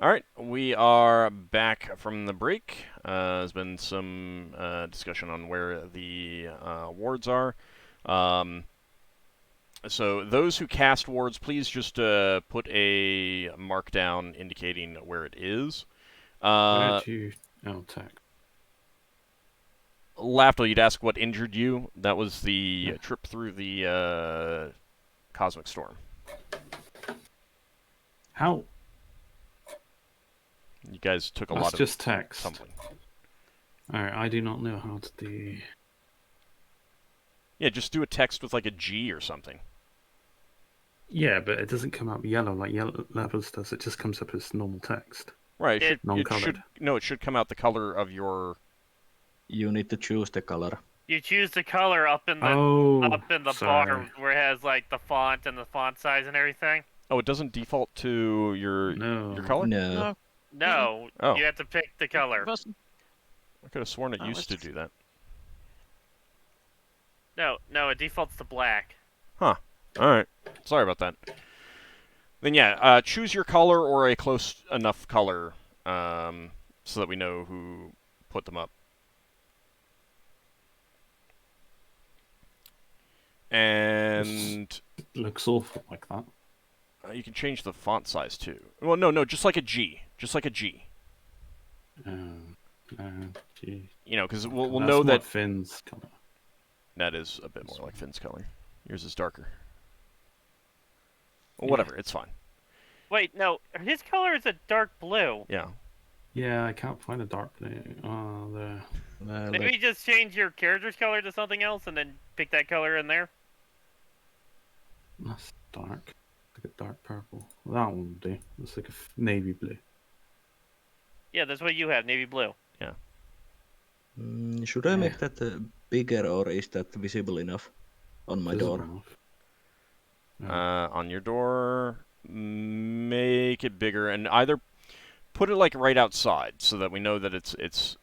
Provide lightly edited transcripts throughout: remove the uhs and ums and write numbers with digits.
All right, we are back from the break. There's been some discussion on where the wards are. So those who cast wards, please just put a mark down indicating where it is. Where do you... Oh, attack. Lafdul, you'd ask what injured you. That was the trip through the cosmic storm. How? You guys took a That's lot of just text. tumbling. Alright, I do not know how to do... Yeah, just do a text with like a G or something. Yeah, but it doesn't come up yellow like yellow levels does. It just comes up as normal text. Right, non-colored. It should come out the color of your... You need to choose the color. You choose the color up in the bar where it has like the font and the font size and everything. Oh, it doesn't default to your color? No. No. Oh. You have to pick the color. I could have sworn it used to do that. No, it defaults to black. Huh. Alright. Sorry about that. Then yeah, choose your color or a close enough color so that we know who put them up. And... It looks awful like that. You can change the font size too. Well, no, just like a G. Just like a G. G. You know, because we'll know that... Finn's color. That is a bit more like Finn's color. Yours is darker. Well, whatever, it's fine. Wait, no, his color is a dark blue. Yeah. Yeah, I can't find a dark blue. Oh, there. Maybe you just change your character's color to something else and then pick that color in there? That's dark. Like a dark purple. Well, that one will do. It's like a navy blue. Yeah, that's what you have, navy blue. Yeah. Should I make that bigger, or is that visible enough on my door? On your door, make it bigger, and either put it like right outside so that we know that it's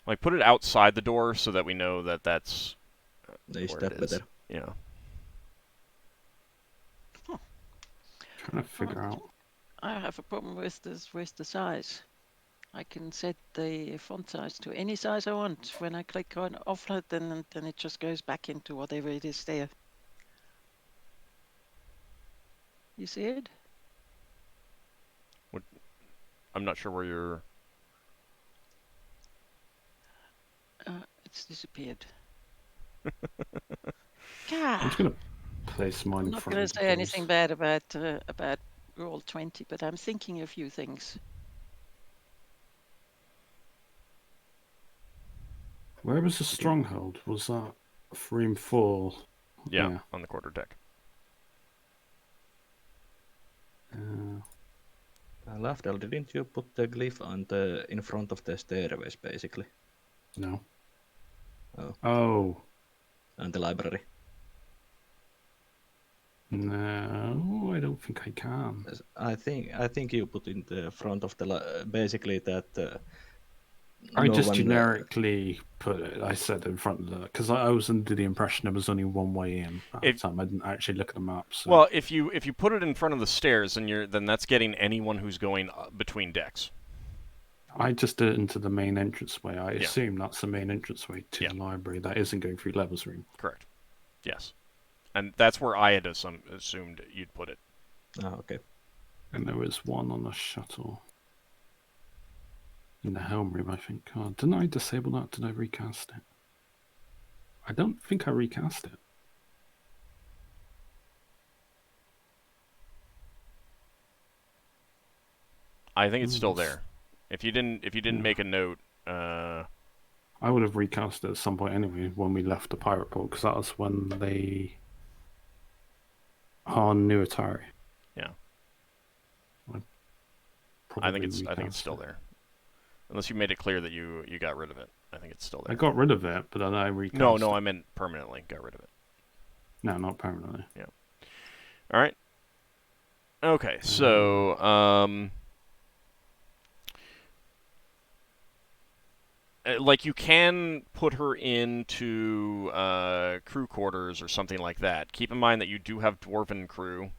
like put it outside the door so that we know that that's Is that better? Yeah. Trying to figure out. I have a problem with the size. I can set the font size to any size I want. When I click on offload, then it just goes back into whatever it is there. You see it? I'm not sure where you're... It's disappeared. I'm just going to place mine I'm in not front going of to say anything bad about Roll20, but I'm thinking a few things. Where was the stronghold? Was that room 4? Yeah, on the quarter deck. Lafdul, didn't you put the glyph on in front of the stairways, basically? No. Oh. And the library? No, I don't think I can. I think you put in the front of the basically that. I just generically put it. I said in front of the because I was under the impression there was only one way in at the time. I didn't actually look at the map. So. Well, if you put it in front of the stairs, then that's getting anyone who's going between decks. I just did it into the main entranceway. I assume that's the main entranceway to the library. That isn't going through Level's room. Correct. Yes. And that's where I had assumed you'd put it. Oh, okay. And there was one on the shuttle. In the helm room, I think. Oh, didn't I disable that? Did I recast it? I don't think I recast it. I think it's still there. If you didn't make a note, I would have recast it at some point anyway when we left the pirate port because that was when they on New Atari. Yeah. I think it's still there. Unless you made it clear that you got rid of it. I think it's still there. I got rid of it, but then I recast No, it. I meant permanently got rid of it. No, not permanently. Yeah. All right. Okay, so like you can put her into crew quarters or something like that. Keep in mind that you do have dwarven crew.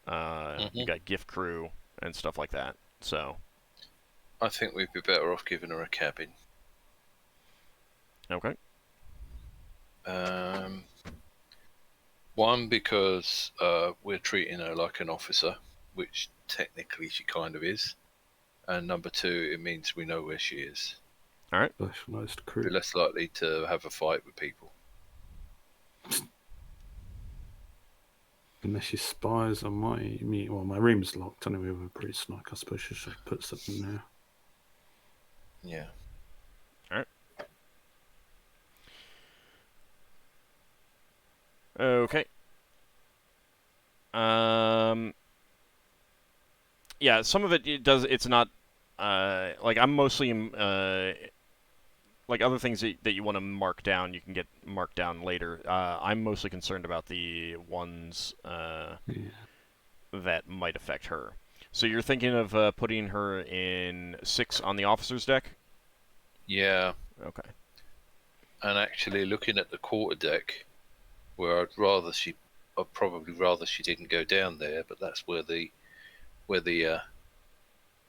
You got gift crew. and stuff like that. So I think we'd be better off giving her a cabin. okay. One, because we're treating her like an officer, which technically she kind of is. And number two, it means we know where she is. All right. Specialized crew. We're less likely to have a fight with people. Unless she spies on me. Well, my room's locked anyway with a priest. Like, I suppose she should put something there. Yeah. All right. Okay. Yeah, some of it does. It's not like I'm mostly like other things that you want to mark down. You can get marked down later. I'm mostly concerned about the ones that might affect her. So you're thinking of putting her in 6 on the officer's deck? Yeah. Okay. And actually, looking at the quarterdeck, where I'd probably rather she didn't go down there, but that's where the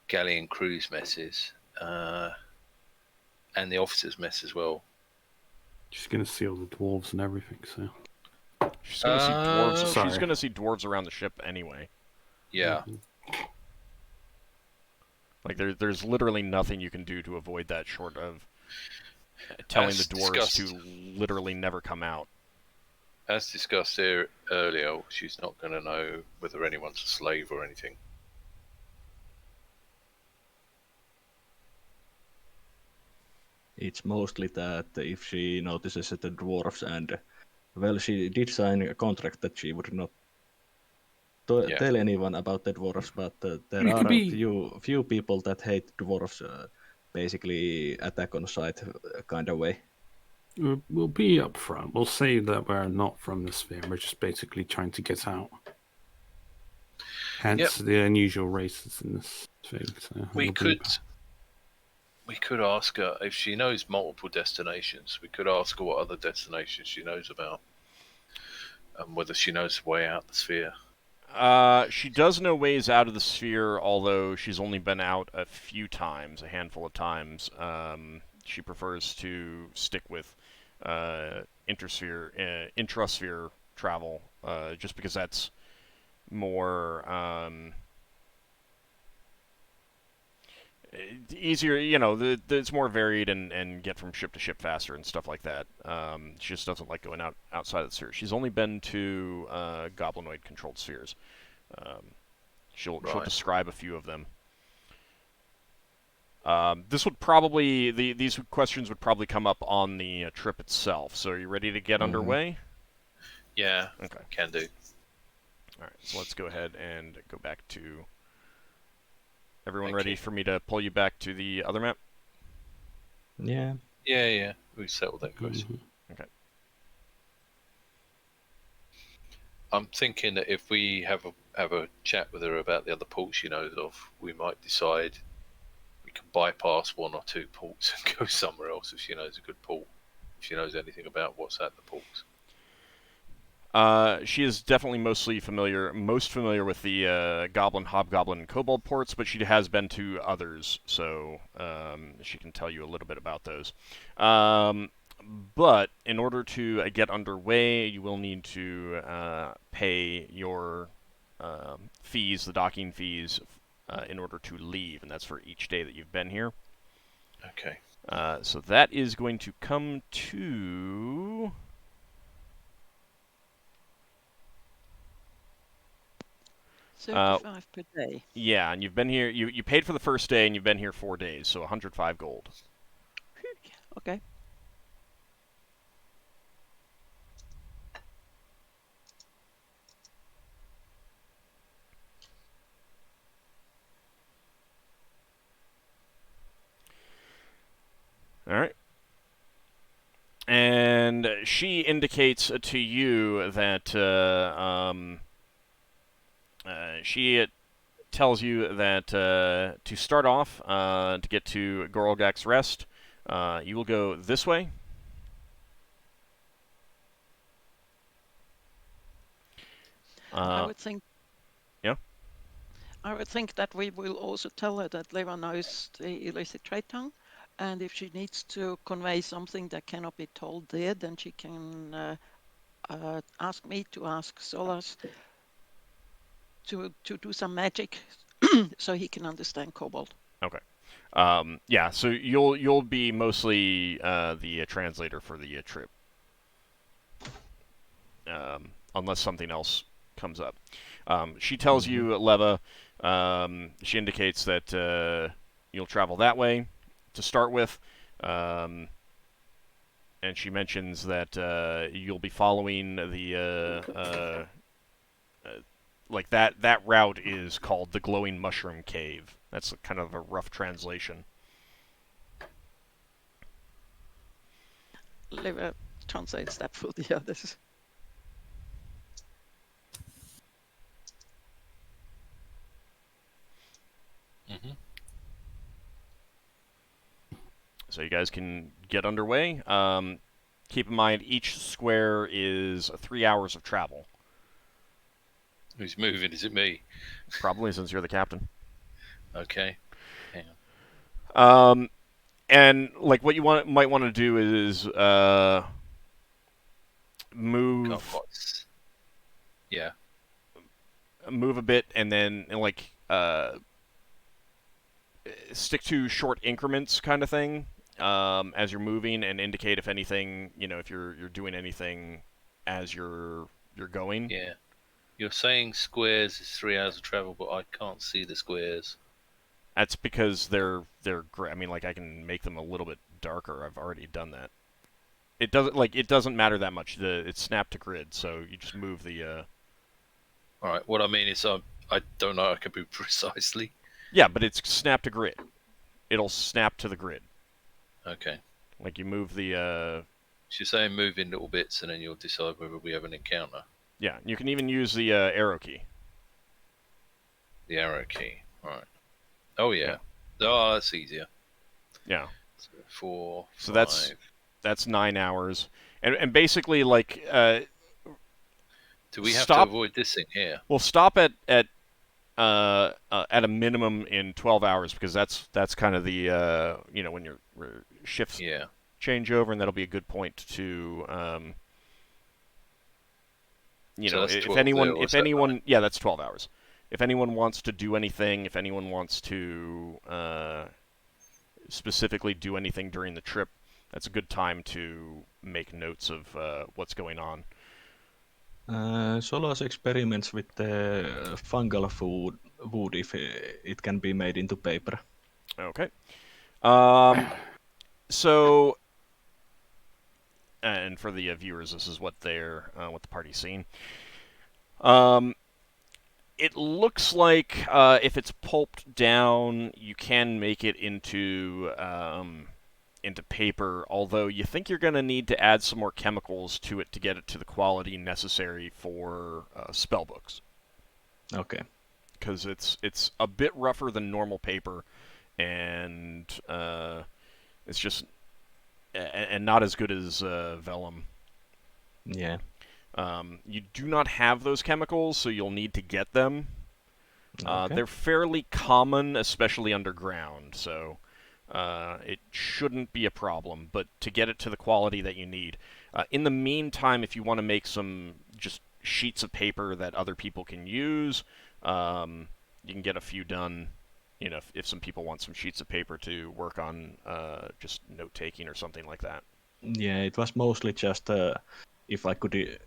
galleon crew's mess is, and the officers' mess as well. She's gonna see all the dwarves and everything. So she's gonna see dwarves. sorry. She's gonna see dwarves around the ship anyway. Yeah. Like there's literally nothing you can do to avoid that, short of telling the dwarves to literally never come out. As discussed earlier, she's not going to know whether anyone's a slave or anything. It's mostly that if she notices that the dwarves and, well, she did sign a contract that she would not tell anyone about the dwarves, but there are a few people that hate dwarves, basically attack on sight kind of way. We'll be upfront. We'll say that we're not from the sphere. We're just basically trying to get out. Hence the unusual races in this thing. So we could ask her if she knows multiple destinations. We could ask her what other destinations she knows about, and whether she knows the way out the sphere. She does know ways out of the sphere, although she's only been out a few times, a handful of times. She prefers to stick with intrasphere travel, just because that's more easier. You know, it's more varied and get from ship to ship faster and stuff like that. She just doesn't like going outside of the sphere. She's only been to goblinoid-controlled spheres. She'll describe a few of them. This would probably these questions would probably come up on the trip itself. So are you ready to get underway? Yeah. Okay. Can do. All right. So let's go ahead and go back to. Everyone ready for me to pull you back to the other map? Yeah. Yeah. We settled that question. Okay. I'm thinking that if we have a chat with her about the other ports she knows of, we might decide we can bypass 1 or 2 ports and go somewhere else if she knows a good port. If she knows anything about what's at the ports. She is definitely most familiar with the Goblin, Hobgoblin, and Kobold ports, but she has been to others, so she can tell you a little bit about those. But in order to get underway, you will need to pay your fees, the docking fees, in order to leave, and that's for each day that you've been here. Okay. So that is going to come to... 35 per day. Yeah, and you've been here. You paid for the first day, and you've been here 4 days, so 105 gold. Okay. All right. And she indicates to you that she tells you that to start off, to get to Gorolgak's Rest, you will go this way. I would think. Yeah. I would think that we will also tell her that Leva knows the illicit trade tongue, and if she needs to convey something that cannot be told there, then she can ask me to ask Solas to do some magic so he can understand Kobold. Okay. Yeah, so you'll be mostly the translator for the trip, unless something else comes up. She tells you, Leva, she indicates that you'll travel that way to start with, and she mentions that you'll be following the like that route is called the Glowing Mushroom Cave. That's kind of a rough translation. Leva translates that for the others. So you guys can get underway. Keep in mind, each square is 3 hours of travel. Who's moving? Is it me? Probably, since you're the captain. Okay. Hang on. And like what you might want to do is move. Yeah. Move a bit, and then like stick to short increments, kind of thing, as you're moving, and indicate if anything, if you're doing anything as you're going. Yeah. You're saying squares is 3 hours of travel, but I can't see the squares. That's because they're gray. I mean, like, I can make them a little bit darker. I've already done that. It doesn't matter that much. It's snapped to grid, so you just move the. All right. What I mean is, I don't know. I can move precisely. Yeah, but it's snapped to grid. It'll snap to the grid. Okay. Like you move the. She's saying move in little bits, and then you'll decide whether we have an encounter. Yeah, you can even use the arrow key. The arrow key. All right. Oh yeah. Oh, that's easier. Yeah. So 4. So 5. that's 9 hours, and basically like. Do we have to avoid this thing here? Well, stop at a minimum in 12 hours, because that's kind of the when your shifts change over, and that'll be a good point to so if anyone that's 12 hours. If anyone wants to do anything, if anyone wants to specifically do anything during the trip, that's a good time to make notes of what's going on. Solas experiments with the fungal wood if it can be made into paper. Okay. So, and for the viewers, this is what what the party's seen. It looks like if it's pulped down, you can make it into paper, although you think you're going to need to add some more chemicals to it to get it to the quality necessary for spellbooks. Okay. Because it's a bit rougher than normal paper, and it's just and not as good as vellum. Yeah. You do not have those chemicals, so you'll need to get them. Okay. They're fairly common, especially underground, so it shouldn't be a problem. But to get it to the quality that you need. In the meantime, if you want to make some just sheets of paper that other people can use, you can get a few done. If some people want some sheets of paper to work on just note-taking or something like that. Yeah, it was mostly just if I could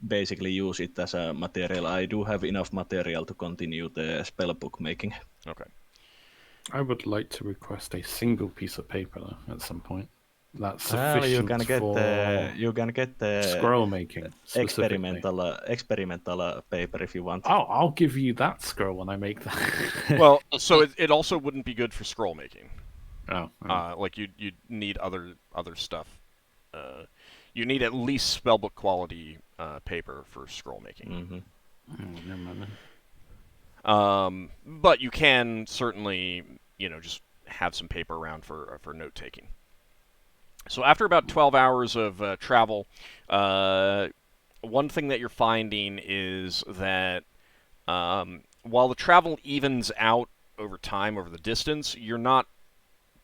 basically use it as a material. I do have enough material to continue the spellbook making. Okay. I would like to request a single piece of paper though, at some point. That's sufficient you can get the scroll making experimental paper if you want. Oh, I'll give you that scroll when I make that. Well, so it also wouldn't be good for scroll making. Oh. Like you need other stuff. You need at least spellbook quality paper for scroll making. Mm-hmm. Never mind. But you can certainly, just have some paper around for note taking. So after about 12 hours of travel, one thing that you're finding is that while the travel evens out over time, over the distance, you're not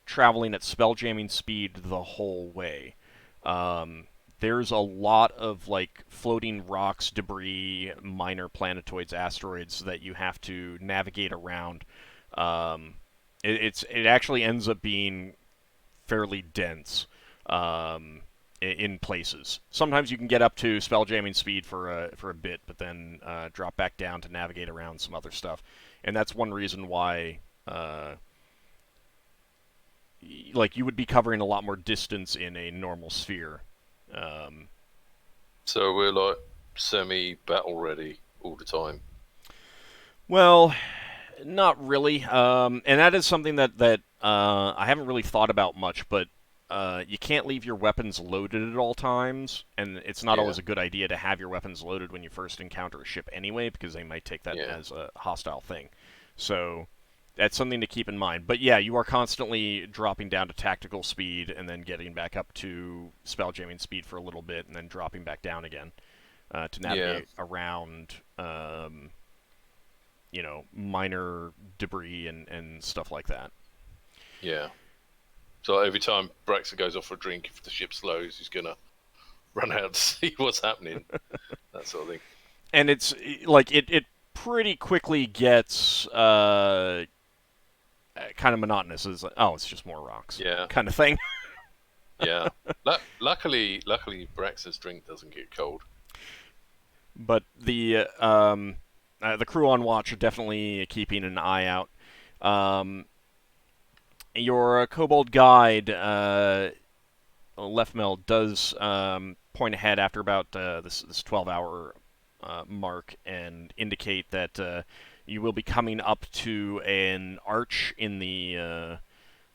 traveling at spelljamming speed the whole way. There's a lot of like floating rocks, debris, minor planetoids, asteroids that you have to navigate around. It actually ends up being fairly dense in places. Sometimes you can get up to spelljamming speed for a bit, but then drop back down to navigate around some other stuff, and that's one reason why. Like you would be covering a lot more distance in a normal sphere. So we're like semi-battle ready all the time. Well, not really. And that is something that I haven't really thought about much, but you can't leave your weapons loaded at all times, and it's not always a good idea to have your weapons loaded when you first encounter a ship anyway, because they might take that as a hostile thing. So that's something to keep in mind. But yeah, you are constantly dropping down to tactical speed and then getting back up to spelljamming speed for a little bit and then dropping back down again to navigate around, minor debris and stuff like that. Yeah. So every time Braxon goes off for a drink, if the ship slows, he's going to run out to see what's happening. That sort of thing. And it's like it pretty quickly gets kind of monotonous. It's like, it's just more rocks, kind of thing. Yeah. Luckily, Brax's drink doesn't get cold. But the crew on watch are definitely keeping an eye out. Your kobold guide, Lefmel, does point ahead after about this 12-hour mark and indicate that you will be coming up to an arch in the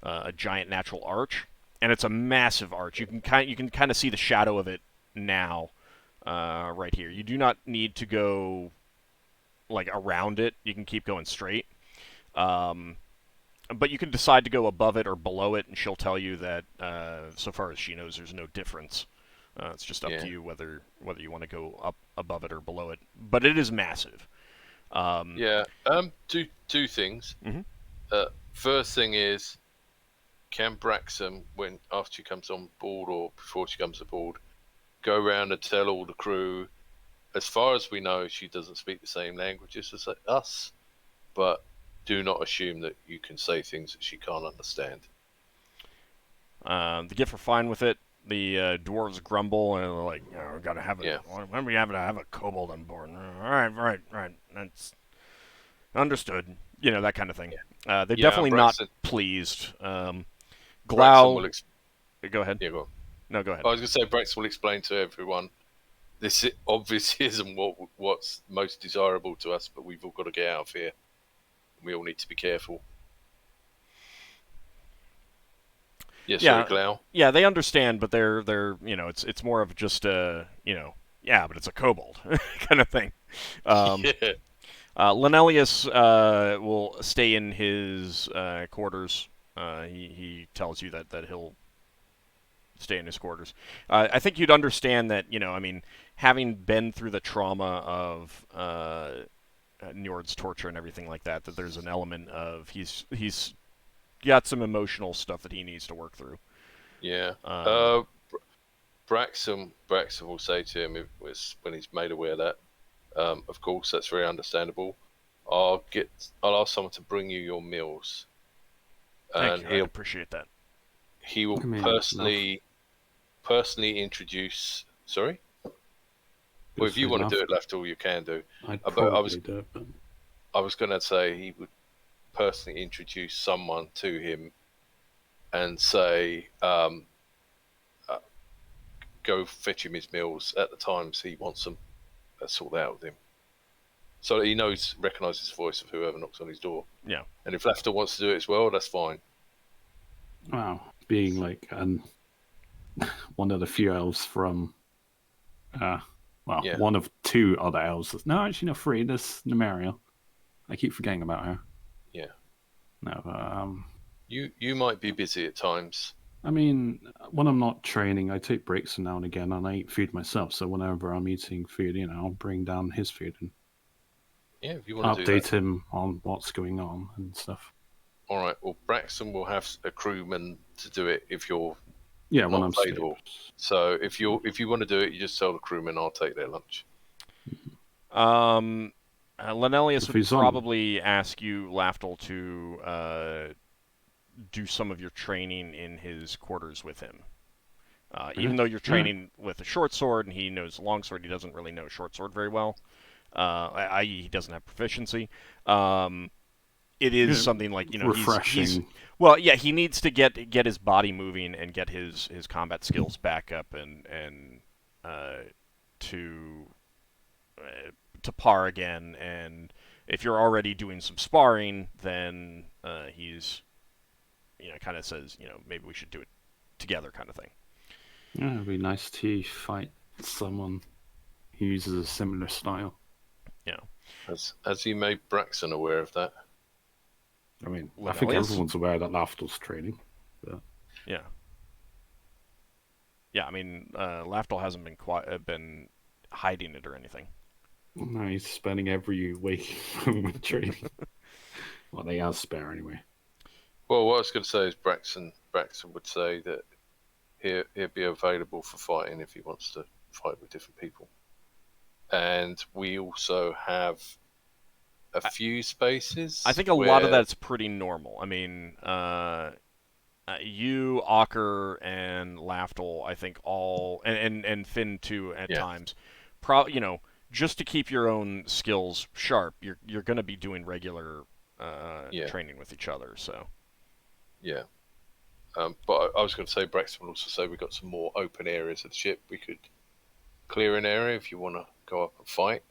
a giant natural arch, and it's a massive arch. You can kind of see the shadow of it now, right here. You do not need to go like around it. You can keep going straight, but you can decide to go above it or below it, and she'll tell you that so far as she knows, there's no difference. It's just up to you whether you want to go up above it or below it. But it is massive. Two things. Mm-hmm. First thing is, can Braxon, after she comes on board or before she comes aboard, go around and tell all the crew? As far as we know, she doesn't speak the same languages as us, but do not assume that you can say things that she can't understand. The Giff are fine with it. The dwarves grumble and they're like, we gotta have it. When we have to have a kobold on board. All right. That's understood. That kind of thing. They're definitely not pleased. Glau. Go ahead. Yeah, go on. No, go ahead. I was going to say, Braxon will explain to everyone, this obviously isn't what's most desirable to us, but we've all got to get out of here. We all need to be careful. Yes, sorry, Glau. Yeah, they understand, but they're it's more of just but it's a kobold kind of thing. Lenelius will stay in his quarters. He tells you that he'll stay in his quarters. I think you'd understand that, having been through the trauma of Njord's torture and everything like that there's an element of he's got some emotional stuff that he needs to work through. Yeah. Braxon will say to him when he's made aware of that, of course, that's very understandable. I'll ask someone to bring you your meals. Thank you. I appreciate that. He will personally introduce. Sorry. Well, if you want to do it, Lafdul, you can do. I'd probably do it, but I was going to say he would personally introduce someone to him and say, go fetch him his meals at the times he wants them. Sort out with him. So that he recognises the voice of whoever knocks on his door. Yeah. And if Lafdul wants to do it as well, that's fine. Wow. Being like one of the few elves from one of two other elves. No, actually, no, three. There's Numeria. I keep forgetting about her. Yeah. No, You might be busy at times. I mean, when I'm not training, I take breaks now and again, and I eat food myself. So whenever I'm eating food, I'll bring down his food. And Yeah, if you want to do update him on what's going on and stuff. All right. Well, Braxon will have a crewman to do it if you're when not I'm available. So if you want to do it, you just tell the crewman I'll take their lunch. Lenelius would probably ask you, Lafdul, to do some of your training in his quarters with him. Even though you're training with a short sword and he knows longsword, he doesn't really know short sword very well. I.e., he doesn't have proficiency. It is something like, refreshing. He needs to get his body moving and get his combat skills back up and to par again. And if you're already doing some sparring, then he's kind of says, maybe we should do it together, kind of thing. Yeah, it'd be nice to fight someone who uses a similar style. Yeah. Has you made Braxon aware of that? I mean, I think everyone's aware that Lafdul's training. But... Yeah. Yeah, I mean, Lafdul hasn't been hiding it or anything. No, he's spending every week with training. Well, they are spare anyway. Well, what I was going to say is Braxon would say that he'll be available for fighting if he wants to fight with different people. And we also have a few spaces. I think a lot of that's pretty normal. I mean, you, Ockar, and Lafdul, I think all, and Finn too at times. Just to keep your own skills sharp, you're going to be doing regular training with each other. So. Yeah. But I was going to say, Braxton would also say we've got some more open areas of the ship. We could clear an area if you want to go up and fight.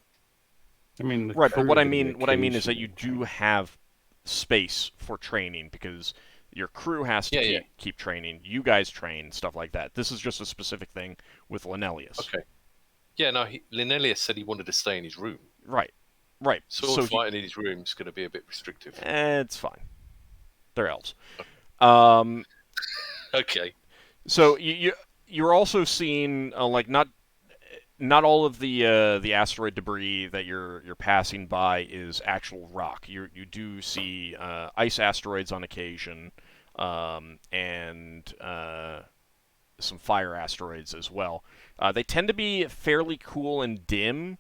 I mean, right, but what I mean is that you do have space for training because your crew has to keep training. You guys train, stuff like that. This is just a specific thing with Lenelius. Okay. Yeah, no, Lenelius said he wanted to stay in his room. Right. So fighting in his room is going to be a bit restrictive. It's fine. They're elves. Okay. So you're also seeing not all of the asteroid debris that you're passing by is actual rock. You do see ice asteroids on occasion, and some fire asteroids as well. They tend to be fairly cool and dim,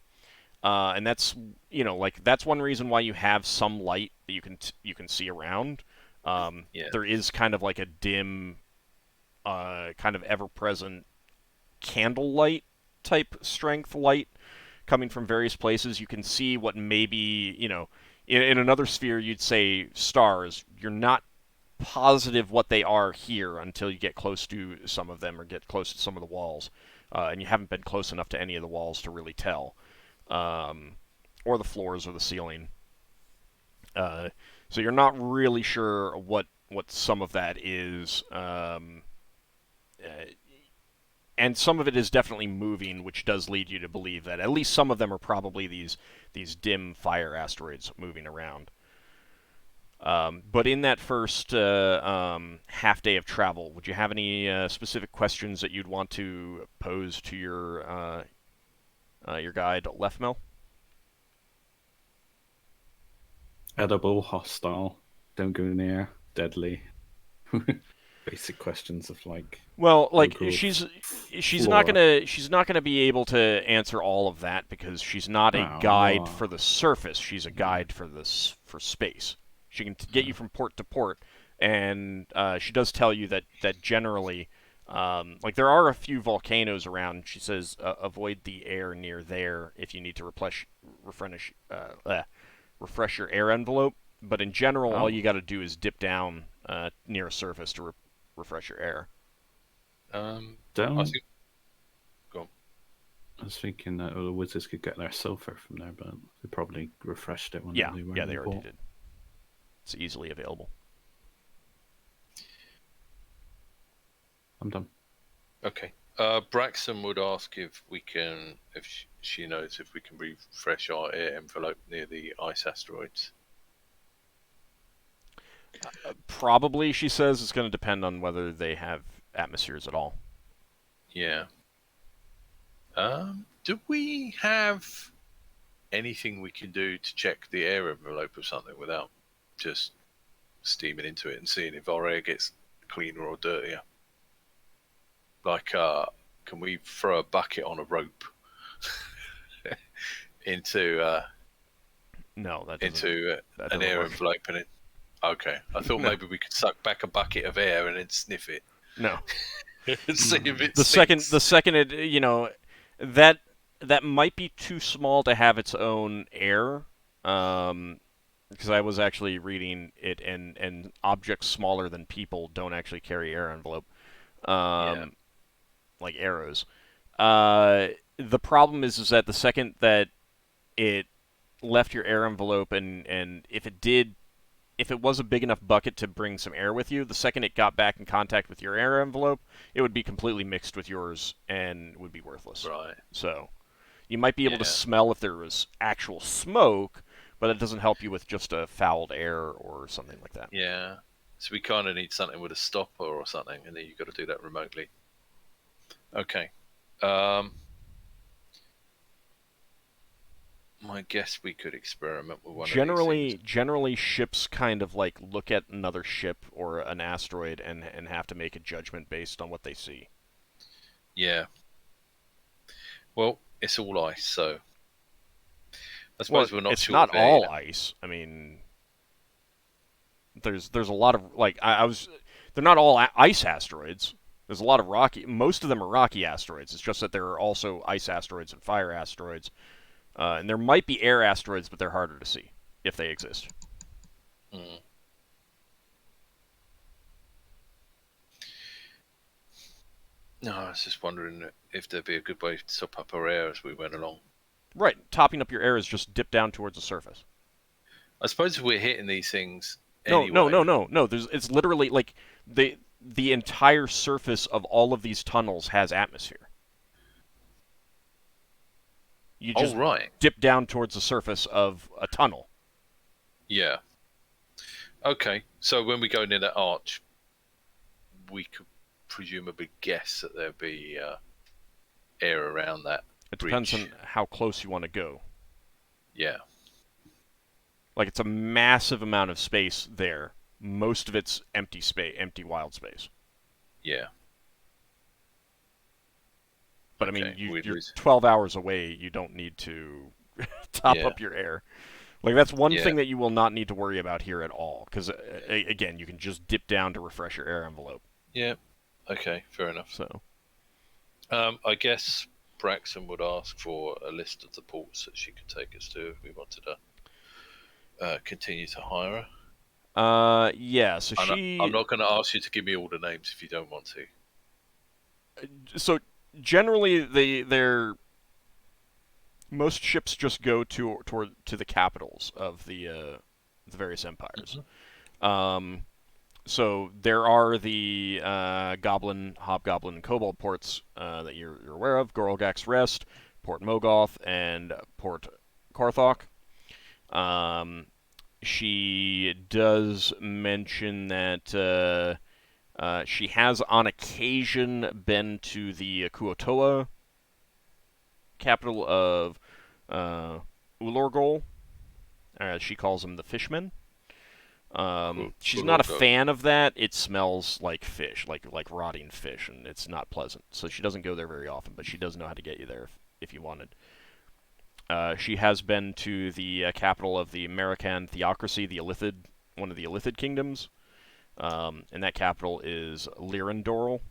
and that's that's one reason why you have some light that you can see around. There is kind of like a dim, kind of ever-present candlelight type strength light coming from various places. You can see what maybe, in another sphere you'd say stars. You're not positive what they are here until you get close to some of them or get close to some of the walls. And you haven't been close enough to any of the walls to really tell. Or the floors or the ceiling. So you're not really sure what some of that is. And some of it is definitely moving, which does lead you to believe that at least some of them are probably these dim fire asteroids moving around. But in that first half day of travel, would you have any specific questions that you'd want to pose to your guide, Lefmel? Edible, hostile, don't go near, deadly. Basic questions of she's not gonna be able to answer all of that because she's not a guide for the surface. She's a guide for space. She can get you from port to port, and she does tell you that generally, there are a few volcanoes around. She says avoid the air near there if you need to refresh your air envelope. But in general, all you got to do is dip down near a surface to refresh your air. Go on. I was thinking that the wizards could get their sulfur from there, but they probably refreshed it when they were they already did. It's easily available. I'm done. Okay. Braxon would ask if she knows if we can refresh our air envelope near the ice asteroids. Probably, she says. It's going to depend on whether they have atmospheres at all. Yeah. Do we have anything we can do to check the air envelope of something without just steaming into it and seeing if our air gets cleaner or dirtier? Like, can we throw a bucket on a rope into no, that into that an doesn't air work. envelope and it? Okay, I thought No. maybe we could suck back a bucket of air and then sniff it. No. See if it The stinks. second it, you know, that might be too small to have its own air. Because I was actually reading it, and objects smaller than people don't actually carry air envelope. Yeah. Like arrows. The problem is that the second that it left your air envelope, and if it was a big enough bucket to bring some air with you, the second it got back in contact with your air envelope, it would be completely mixed with yours and would be worthless. Right. So you might be able to smell if there was actual smoke, but it doesn't help you with just a fouled air or something like that. Yeah. So we kind of need something with a stopper or something, and then you've got to do that remotely. Okay. I guess we could experiment with one of these things. Generally, ships kind of like look at another ship or an asteroid and have to make a judgment based on what they see. Yeah. Well, it's all ice, so I suppose we're not. It's sure not of air, all you know. ice. I mean, there's a lot of like they're not all ice asteroids. There's a lot of rocky. Most of them are rocky asteroids. It's just that there are also ice asteroids and fire asteroids. And there might be air asteroids, but they're harder to see, if they exist. Mm. No, I was just wondering if there'd be a good way to top up our air as we went along. Right, topping up your air is just dip down towards the surface. I suppose if we're hitting these things anyway... No. It's literally, like, the entire surface of all of these tunnels has atmosphere. You just dip down towards the surface of a tunnel. Yeah. Okay, so when we go near that arch, we could presumably guess that there'd be air around that It breach. depends on how close you want to go. Yeah. Like, it's a massive amount of space there. Most of it's empty wild space. Yeah. But, okay, I mean, you're 12 hours away. You don't need to top up your air. Like, that's one thing that you will not need to worry about here at all. Because, again, you can just dip down to refresh your air envelope. Yeah. Okay, fair enough. So, I guess Braxon would ask for a list of the ports that she could take us to if we wanted to continue to hire her. Yeah, so I'm not going to ask you to give me all the names if you don't want to. So, generally, most ships just go to the capitals of the various empires. Mm-hmm. So there are the Goblin, Hobgoblin, and Kobold ports that you're aware of: Gorlgax Rest, Port Mogoth, and Port Korthok. She does mention that she has on occasion been to the Kuotoa capital of Ulorgol. She calls them the Fishmen. She's not a fan of that. It smells like fish, like rotting fish, and it's not pleasant. So she doesn't go there very often, but she does know how to get you there if you wanted. She has been to the capital of the American Theocracy, one of the Illithid kingdoms. And that capital is Lyrandorl.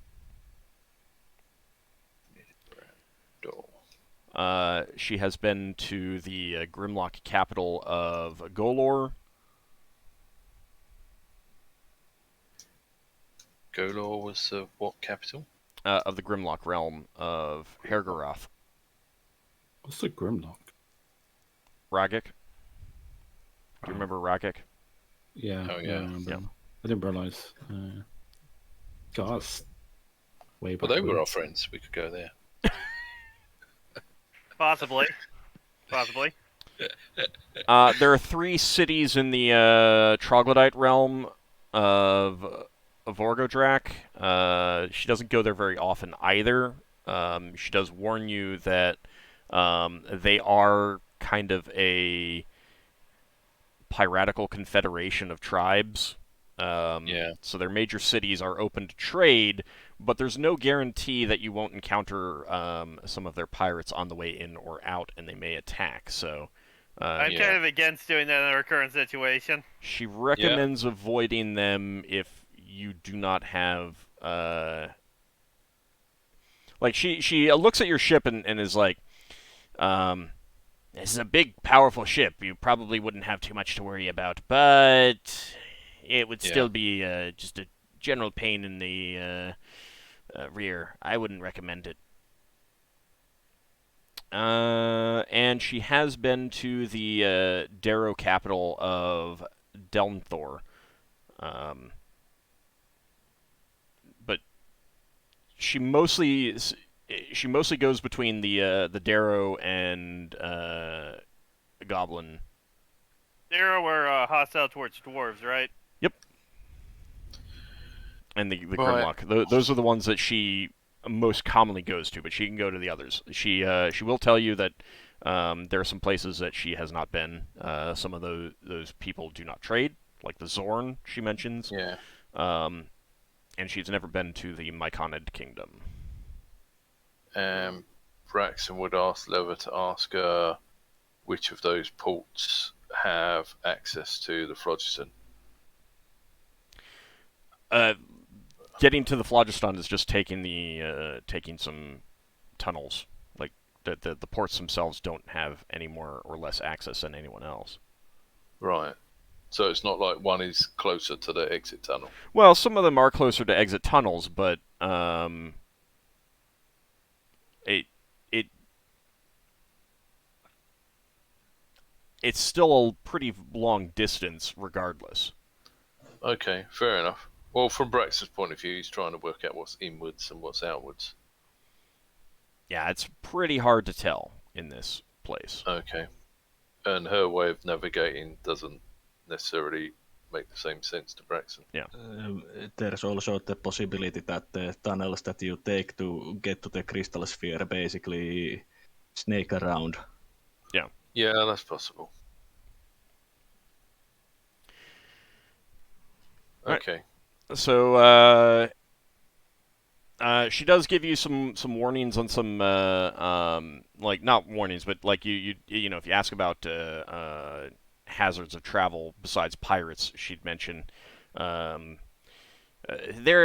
She has been to the Grimlock capital of Golor. Golor was what capital? Of the Grimlock realm of Hergoroth. What's the Grimlock? Ragik. Do you remember Ragik? Yeah. Oh, yeah. I didn't realize. Gosh. Way back. Well, they were our friends. We could go there. Possibly. There are 3 cities in the Troglodyte realm of Orgodrak. She doesn't go there very often either. She does warn you that they are kind of a piratical confederation of tribes. So their major cities are open to trade, but there's no guarantee that you won't encounter some of their pirates on the way in or out, and they may attack. So I'm kind of against doing that in our current situation. She recommends avoiding them if you do not have like she looks at your ship and is like, this is a big, powerful ship. You probably wouldn't have too much to worry about, but it would still be just a general pain in the rear. I wouldn't recommend it. And she has been to the Darrow capital of Delmthor. But she mostly goes between the Darrow and Goblin. Darrow are hostile towards dwarves, right? Yep. And the Grimlock. Those are the ones that she most commonly goes to, but she can go to the others. She will tell you that there are some places that she has not been. Some of those people do not trade, like the Zorn she mentions. Yeah. And she's never been to the Myconid Kingdom. Braxon would ask Lever to ask her which of those ports have access to the Phlogiston. Getting to the Phlogiston is just taking some tunnels. Like the ports themselves don't have any more or less access than anyone else. Right. So it's not like one is closer to the exit tunnel. Well, some of them are closer to exit tunnels, but it's still a pretty long distance regardless. Okay, fair enough. Well, from Braxton's point of view, he's trying to work out what's inwards and what's outwards. Yeah, it's pretty hard to tell in this place. Okay. And her way of navigating doesn't necessarily make the same sense to Braxton. Yeah. There's also the possibility that the tunnels that you take to get to the crystal sphere basically snake around. Yeah. Yeah, that's possible. Okay. So she does give you some warnings on some like not warnings, but like you know, if you ask about hazards of travel besides pirates, she'd mention there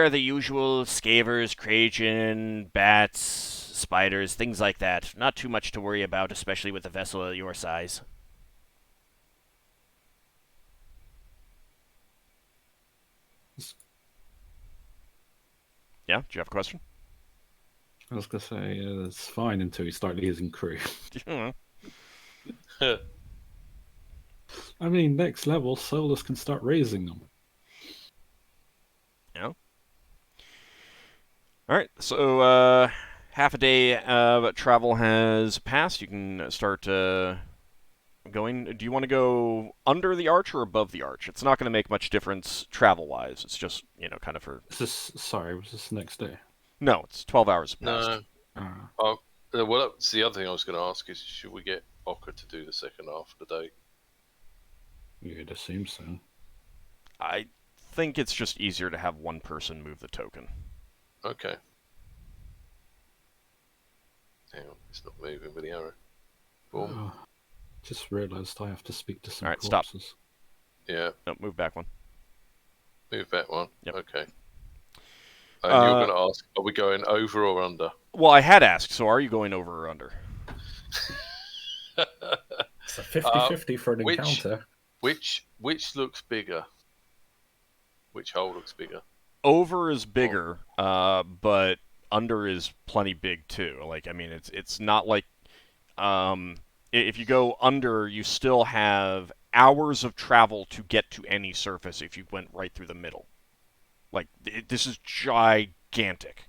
are the usual scavers, Krajan, bats, spiders, things like that. Not too much to worry about, especially with a vessel your size. Yeah, do you have a question? I was going to say, it's fine until you start losing crew. I mean, next level, Solas can start raising them. Yeah. Alright, so half a day of travel has passed. You can start going. Do you want to go under the arch or above the arch? It's not going to make much difference travel-wise. It's just, you know, kind of for... was this next day? No, it's 12 hours past. No. Well, that's the other thing I was going to ask is, should we get Ockar to do the second half of the day? You'd assume so. I think it's just easier to have one person move the token. Okay. Hang on, it's not moving with the arrow. Boom. Just realised I have to speak to some Alright, corpses. stop. Yeah. No, move back one. Move back one? Yep. Okay. And you're going to ask, are we going over or under? Well, I had asked, so are you going over or under? It's a 50-50 for an encounter. Which looks bigger? Which hole looks bigger? Over is bigger, but under is plenty big too. Like, I mean, it's not like if you go under, you still have hours of travel to get to any surface if you went right through the middle. Like, this is gigantic.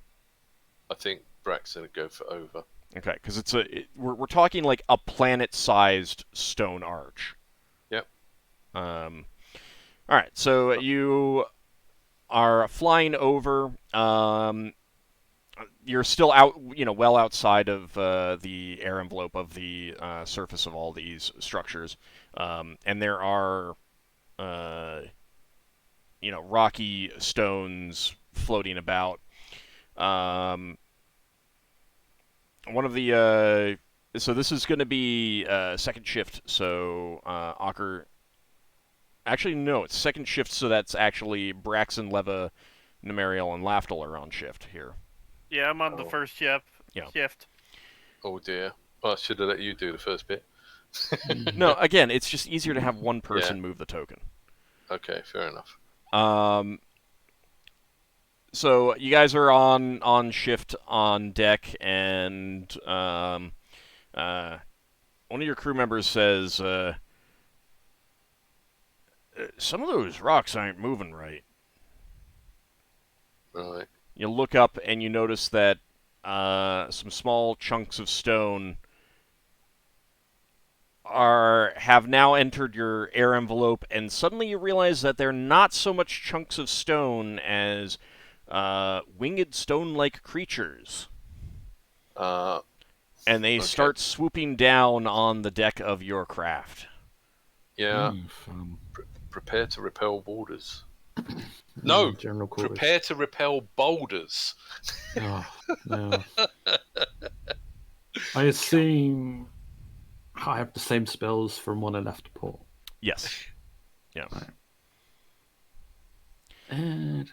I think Braxton would go for over. Okay, because we're talking like a planet-sized stone arch. Yep. All right, so you are flying over. you're still out, well outside of the air envelope of the surface of all these structures, and there are, rocky stones floating about. One of the so this is going to be second shift. So Ockar, actually no, it's second shift. So that's actually Braxon, Leva, Nemariel, and Lafdul are on shift here. Yeah, I'm on the first shift. Oh dear. Well, I should have let you do the first bit. No, again, it's just easier to have one person move the token. Okay, fair enough. So you guys are on shift on deck, and one of your crew members says, some of those rocks aren't moving right. Right. You look up and you notice that some small chunks of stone have now entered your air envelope, and suddenly you realize that they're not so much chunks of stone as winged stone-like creatures. And they start swooping down on the deck of your craft. Yeah. Prepare to repel boulders. No, prepare to repel boulders. Oh, no. I assume I have the same spells from when I left the port. Yes. Yeah. Right.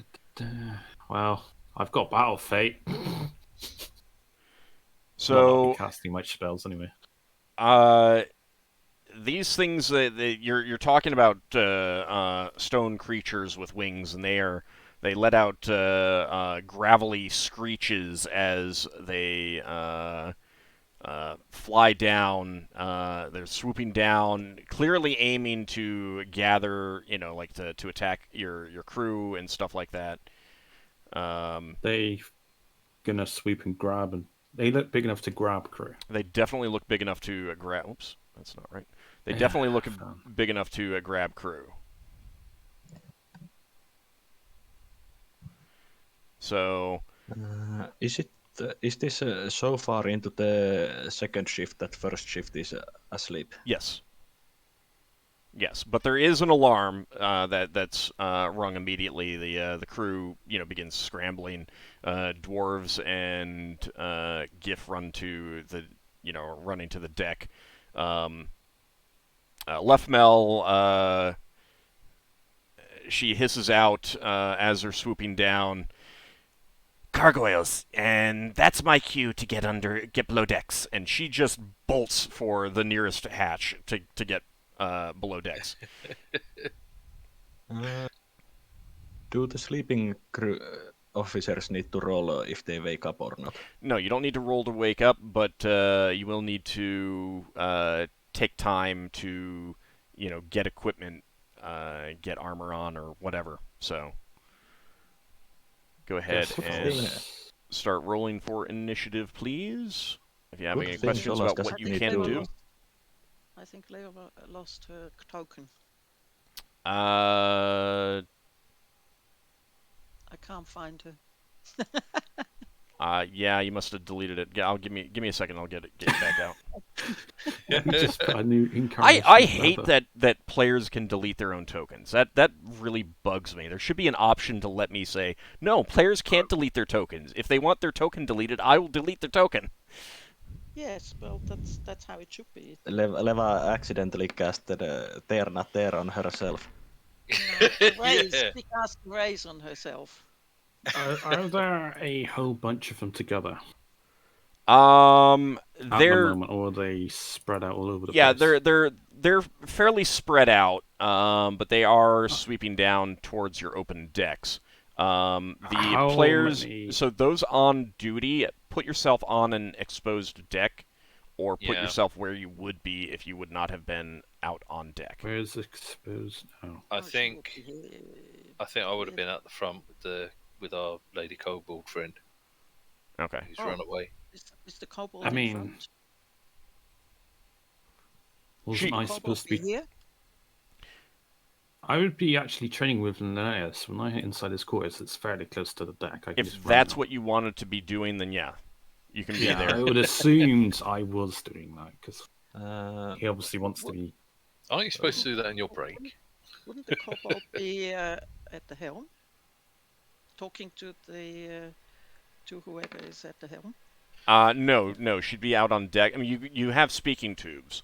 Well, I've got Battle Fate. So not casting much spells anyway. These things that you're talking about, stone creatures with wings, and they let out gravelly screeches as they fly down. They're swooping down, clearly aiming to gather, like to attack your crew and stuff like that. They gonna sweep and grab, and they look big enough to grab crew. They definitely look big enough to grab. Oops, that's not right. They definitely look big enough to grab crew. So, is this so far into the second shift that first shift is asleep? Yes. Yes, but there is an alarm that's rung immediately. The crew begins scrambling. Dwarves and Gif running to the deck. Lefmel, she hisses out as they're swooping down. Gargoyles, and that's my cue to get below decks. And she just bolts for the nearest hatch to get below decks. Do the sleeping crew officers need to roll if they wake up or not? No, you don't need to roll to wake up, but you will need to take time to, get equipment, get armor on or whatever. So go ahead and start rolling for initiative, please. If you have any questions about what you can do. I think Leo lost her token. I can't find her. Yeah, you must have deleted it. Give me a second. I'll get it back out. Just a new I hate that players can delete their own tokens. That really bugs me. There should be an option to let me say, no, players can't delete their tokens. If they want their token deleted, I will delete their token. Yes, well, that's how it should be. Leva accidentally casted They're Not There on herself. No, she cast Raise on herself. Are there a whole bunch of them together? At the moment, or are they spread out all over the place? Yeah, they're fairly spread out, but they are sweeping down towards your open decks. The players, so those on duty, put yourself on an exposed deck, or put yourself where you would be if you would not have been out on deck. Where is exposed now? I think I would have been at the front with our Lady Kobold friend. Okay. Who's run away. Is the Kobold in front? Wasn't I supposed to be here? I would be actually training with Linnaeus. When I hit inside his quarters, it's fairly close to the deck. I can If that's what you wanted to be doing, then yeah, you can be there. I would assumed I was doing that, because he obviously wants to be... Aren't you supposed to do that in your break? Wouldn't the kobold be at the helm? Talking to whoever is at the helm? No, she'd be out on deck. I mean, you have speaking tubes.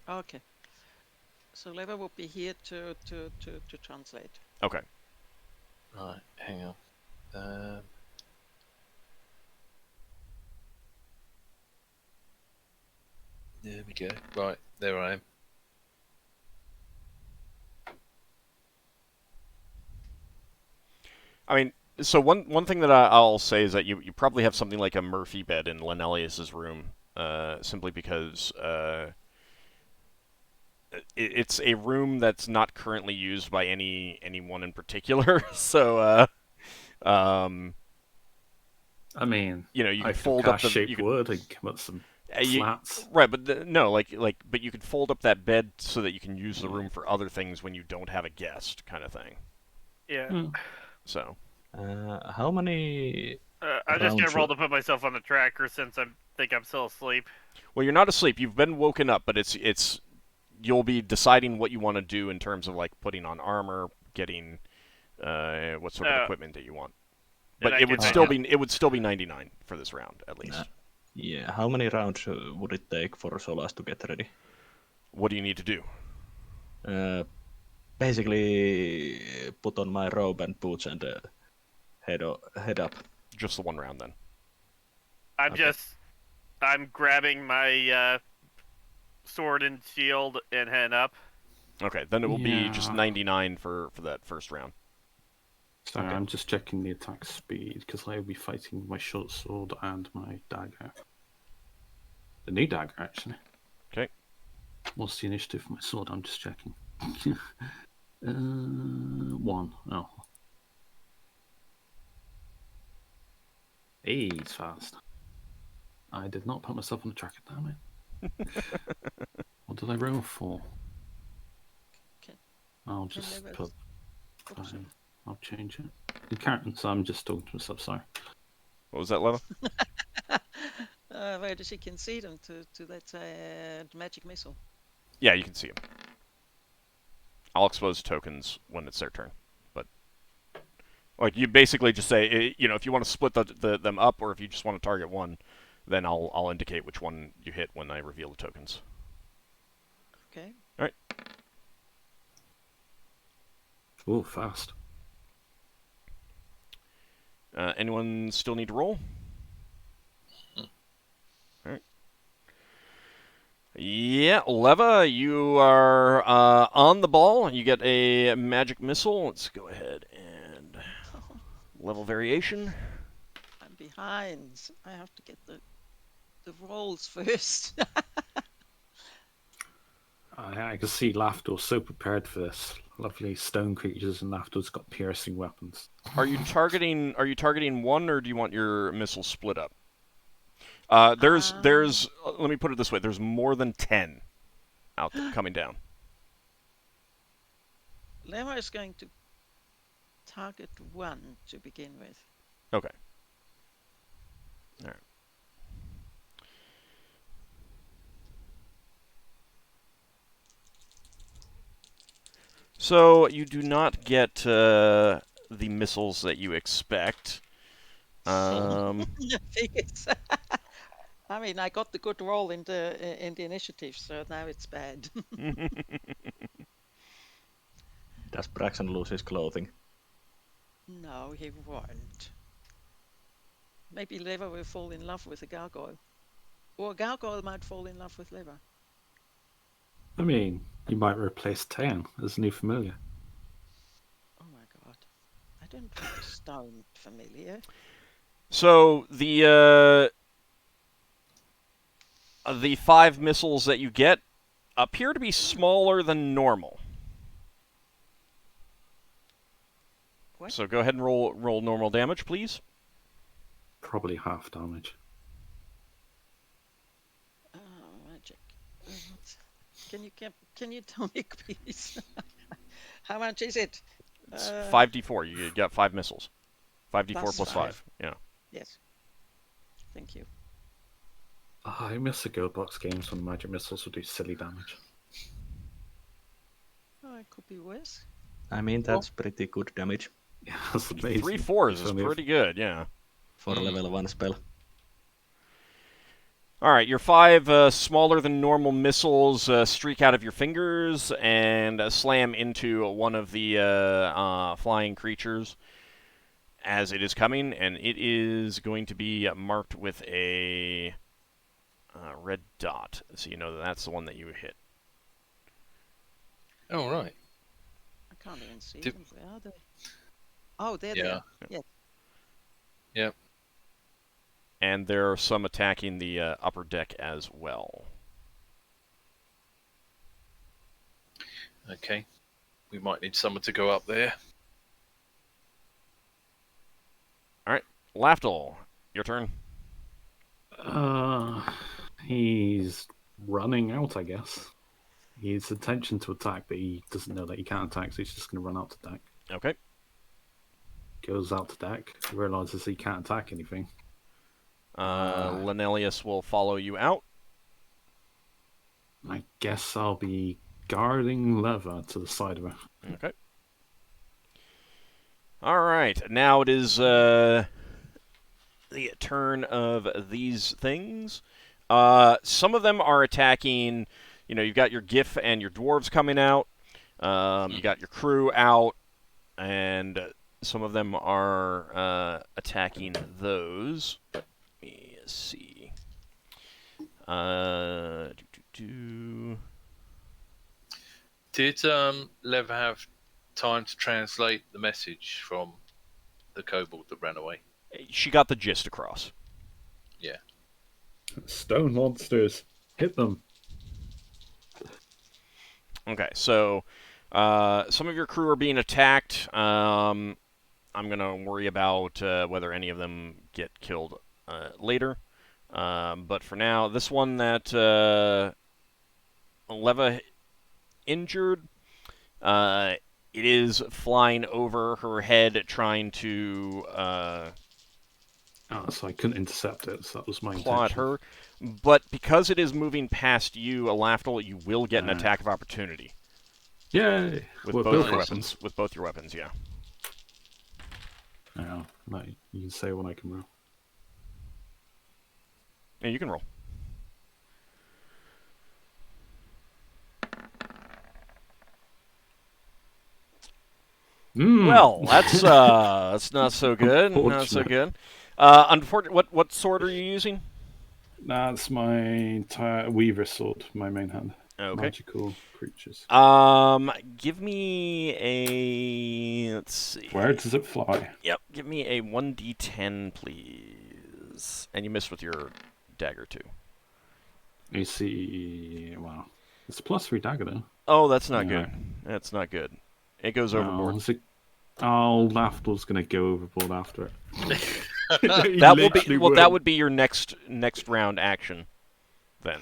Okay. So Leva will be here to translate. Okay. Right, hang on. There we go. Right, there I am. I mean, so one thing that I'll say is that you probably have something like a Murphy bed in Lenelius's room, simply because it's a room that's not currently used by anyone in particular. So, I mean, you know, you I can fold up the shape wood and come up some slats. Right, but no, but you can fold up that bed so that you can use the room for other things when you don't have a guest, kind of thing. Yeah. So. How many? I'm just gonna roll to put myself on the tracker since I think I'm still asleep. Well, you're not asleep. You've been woken up, but it's you'll be deciding what you want to do in terms of like putting on armor, getting what sort of equipment that you want. But it would still be 99 for this round at least. Yeah. How many rounds would it take for Solas to get ready? What do you need to do? Basically, put on my robe and boots and head up. Just the one round then. I'm grabbing my sword and shield and heading up. Okay, then it will be just 99 for that first round. Sorry, I'm just checking the attack speed, because I will be fighting with my short sword and my dagger. The new dagger, actually. Okay. What's the initiative for my sword? I'm just checking. 1. Oh. Hey, it's fast. I did not put myself on the tracker, damn it. What did I roll for? Okay. I'll just put... I'll change it. So I'm just talking to myself, sorry. What was that, Leva? Where does he can see them to that magic missile? Yeah, you can see them. I'll expose tokens when it's their turn, but like you basically just say, you know, if you want to split them up, or if you just want to target one, then I'll indicate which one you hit when I reveal the tokens. Okay. All right. Oh, fast. Anyone still need to roll? Alright. Yeah, Leva, you are on the ball. You get a magic missile. Let's go ahead and level variation. I'm behind. I have to get the rolls first. I can see Lafdul so prepared for this. Lovely stone creatures, and Lafdul's got piercing weapons. Are you targeting one, or do you want your missile split up? There's let me put it this way, there's more than 10 out there coming down. Leva is going to target one to begin with. Okay. All right. So you do not get the missiles that you expect. I mean, I got the good roll in the initiative, so now it's bad. Does Braxon lose his clothing? No, he won't. Maybe Leva will fall in love with a gargoyle. Or a gargoyle might fall in love with Leva. I mean, you might replace Tan as a new familiar. Oh my god. I don't want a stone familiar. So the 5 missiles that you get appear to be smaller than normal. What? So go ahead and roll normal damage, please. Probably half damage. Magic. Can you tell me, please? How much is it? It's 5d4. You got 5 missiles. 5d4 plus 5. Yeah. Yes. Thank you. I miss the Gold Box games when magic missiles would do silly damage. Oh, it could be worse. I mean, that's pretty good damage. Yeah, that's amazing. 3 4s is pretty good, yeah. For a level 1 spell. Alright, your 5 smaller than normal missiles streak out of your fingers and slam into one of the flying creatures as it is coming, and it is going to be marked with a red dot, so you know that that's the one that you hit. Oh, right. I can't even see them. Where are they? Oh, there they are. Yes. Yep. And there are some attacking the upper deck as well. Okay. We might need someone to go up there. Alright, Lafdul, your turn. He's running out, I guess. His intention to attack, but he doesn't know that he can't attack, so he's just going to run out to deck. Okay. Goes out to deck, realizes he can't attack anything. Lenelius will follow you out. I guess I'll be guarding Leva to the side of her. Okay. Alright, now it is the turn of these things. Some of them are attacking, you know, you've got your GIF and your dwarves coming out. You got your crew out, and some of them are attacking those. Let me see. Did Lev have time to translate the message from the kobold that ran away? She got the gist across. Yeah. Stone monsters. Hit them. Okay, so some of your crew are being attacked. I'm going to worry about whether any of them get killed later. But for now, this one that Leva injured, it is flying over her head trying to... so I couldn't intercept it, so that was my claw at intention. her. But because it is moving past you, Lafdul, you will get an attack of opportunity. Yay! With both your weapons. With both your weapons, yeah. Yeah, no, you can say when I can roll. Yeah, you can roll. Well, that's not so good. Not so good. Unfortunately, what sword are you using? That's my Weaver sword, my main hand. Okay. Magical creatures. Give me a... Let's see. Where does it fly? Yep, give me a 1d10, please. And you missed with your dagger, too. You see... Wow. It's a +3 dagger, though. Oh, that's not good. That's not good. It goes overboard. Lafdul's going to go overboard after it. That would be your next round action, then.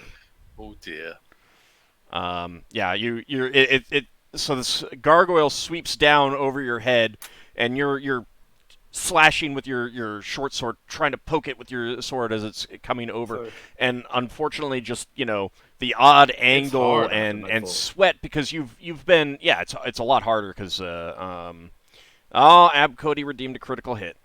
Oh dear. Yeah, so this gargoyle sweeps down over your head, and you're slashing with your short sword, trying to poke it with your sword as it's coming over, and unfortunately, just the odd angle and sweat because you've been it's a lot harder because Ab Cody redeemed a critical hit.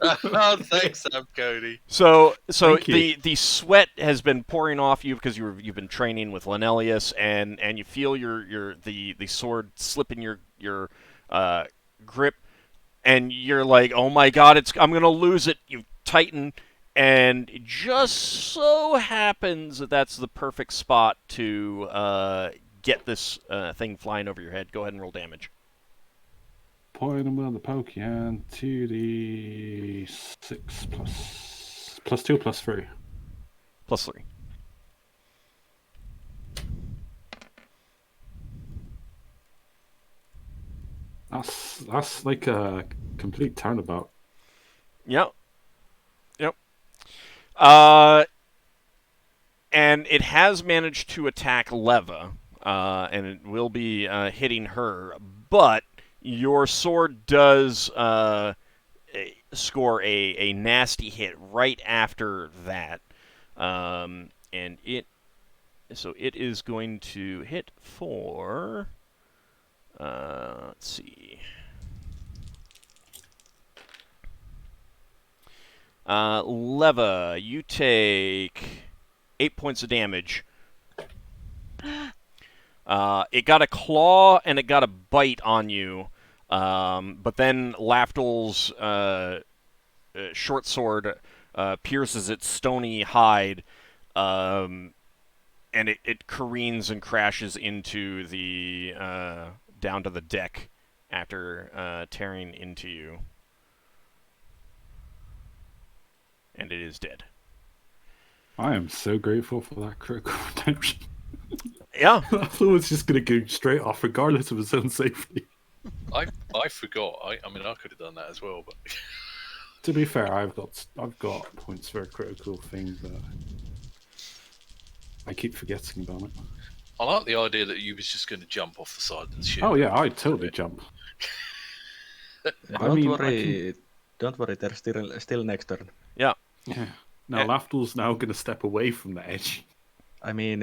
Oh, thanks, Ab Cody. So the sweat has been pouring off you because you've been training with Lenelius, and you feel the sword slip in your grip, and you're like, oh my god, I'm gonna lose it. You tighten, and it just so happens that that's the perfect spot to get this thing flying over your head. Go ahead and roll damage. Point him with the poke, yeah. 2d6 plus 2 plus 3. Plus 3. That's like a complete turnabout. Yep. And it has managed to attack Leva. and it will be hitting her. But your sword does score a nasty hit right after that, and it is going to hit for. Let's see. Leva, you take 8 points of damage. It got a claw and it got a bite on you, but then Lafdul's short sword pierces its stony hide, and it careens and crashes into the down to the deck after tearing into you, and it is dead. I am so grateful for that critical redemption. Yeah. I thought it was just going to go straight off regardless of his own safety. I forgot. I mean, I could have done that as well, but... To be fair, I've got points for a critical thing, but I keep forgetting about it. I like the idea that you was just going to jump off the side of the ship. Oh yeah, I'd totally jump. Don't worry, there's still next turn. Yeah. Yeah. Now Lafdul's now going to step away from the edge. I mean,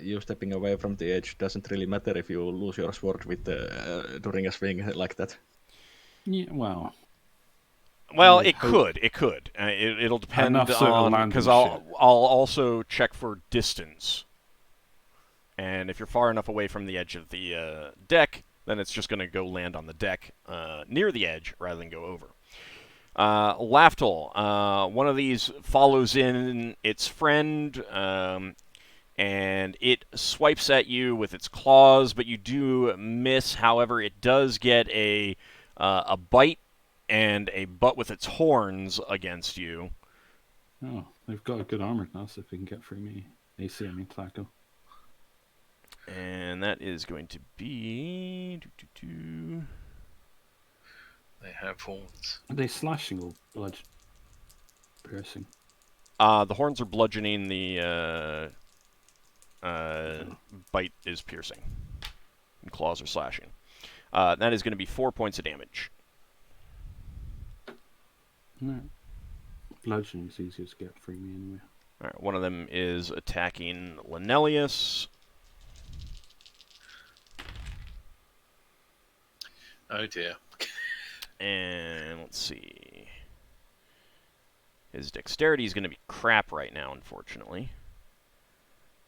you stepping away from the edge doesn't really matter if you lose your sword with during a swing like that. Yeah, well, it could. It'll depend Enough so it'll on, land because in I'll shit. also check for distance, and if you're far enough away from the edge of the deck, then it's just going to go land on the deck near the edge rather than go over. Lafdul, one of these follows in its friend, and it swipes at you with its claws, but you do miss. However, it does get a bite and a butt with its horns against you. Oh, they've got a good armor class if they can get through me. AC, I mean tackle. And that is going to be... They have horns. Are they slashing or bludgeoning? Piercing? The horns are bludgeoning, the bite is piercing. And claws are slashing. That is going to be 4 points of damage. No. Bludgeoning's easier to get through me anyway. Alright, one of them is attacking Linelius. Oh dear. And let's see. His dexterity is going to be crap right now, unfortunately.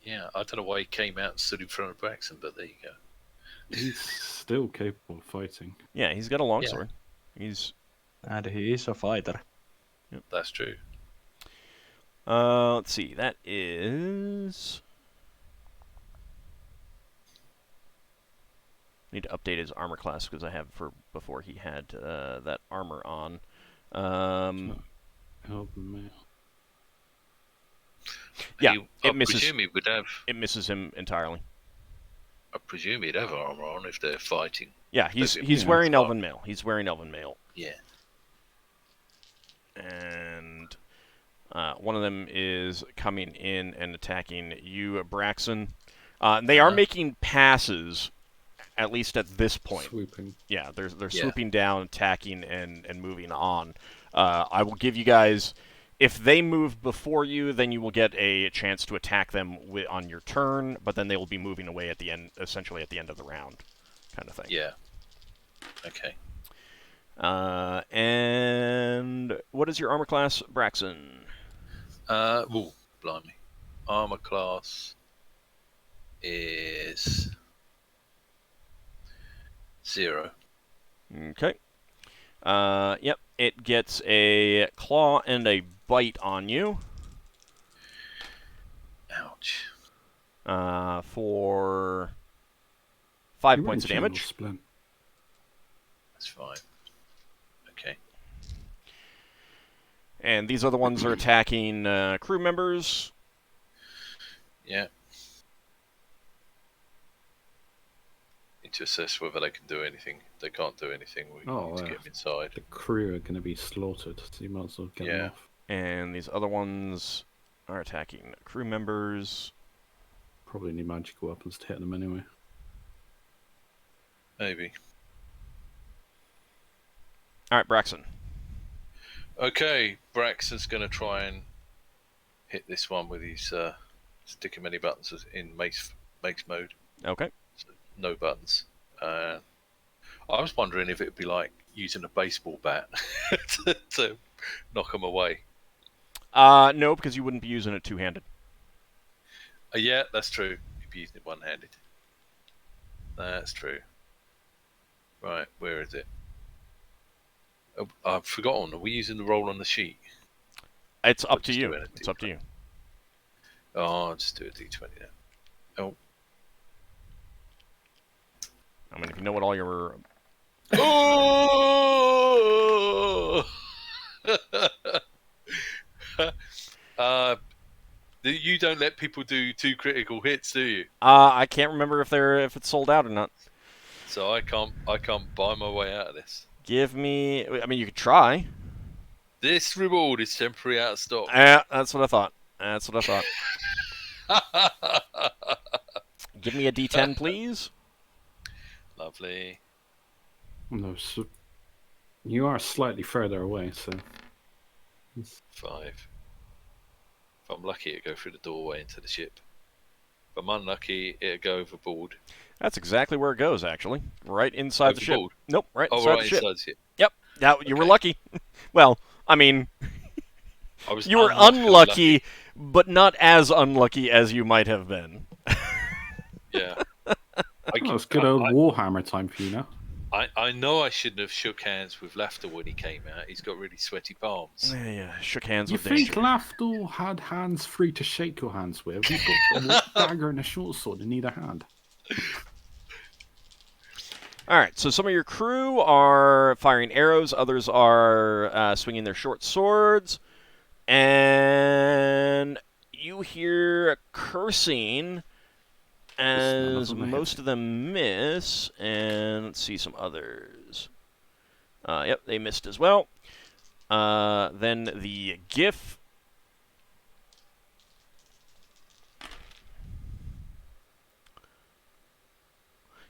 Yeah, I don't know why he came out and stood in front of Braxon, but there you go. He's still capable of fighting. Yeah, he's got a longsword. And he is a fighter. Yep. That's true. Let's see. That is... Need to update his armor class because I have before he had that armor on. Elven male. Yeah, I presume he would have. It misses him entirely. I presume he'd have armor on if they're fighting. Yeah, he's wearing Elven mail. He's wearing Elven mail. Yeah. And one of them is coming in and attacking you, Braxon. They are making passes, at least at this point. Swooping. Yeah, they're swooping down, attacking, and moving on. I will give you guys, if they move before you, then you will get a chance to attack them on your turn, but then they will be moving away at the end, essentially at the end of the round, kind of thing. Yeah. Okay. And what is your armor class, Braxon? Ooh, blimey. Armor class is 0. Okay. Yep, it gets a claw and a bite on you. Ouch. For 5 points of damage. That's fine. Okay. And these other ones are attacking crew members. Yeah. Need to assess whether they can do anything. If they can't do anything, we need to get them inside. The crew are going to be slaughtered, so you might as well get them off. And these other ones are attacking crew members. Probably need magical weapons to hit them anyway. Maybe. All right, Braxon. Okay, Braxon's going to try and hit this one with his sticking many buttons in Mage mode. Okay. So no buttons. I was wondering if it would be like using a baseball bat to knock them away. No, because you wouldn't be using it two-handed. Yeah, that's true. You'd be using it one-handed. That's true. Right, where is it? Oh, I've forgotten. Are we using the roll on the sheet? It's up to you. It's up to you. Oh, I'll just do a d20 now. Oh. I mean, if you know what all your... Oh! You don't let people do 2 critical hits, do you? I can't remember if it's sold out or not. So I can't buy my way out of this. Give me... I mean, you could try. This reward is temporary out of stock. Yeah, that's what I thought. Give me a d10, please. Lovely. No, so you are slightly further away, so... 5. If I'm lucky, it'll go through the doorway into the ship. If I'm unlucky, it'll go overboard. That's exactly where it goes, actually. Right inside the ship. Overboard? Nope, right inside the ship. Inside the ship. Yep. Now, you were lucky. Well, I mean... You were unlucky, but not as unlucky as you might have been. Yeah. It's good old Warhammer time for you now. I know I shouldn't have shook hands with Lafdul when he came out. He's got really sweaty palms. Yeah, shook hands with danger. You think danger. Lafdul had hands free to shake your hands with? He's got a dagger and a short sword in either hand. All right, so some of your crew are firing arrows. Others are swinging their short swords. And you hear cursing as most of them miss. And let's see some others. Yep, they missed as well. Then the GIF.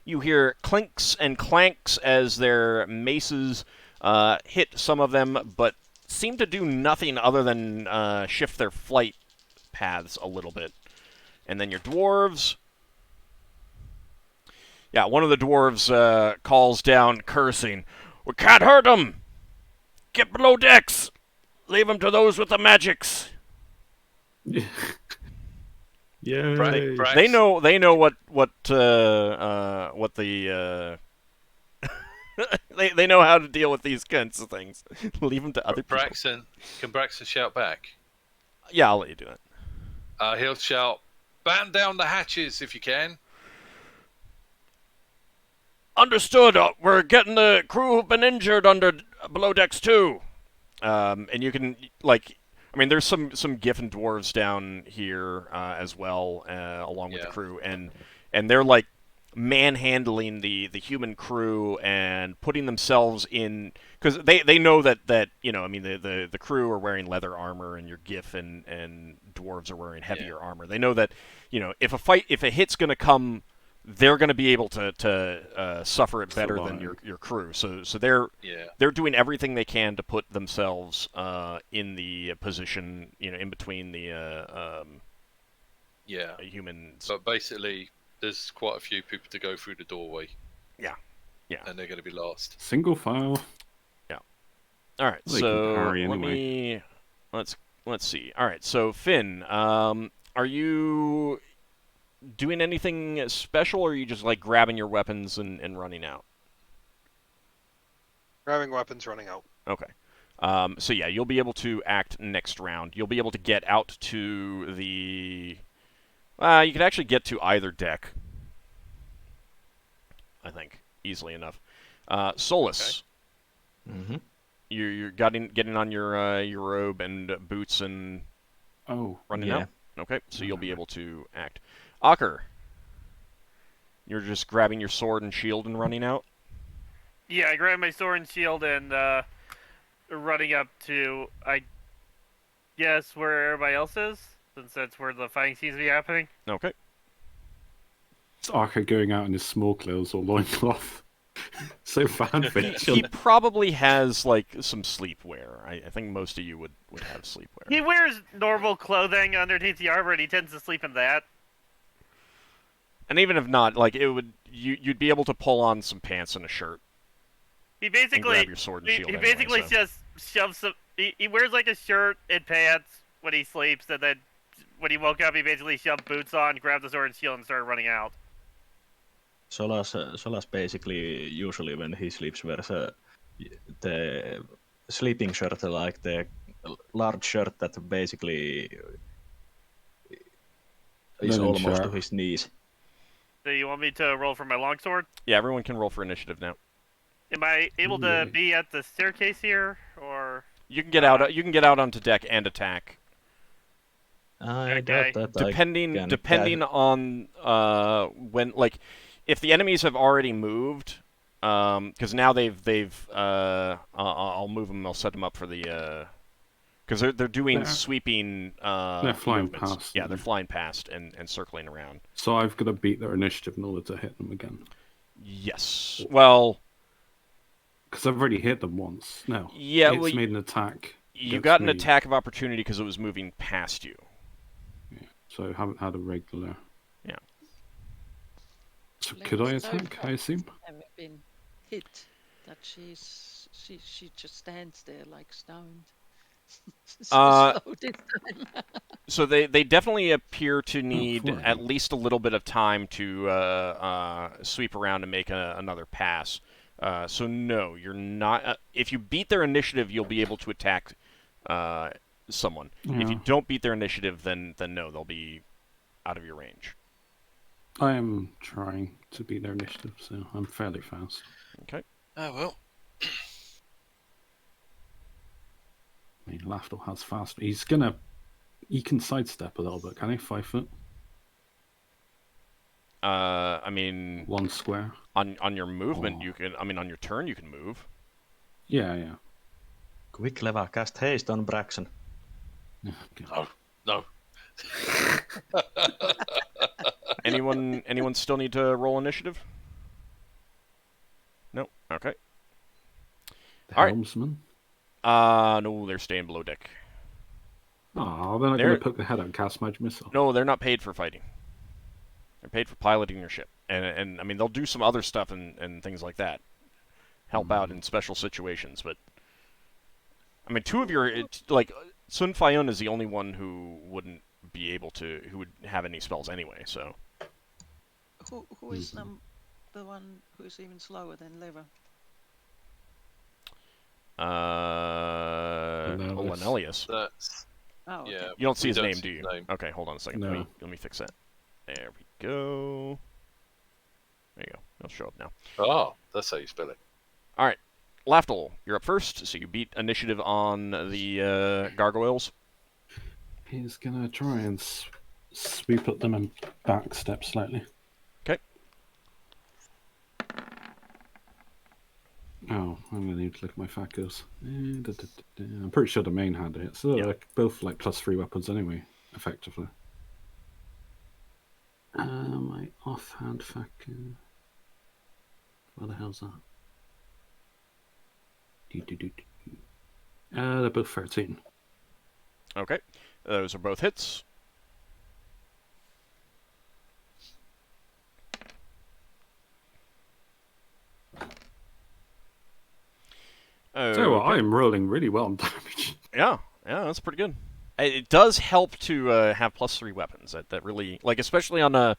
You hear clinks and clanks as their maces hit some of them, but seem to do nothing other than shift their flight paths a little bit. And then your dwarves. Yeah, one of the dwarves calls down, cursing. We can't hurt them! Get below decks! Leave them to those with the magics! Yeah. They know what the they know how to deal with these kinds of things. Leave them to other people. Can Braxon shout back? Yeah, I'll let you do it. He'll shout, "Batten down the hatches if you can." Understood. We're getting the crew who've been injured below decks too. And you can there's some Giffen dwarves down here as well, along with the crew, and they're like manhandling the human crew and putting themselves in, because they know that the crew are wearing leather armor and your GIF and dwarves are wearing heavier armor. They know that if a hit's gonna come, they're going to be able to suffer it better than your crew. So they're doing everything they can to put themselves in the position, in between the humans. But basically, there's quite a few people to go through the doorway. Yeah. And they're going to be last. Single file. Yeah. All right. So let's see. All right. So Finn, are you doing anything special, or are you just like grabbing your weapons and running out? Grabbing weapons, running out. Okay. So yeah, you'll be able to act next round. You'll be able to get out to the... you could actually get to either deck, I think, easily enough. Solas. Okay. Mm-hmm. You're getting on your robe and boots and running out? Okay, so you'll be able to act. Ockar, you're just grabbing your sword and shield and running out? Yeah, I grab my sword and shield and running up to, I guess, where everybody else is, since that's where the fighting seems to be happening. Okay. It's Ockar going out in his small clothes or loincloth. So fanfic. He probably has like some sleepwear. I think most of you would have sleepwear. He wears normal clothing underneath the armor, and he tends to sleep in that. And even if not, like you'd be able to pull on some pants and a shirt. He basically and grab your sword and shield he anyway, basically so. just shoves some. He wears like a shirt and pants when he sleeps, and then when he woke up, he basically shoved boots on, grabbed the sword and shield, and started running out. Solas basically usually when he sleeps wears the sleeping shirt, like the large shirt that basically is almost to his knees. So you want me to roll for my longsword? Yeah, everyone can roll for initiative now. Am I able to be at the staircase here, or you can get out? You can get out onto deck and attack. I doubt that. Depending on when, like, if the enemies have already moved, because now they've I'll move them. I'll set them up for the because they're doing sweeping. They're flying movements. past. Yeah, they're flying past and circling around. So I've got to beat their initiative in order to hit them again. Yes. Well, because I've already hit them once. No. Yeah. It's made an attack. You got an attack of opportunity because it was moving past you. Yeah. So I haven't had a regular. Yeah. So could I attack? I assume. Never been hit. That she just stands there like stoned. So they definitely appear to need at least a little bit of time to sweep around and make another pass. So no, you're not. If you beat their initiative, you'll be able to attack someone. Yeah. If you don't beat their initiative, then no, they'll be out of your range. I am trying to beat their initiative, so I'm fairly fast. Okay. Oh well. I mean, Lafdul has fast. He can sidestep a little bit. Can he? 5 foot? I mean, 1 square. On your movement, you can. I mean, on your turn, you can move. Yeah. Quick, Leva, cast haste on Braxon. No. Anyone still need to roll initiative? No. Okay. The helmsman. No, they're staying below deck. Oh, they're not going to poke the head out and cast Magic Missile. No, they're not paid for fighting. They're paid for piloting your ship, and I mean they'll do some other stuff and things like that, help out in special situations. But I mean, two of your like Sun Fayun is the only one who wouldn't be able to, who would have any spells anyway. So who is the one who is even slower than Leva? Olanelius. Oh, okay. Yeah. You don't see his name, do you? Name. Okay, hold on a second. No. Let me fix that. There we go. There you go. It'll show up now. Oh, that's how you spell it. All right, Lafdul, you're up first. So you beat initiative on the gargoyles. He's gonna try and sweep at them and backstep slightly. Okay. Oh, I'm gonna need to look at my factors. I'm pretty sure the main had it. So they're both like +3 weapons anyway, effectively. My offhand factor. Where the hell's that? They're both 13. Okay, those are both hits. So I am rolling really well on damage. Yeah, that's pretty good. It does help to have +3 weapons. That really, like, especially on a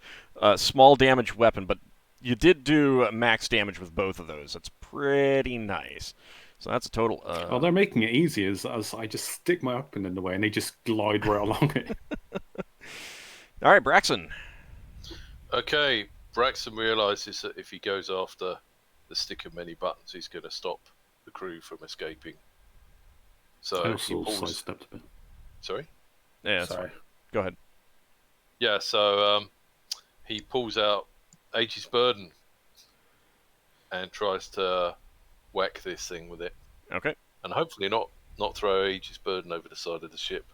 small damage weapon. But you did do max damage with both of those. That's pretty nice. So that's a total. Well, they're making it easy as I just stick my weapon in the way and they just glide right along it. All right, Braxon. Okay, Braxon realizes that if he goes after the stick of many buttons, he's going to stop the crew from escaping. So he pulls. Sidestepped a bit. Sorry? Yeah, sorry. Go ahead. Yeah, so he pulls out Aegis Burden and tries to whack this thing with it. Okay. And hopefully not throw Aegis Burden over the side of the ship.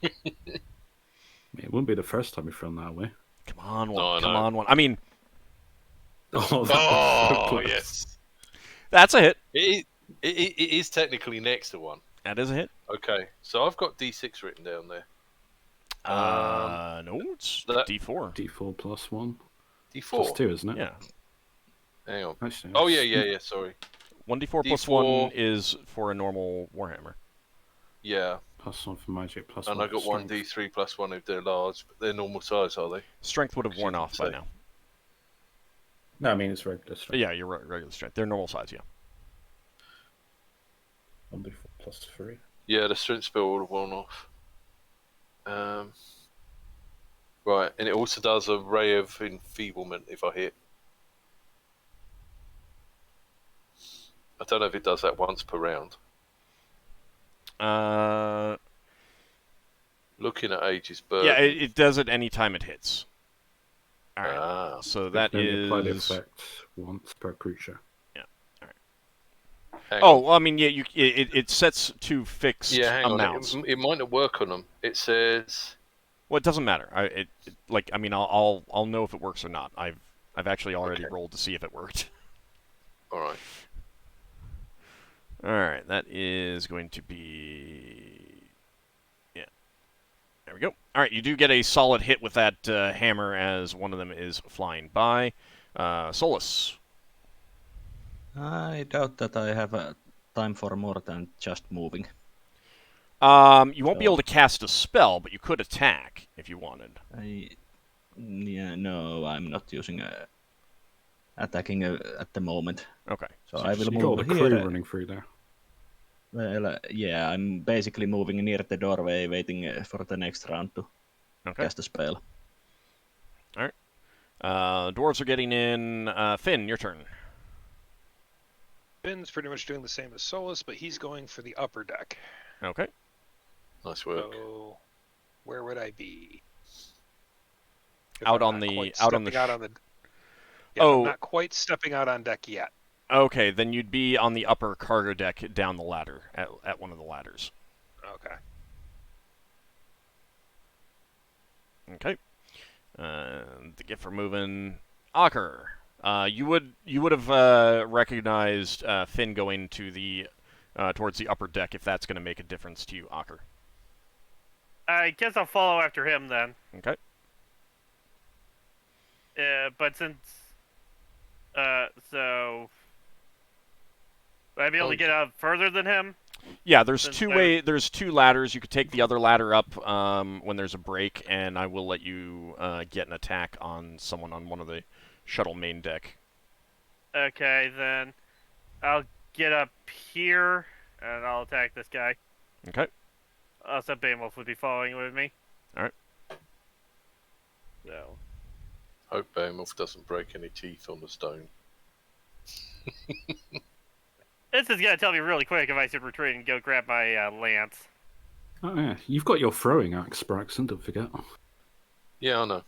It wouldn't be the first time we've thrown that away. Come on, No, one. I Come know. on, one. I mean, Oh, Oh, yes. that's a hit. It is technically next to 1. That is a hit. Okay, so I've got D6 written down there. No, it's D4. D4 plus 1. D4? Plus 2, isn't it? Yeah. Hang on. Actually, Oh, yeah, sorry. 1d4 plus D4. 1 is for a normal Warhammer. Yeah. Plus 1 for magic, plus And 1 I got for 1 D3 plus 1 if they're large, but they're normal size, are they? Strength would have worn off by now. No, I mean it's regular strength. Yeah, you're right, regular strength. They're normal size, yeah. 1d4 plus 3. Yeah, the strength spell would have worn off. Right, and it also does a ray of enfeeblement if I hit. I don't know if it does that once per round. Looking at Aegis Burden. Yeah, it does it any time it hits. All right. Ah. So that is. Apply the effect once per creature. Yeah. All right. Hang Oh, on. well, I mean, yeah, it sets to fixed amounts. It might not work on them. It says. Well, it doesn't matter. I'll know if it works or not. I've actually already rolled to see if it worked. All right. All right, that is going to be. Yeah. There we go. All right, you do get a solid hit with that hammer as one of them is flying by. Solas. I doubt that I have time for more than just moving. You won't be able to cast a spell, but you could attack if you wanted. No, I'm not using attacking at the moment. Okay. So I will You got move the here. crew running through there. Well, yeah, I'm basically moving near the doorway, waiting for the next round to cast a spell. All right. Dwarves are getting in. Finn, your turn. Finn's pretty much doing the same as Solas, but he's going for the upper deck. Okay. Nice work. So, where would I be? Out on the. I'm not quite stepping out on deck yet. Okay, then you'd be on the upper cargo deck down the ladder at one of the ladders. Okay. Okay. The gift for moving. Ockar. You would have recognized Finn going to the towards the upper deck if that's going to make a difference to you, Ockar. I guess I'll follow after him then. Okay. But since so would I be able to get out further than him? Yeah, there's two ladders. You could take the other ladder up when there's a break, and I will let you get an attack on someone on one of the shuttle main deck. Okay, then I'll get up here and I'll attack this guy. Okay. Also, Beowulf would be following with me. All right. So. Hope Beowulf doesn't break any teeth on the stone. This is gonna tell me really quick if I should retreat and go grab my lance. Oh yeah, you've got your throwing axe, Braxon. Don't forget. Yeah, I know.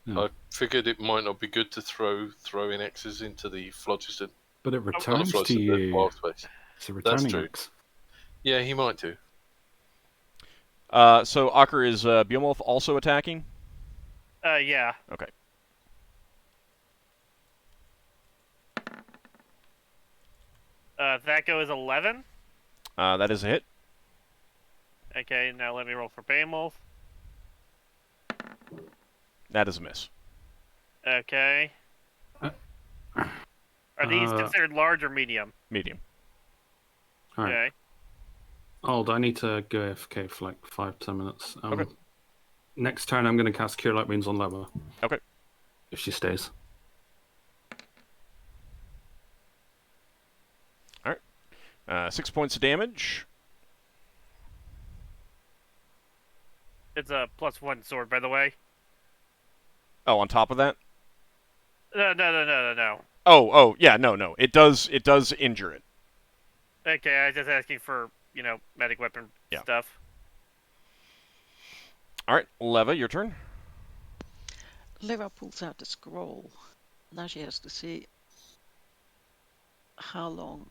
Yeah. I figured it might not be good to throw throwing axes into the phlogiston. But it returns to you. Wildspace. It's a returning true. axe. Yeah, he might do. So Ockar, is Beowulf also attacking? Yeah. Okay. That goes 11. That is a hit. Okay, now let me roll for Beowulf. That is a miss. Okay. Are these considered large or medium? Medium. All right. Okay. I need to go AFK for like 5-10 minutes. Okay. Next turn, I'm going to cast Cure Light Wounds on Leva. Okay. If she stays. All right. 6 points of damage. It's a +1 sword, by the way. Oh, on top of that? No. Oh, yeah, no. It does injure it. Okay, I was just asking for, medic weapon stuff. All right, Leva, your turn. Leva pulls out the scroll. Now she has to see how long.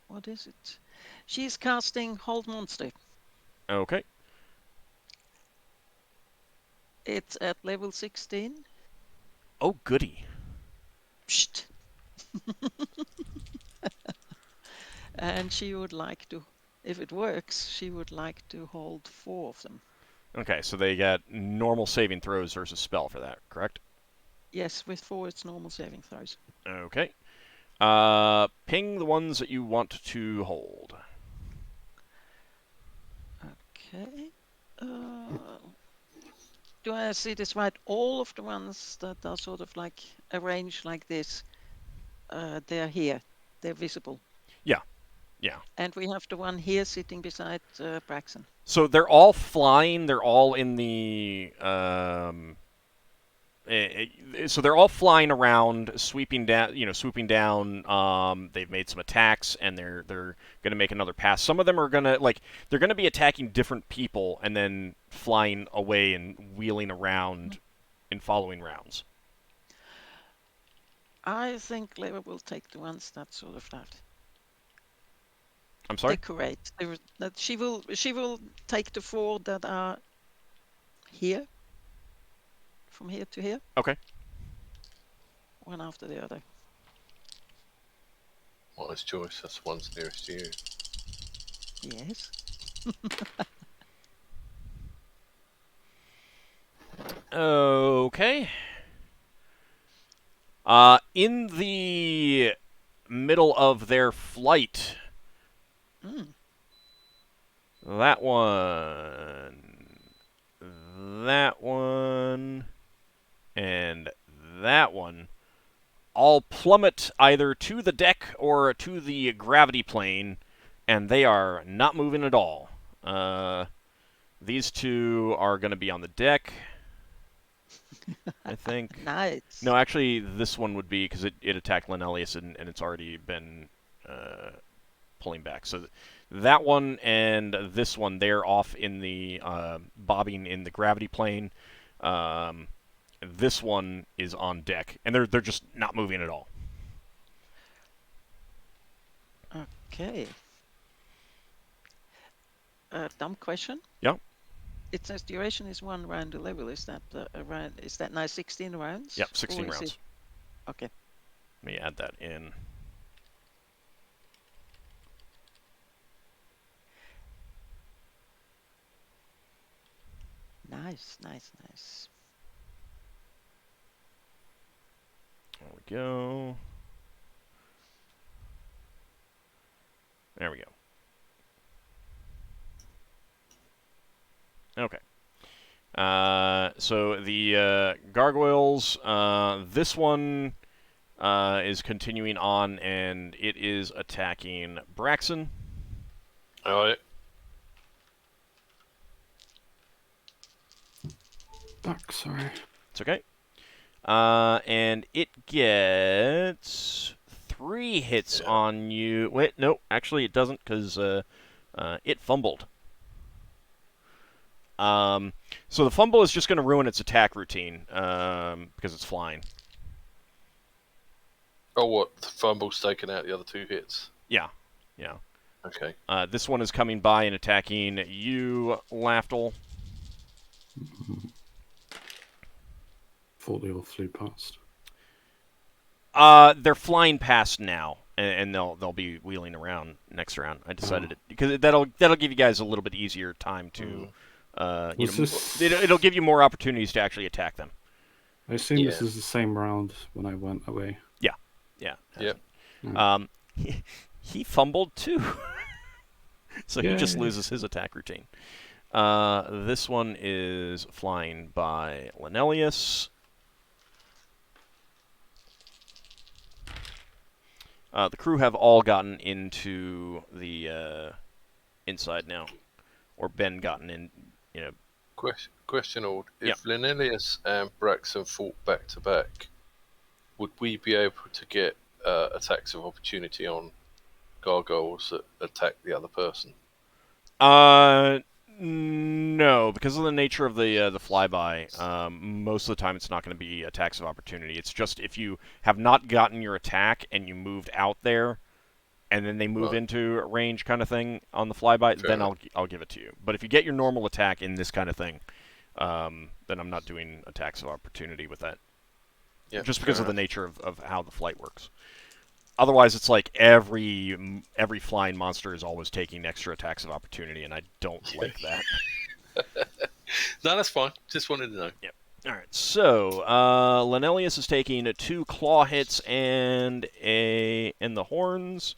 What is it? She's casting Hold Monster. Okay. It's at level 16. Oh, goody. Psst. And she would like to, if it works, she would like to hold 4 of them. Okay, so they got normal saving throws versus spell for that, correct? Yes, with 4 it's normal saving throws. Okay. Ping the ones that you want to hold. Okay. Do I see this right? All of the ones that are sort of like arranged like this, they're here. They're visible. Yeah. Yeah. And we have the one here sitting beside Braxon. So they're all flying. They're all in the so they're all flying around, sweeping down. Swooping down. They've made some attacks, and they're going to make another pass. Some of them are going to they're going to be attacking different people, and then flying away and wheeling around in following rounds. I think Leva will take the ones that sort of that. I'm sorry? Decorate. That she will take the 4 that are here. From here to here. Okay. One after the other. Wise choice. That's the one's nearest to you. Yes. Okay. In the middle of their flight, that one, and that one all plummet either to the deck or to the gravity plane, and they are not moving at all. These 2 are going to be on the deck, I think. Nice. No, actually, this one would be, because it attacked Lenelius, and it's already been pulling back. So that one and this one, they're off in the bobbing in the gravity plane. This one is on deck, and they're just not moving at all. Okay. Dumb question. Yeah. It says duration is 1 round a level. Is that Is that now 16 rounds? Yep, 16 rounds. Okay. Let me add that in. Nice, nice, nice. There we go. There we go. Okay. So the gargoyles, this one is continuing on, and it is attacking Braxon. All right. Back, sorry. It's okay. And it gets 3 hits on you. Wait, no, actually it doesn't, because it fumbled. So the fumble is just going to ruin its attack routine, because it's flying. Oh, what? The fumble's taken out the other 2 hits? Yeah, yeah. Okay. This one is coming by and attacking you, Lafdul. Thought they all flew past. They're flying past now, and they'll be wheeling around next round. I decided it because that'll give you guys a little bit easier time to, it'll give you more opportunities to actually attack them. I assume this is the same round when I went away. Yeah. Yep. He fumbled too, so he just loses his attack routine. This one is flying by Lenelius. The crew have all gotten into the inside now, or been gotten in. Question, Ald. If Lenelius and Braxon fought back to back, would we be able to get attacks of opportunity on gargoyles that attack the other person? No, because of the nature of the flyby. Most of the time, it's not going to be attacks of opportunity. It's just if you have not gotten your attack and you moved out there, and then they move into range kind of thing on the flyby, then I'll give it to you. But if you get your normal attack in this kind of thing, then I'm not doing attacks of opportunity with that. just because of the nature of how the flight works. Otherwise, it's like every flying monster is always taking extra attacks of opportunity, and I don't like that. No, that's fine. Just wanted to know. Yep. All right. So Lenelius is taking 2 claw hits and in the horns.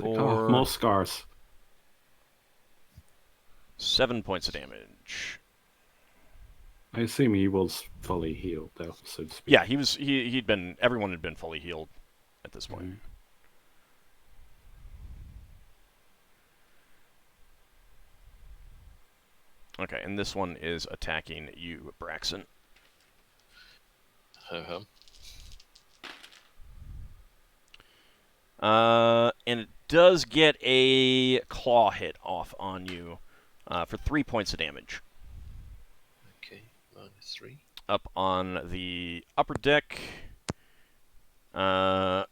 More scars. 7 points of damage. I assume he was fully healed, though, so to speak. Yeah, everyone had been fully healed at this point. Okay, and this one is attacking you, Braxon. And it does get a claw hit off on you for 3 points of damage. Okay, -3. Up on the upper deck. One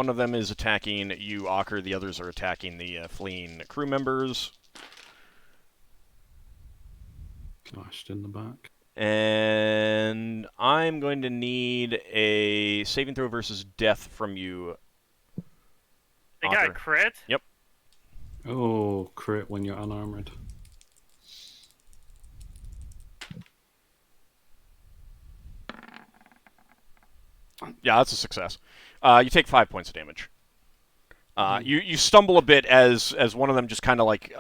of them is attacking you, Ockar. The others are attacking the fleeing crew members. Clashed in the back. And I'm going to need a saving throw versus death from you. They got a crit? Yep. Oh, crit when you're unarmored. Yeah, that's a success. You take 5 points of damage. You stumble a bit as one of them just kind of like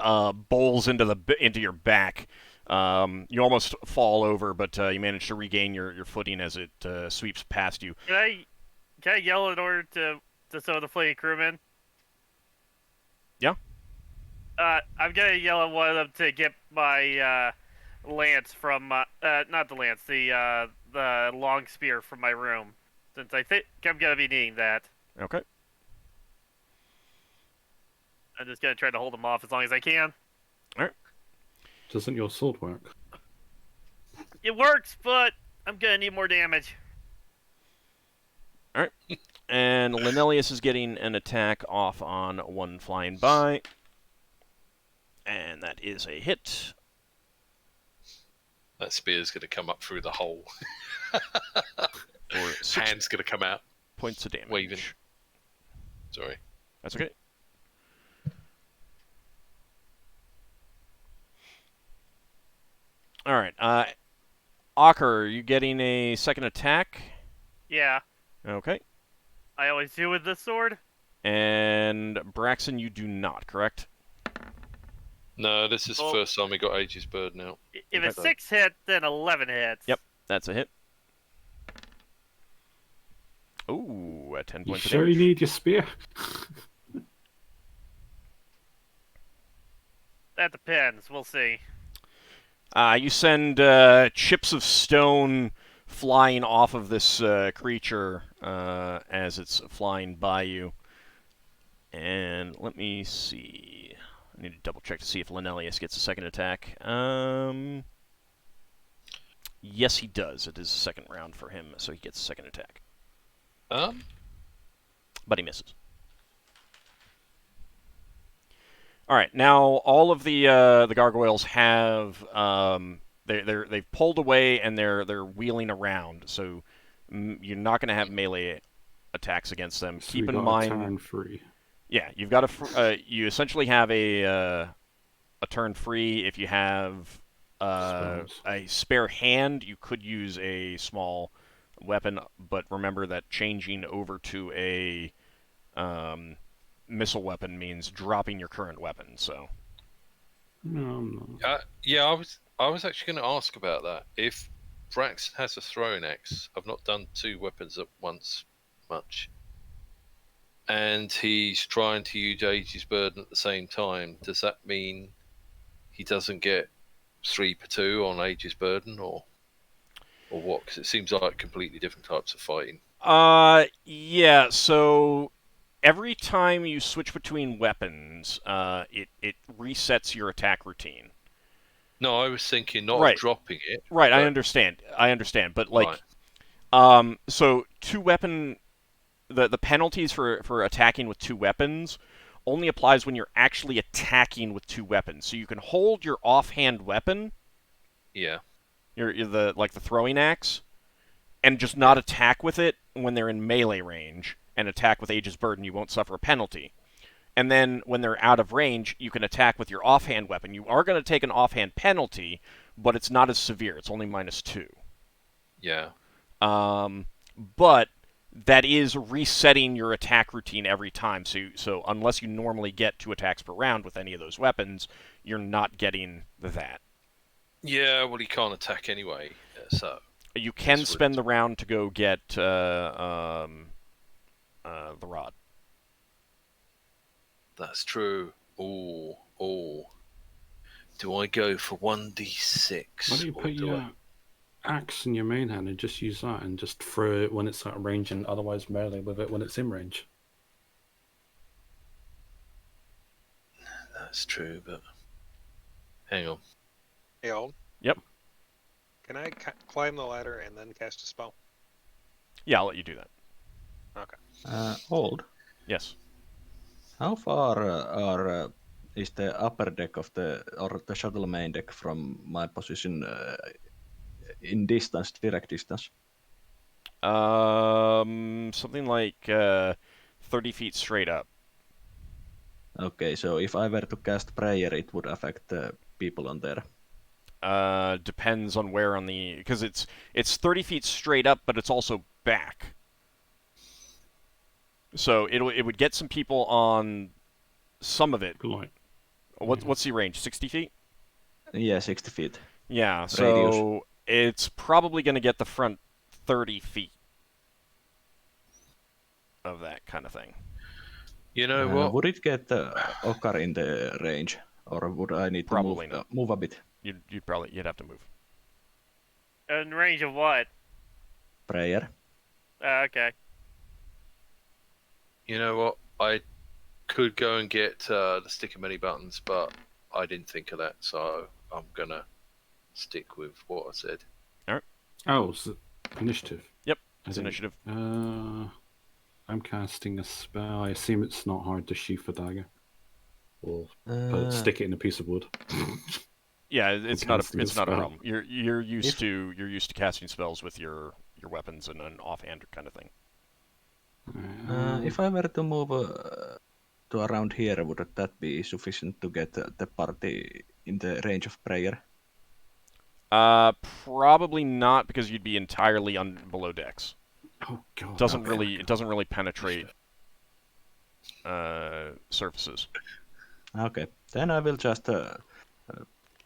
bowls into your back. You almost fall over, but you manage to regain your footing as it sweeps past you. Can I yell in order to some of the fleeing crewmen? Yeah. I'm gonna yell at one of them to get my lance from not the lance, the long spear from my room, since I think I'm gonna be needing that. Okay. I'm just gonna try to hold them off as long as I can. All right. Doesn't your sword work? It works, but I'm gonna need more damage. All right. And Lenelius is getting an attack off on one flying by. And that is a hit. That spear's going to come up through the hole. Or 6 hand's going to come out. Points of damage. Waving. Sorry. That's okay. All right. Ockar, are you getting a second attack? Yeah. Okay. I always do with this sword. And Braxon, you do not, correct? No, this is the first time we got Aegis Burden out. If it's 6 hits, then 11 hits. Yep, that's a hit. Ooh, 10 points of sure damage. You need your spear? That depends. We'll see. You send chips of stone flying off of this creature as it's flying by you. And let me see. I need to double check to see if Lenelius gets a second attack. Yes, he does. It is a second round for him, so he gets a second attack. But he misses. All right, now all of the gargoyles have they've pulled away and they're wheeling around, so you're not going to have melee attacks against them. So Keep in mind, turn free. Yeah, you've got you essentially have a turn free. If you have a spare hand, you could use a small weapon, but remember that changing over to a missile weapon means dropping your current weapon. So. No. Yeah, I was actually going to ask about that. If Braxon has a throwing axe, I've not done 2 weapons at once much, and he's trying to use Aegis Burden at the same time, does that mean he doesn't get 3 per 2 on Aegis Burden, or what? Because it seems like completely different types of fighting. Yeah, so every time you switch between weapons, it resets your attack routine. No, I was thinking not of dropping it. Right, but... I understand, but like, right. So 2 weapon, the penalties for attacking with 2 weapons only applies when you're actually attacking with 2 weapons. So you can hold your offhand weapon Yeah. You're the throwing axe, and just not attack with it when they're in melee range, and attack with Aegis Burden, you won't suffer a penalty. And then when they're out of range, you can attack with your offhand weapon. You are going to take an offhand penalty, but it's not as severe. It's only -2. Yeah. But that is resetting your attack routine every time. So unless you normally get 2 attacks per round with any of those weapons, you're not getting that. Yeah, well, he can't attack anyway, so... You can spend the round to go get the rod. That's true. Oh. Do I go for 1d6? Why don't you put your axe in your main hand and just use that and just throw it when it's out of range and otherwise melee with it when it's in range? That's true, but... Hang on. Hey, Old? Yep. Can I climb the ladder and then cast a spell? Yeah, I'll let you do that. Okay. Old? Yes. How far is the upper deck of the shuttle main deck from my position in distance, direct distance? Something like 30 feet straight up. Okay, so if I were to cast prayer, it would affect the people on there. Depends on where on the... Because it's 30 feet straight up, but it's also back. So it would get some people on some of it. What's the range? 60 feet? Yeah, 60 feet. Yeah, so Radius. it's probably going to get the front 30 feet of that kind of thing. You know what? Would it get Ockar in the range, or would I need to move a bit? You'd have to move. In range of what? Prayer. Okay. You know what? I could go and get the stick of many buttons, but I didn't think of that, so I'm gonna stick with what I said. All right. Oh, it's initiative. Yep, it's initiative. I'm casting a spell. I assume it's not hard to sheath a dagger, or stick it in a piece of wood. Yeah, it's not a problem. You're used to casting spells with your weapons and an offhand kind of thing. If I were to move to around here, would that be sufficient to get the party in the range of prayer? Probably not, because you'd be entirely below decks. Oh god! It doesn't really penetrate surfaces. Okay, then I will just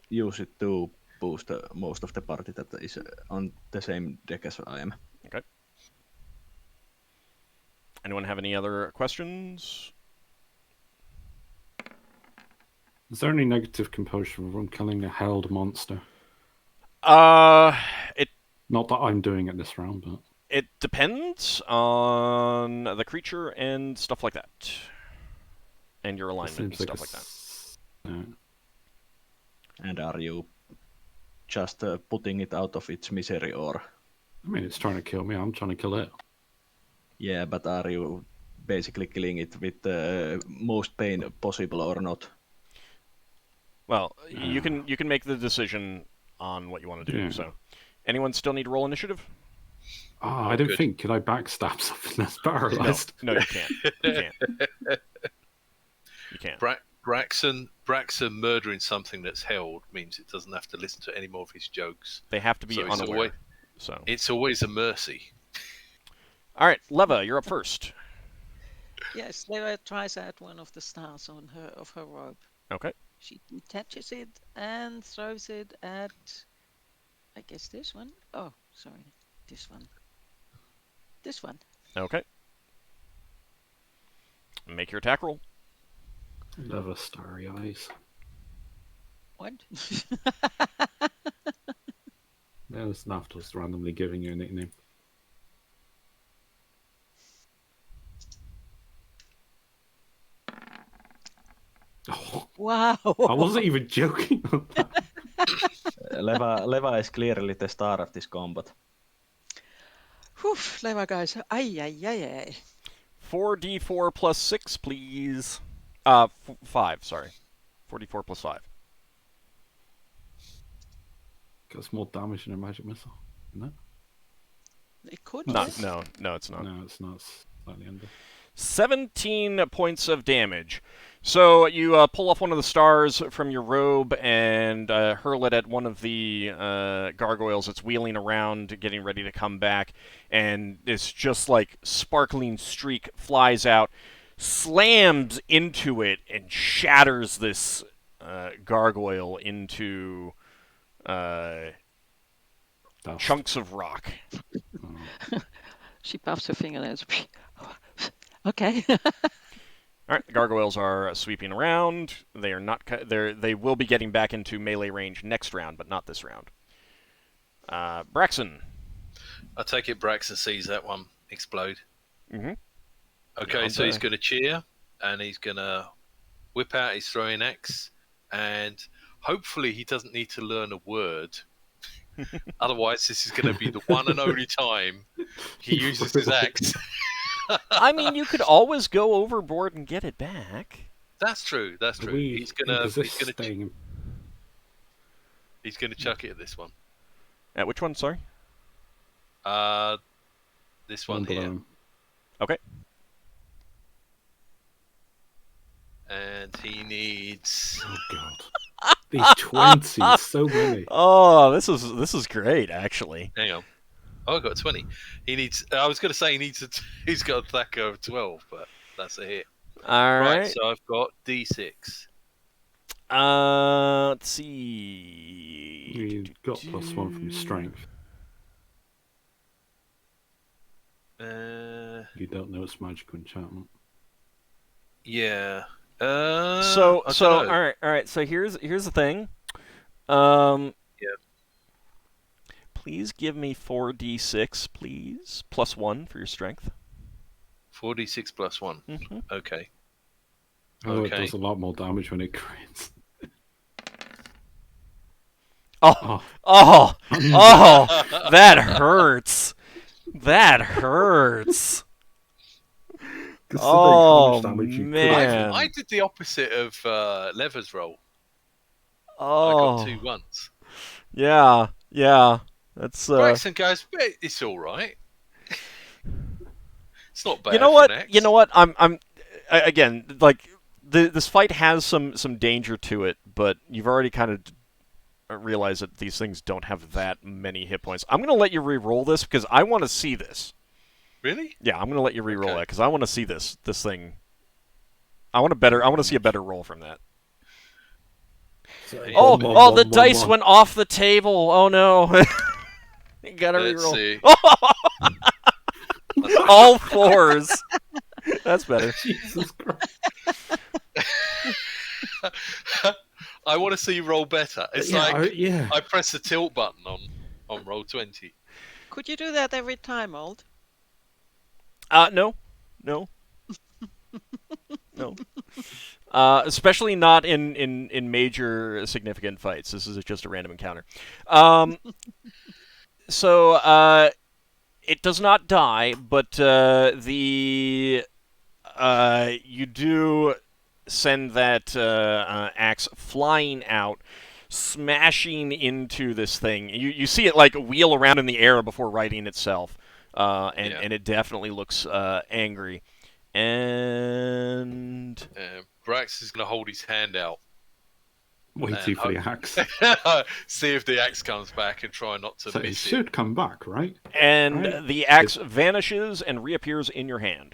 use it to boost most of the party that is on the same deck as I am. Okay. Anyone have any other questions? Is there any negative compulsion from killing a held monster? Not that I'm doing it this round, but it depends on the creature and stuff like that, and your alignment and stuff like that. Yeah. And are you just putting it out of its misery, or? I mean, it's trying to kill me. I'm trying to kill it. Yeah, but are you basically killing it with the most pain possible or not? Well, you can make the decision on what you want to do. Yeah. So, anyone still need to roll initiative? I don't think. Could I backstab something that's paralyzed? No, you can't. You can't. Braxon murdering something that's held means it doesn't have to listen to any more of his jokes. They have to be unaware. It's always a mercy. All right, Leva, you're up first. Yes, Leva tries out one of the stars on her robe. Okay. She detaches it and throws it at, I guess, this one. Oh, sorry, this one. This one. Okay. Make your attack roll. Leva starry eyes. What? There's Lafdul's randomly giving you a nickname. Oh. Wow! I wasn't even joking on that. Leva is clearly the star of this combat. Whew, Leva guys, ay. 4d4 plus 6, please. 5, sorry. 4d4 plus 5. That's more damage than a magic missile, isn't it? It could. No, Yes. no, it's not. No, it's not. Slightly under. 17 points of damage. So you pull off one of the stars from your robe and hurl it at one of the gargoyles that's wheeling around, getting ready to come back, and this just like sparkling streak flies out, slams into it, and shatters this gargoyle into chunks of rock. She puffs her fingernails. Okay. All right, the gargoyles are sweeping around. They are not. They will be getting back into melee range next round, but not this round. Braxon. I take it Braxon sees that one explode. Mm-hmm. Okay, Yeah, so he's going to cheer, and he's going to whip out his throwing axe, and hopefully he doesn't need to learn a word. Otherwise, this is going to be the one and only time he uses his axe. I mean, you could always go overboard and get it back. That's true. That's true. He's gonna chuck it at this one. At which one? Sorry. This one here. Okay. And he needs. Oh God. These 20s, so many. Oh, this is great, actually. Hang on. Oh, I got a 20. He needs. I was going to say he's got a attack of 12, but that's a hit. All right. Right. So I've got D6. Let's see. You've got +1 from your strength. You don't know it's magical enchantment. Yeah. So all right. So here's the thing. Yeah. Please give me 4d6, please. +1 for your strength. 4d6 +1. Mm-hmm. Okay. Oh, Okay. it does a lot more damage when it crits. Oh, that hurts. That hurts. Oh, man. I did the opposite of Lever's roll. Oh. I got 2 once. Yeah. That's Braxon goes, it's all right. It's not bad. You know what? I'm again, like this fight has some danger to it, but you've already kind of realized that these things don't have that many hit points. I'm going to let you re-roll this because I want to see this. Really? Yeah, I'm going to let you re-roll that because I want to see this thing. I want to see a better roll from that. So, the dice went off the table. Oh no. You gotta re-roll. See. All 4s. That's better. Jesus Christ. I want to see you roll better. It's I press the tilt button on roll 20. Could you do that every time, Old? No. Especially not in major significant fights. This is just a random encounter. So it does not die, but you do send that axe flying out, smashing into this thing. You see it like wheel around in the air before righting itself, and it definitely looks angry. And Brax is going to hold his hand out. Waiting for the axe. See if the axe comes back and try not to miss it. It should come back, right? And the axe vanishes and reappears in your hand.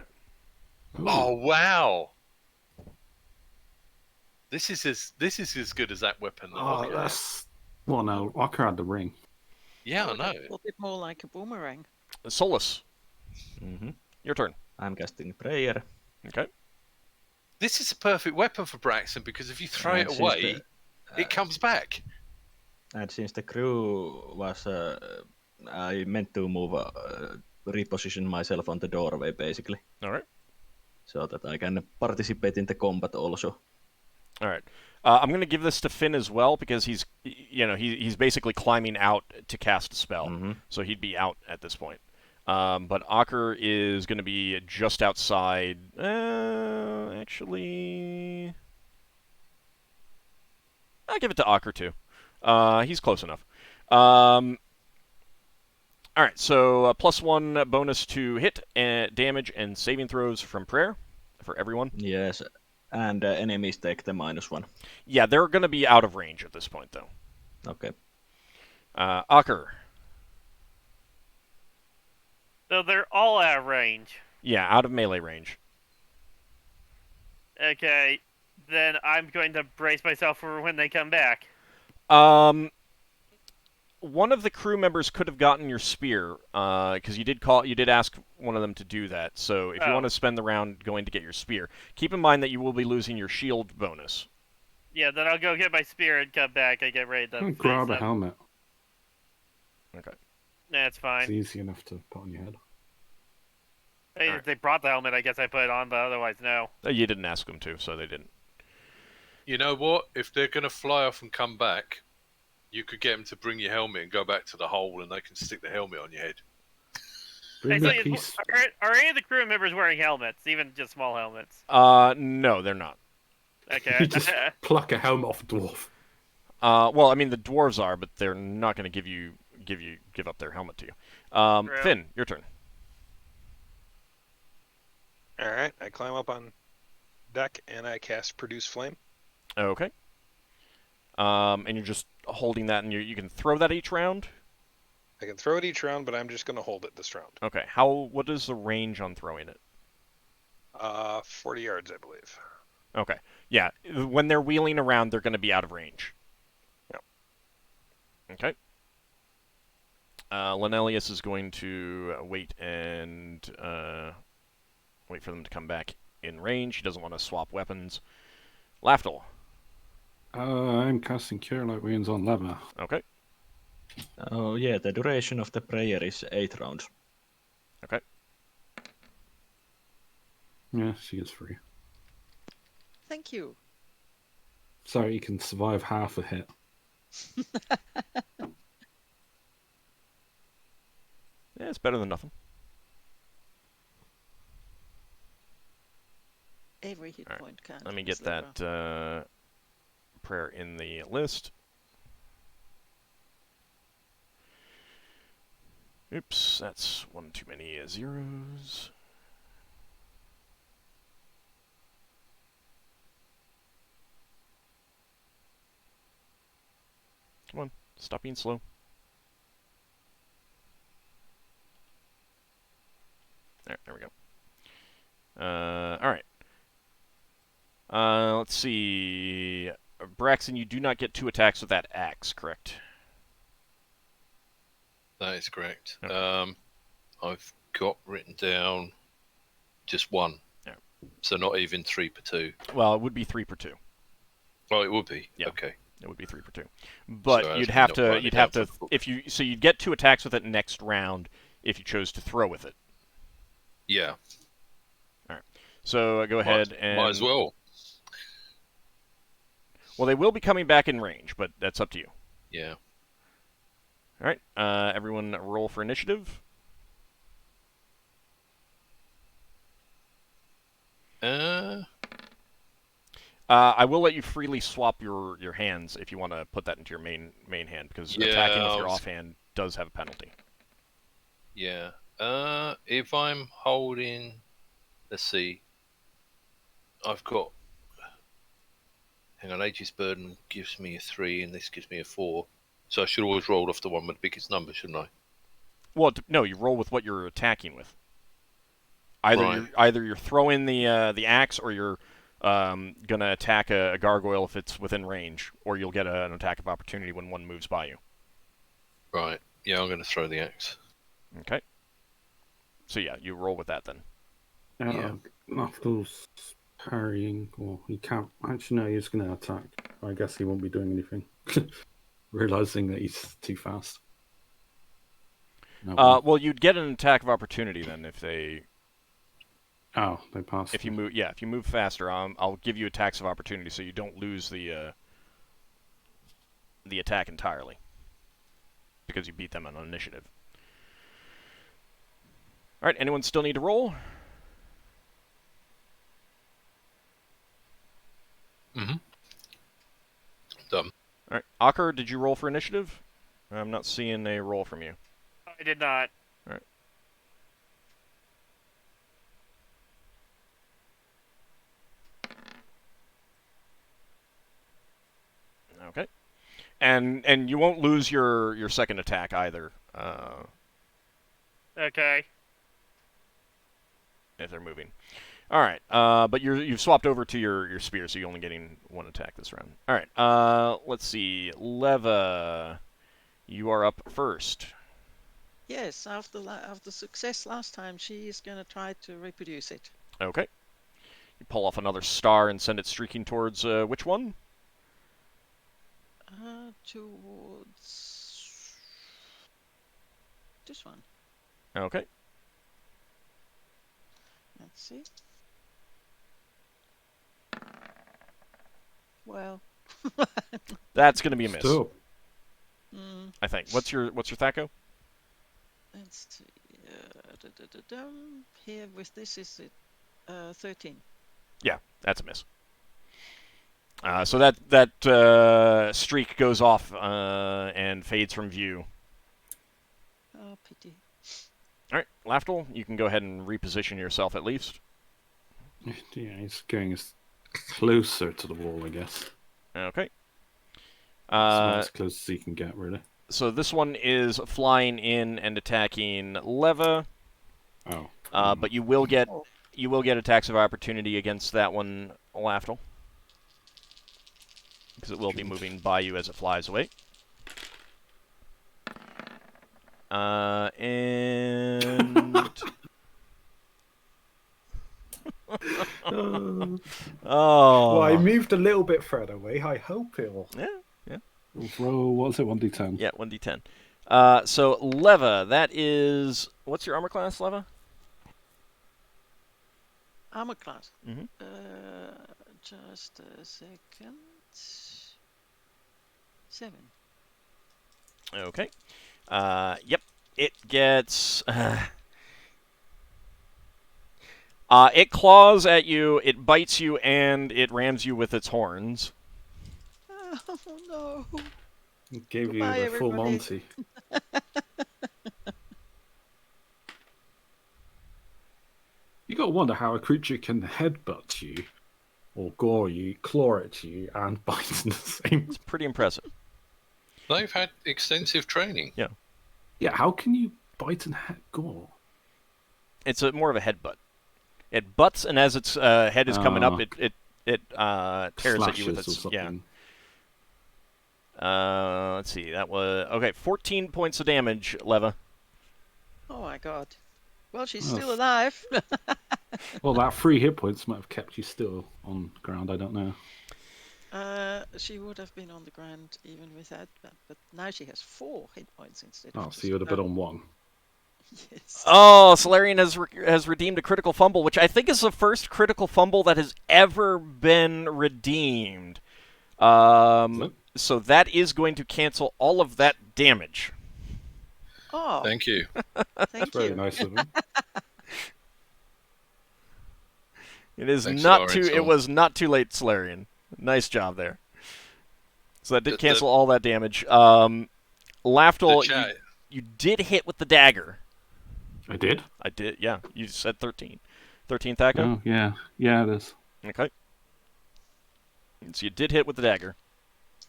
Ooh. Oh, wow. This is as good as that weapon. Oh, that's... Well, no, Ockar had the ring. Yeah, I know. A little bit more like a boomerang. Solas. Mm-hmm. Your turn. I'm casting prayer. Okay. This is a perfect weapon for Braxon because if you throw it away, it comes back. And since the crew was... I meant to move... reposition myself on the doorway, basically. All right. So that I can participate in the combat also. All right. I'm going to give this to Finn as well because he's basically climbing out to cast a spell, so he'd be out at this point. But Ockar is going to be just outside. Actually, I'll give it to Ockar too. He's close enough. All right, so +1 bonus to hit, and damage, and saving throws from prayer for everyone. Yes, and enemies take the -1. Yeah, they're going to be out of range at this point, though. Okay. Ockar. So they're all out of range. Yeah, out of melee range. Okay, then I'm going to brace myself for when they come back. One of the crew members could have gotten your spear, because you did ask one of them to do that. So if you want to spend the round going to get your spear, keep in mind that you will be losing your shield bonus. Yeah, then I'll go get my spear and come back. I get ready to grab a helmet. Okay. That's fine. It's easy enough to put on your head. Hey, if they brought the helmet, I guess I put it on, but otherwise, no. You didn't ask them to, so they didn't. You know what? If they're going to fly off and come back, you could get them to bring your helmet and go back to the hole, and they can stick the helmet on your head. Are any of the crew members wearing helmets, even just small helmets? No, they're not. Okay. You just pluck a helmet off a dwarf. Well, I mean, the dwarves are, but they're not going to give up their helmet to you. Finn, your turn. All right, I climb up on deck and I cast Produce Flame. Okay. And you're just holding that, and you can throw that each round? I can throw it each round, but I'm just going to hold it this round. Okay. What is the range on throwing it? 40 yards, I believe. Okay. Yeah, when they're wheeling around, they're going to be out of range. Yep. Okay. Lenelius is going to wait and wait for them to come back in range. He doesn't want to swap weapons. Lafdul. I'm casting Cure Light Wounds on Leva. Okay. Oh, yeah, the duration of the prayer is 8 rounds. Okay. Yeah, she is free. Thank you. Sorry, you can survive half a hit. Yeah, it's better than nothing. Every hit point counts. Let me get that prayer in the list. Oops, that's one too many zeros. Come on, stop being slow. There we go. Alright. Let's see. Braxon, you do not get 2 attacks with that axe, correct? That is correct. Okay. I've got written down just 1. Yeah. So not even 3 per 2. Well, it would be 3 per 2. Oh, it would be. Yeah. Okay. It would be 3 per 2. But So you'd have to so you'd get 2 attacks with it next round if you chose to throw with it. Yeah. All right. So go ahead and might as well. Well, they will be coming back in range, but that's up to you. Yeah. All right. Everyone roll for initiative. I will let you freely swap your hands if you want to put that into your main hand, because attacking with your offhand does have a penalty. Yeah. If I'm holding, let's see. I've got. Hang on, Aegis Burden gives me a 3, and this gives me a 4. So I should always roll off the one with the biggest number, shouldn't I? Well, no, you roll with what you're attacking with. Either you're throwing the axe, or you're gonna attack a gargoyle if it's within range, or you'll get an attack of opportunity when one moves by you. Right. Yeah, I'm gonna throw the axe. Okay. So yeah, you roll with that then. Yeah. Lafdul's parrying, or he can't. Actually, no, he's going to attack. I guess he won't be doing anything. Realizing that he's too fast. No, well, you'd get an attack of opportunity then if they. Oh, they pass. If you move faster, I'll give you attacks of opportunity so you don't lose the attack entirely, because you beat them on initiative. All right, anyone still need to roll? Mm-hmm. Done. All right, Ockar, did you roll for initiative? I'm not seeing a roll from you. I did not. All right. Okay. And you won't lose your second attack either. Okay. If they're moving. All right. But you've swapped over to your spear, so you're only getting one attack this round. All right. Let's see. Leva, you are up first. Yes, after success last time, she is going to try to reproduce it. Okay. You pull off another star and send it streaking towards which one? Towards this one. Okay. Let's see. Well. That's going to be a miss. Still. I think. What's your Thaco? Let's see. Here with this is it 13. Yeah, that's a miss. So that streak goes off and fades from view. Oh, pity. All right, Lafdul, you can go ahead and reposition yourself at least. Yeah, he's going closer to the wall, I guess. Okay. As close as he can get, really. So this one is flying in and attacking Leva. Oh. But you will get attacks of opportunity against that one, Lafdul, because it will be moving by you as it flies away. And Well, I moved a little bit further away. I hope it'll. Yeah. Roll, what is it, 1d10? Yeah, 1d10. So, Leva, that is... What's your armor class, Leva? Armor class. Mm-hmm. Just a second. 7. Okay. Yep. It gets... it claws at you, it bites you, and it rams you with its horns. Oh, no. It gave Goodbye, you the full everybody. Monty. You gotta wonder how a creature can headbutt you, or gore you, claw at you, and bite in the same. It's pretty impressive. They've had extensive training. Yeah. Yeah, how can you bite and gore? It's more of a headbutt. It butts, and as its head is coming up, it tears at you with its... Yeah. Let's see. That was... Okay, 14 points of damage, Leva. Oh, my God. Well, she's still alive. Well, that 3 hit points might have kept you still on the ground. I don't know. She would have been on the ground even with that, but now she has 4 hit points instead. Oh, so you would have been on 1. Yes. Oh, Solarian has redeemed a critical fumble, which I think is the first critical fumble that has ever been redeemed. So that is going to cancel all of that damage. Oh, Thank you. thank Very you. nice of him. It is Thanks, not too. Lawrence. It was not too late, Solarian. Nice job there. So that did cancel all that damage. Lafdul, you did hit with the dagger. I did? I did, yeah. You said 13. 13th Thaco? Oh, yeah. Yeah, it is. Okay. So you did hit with the dagger.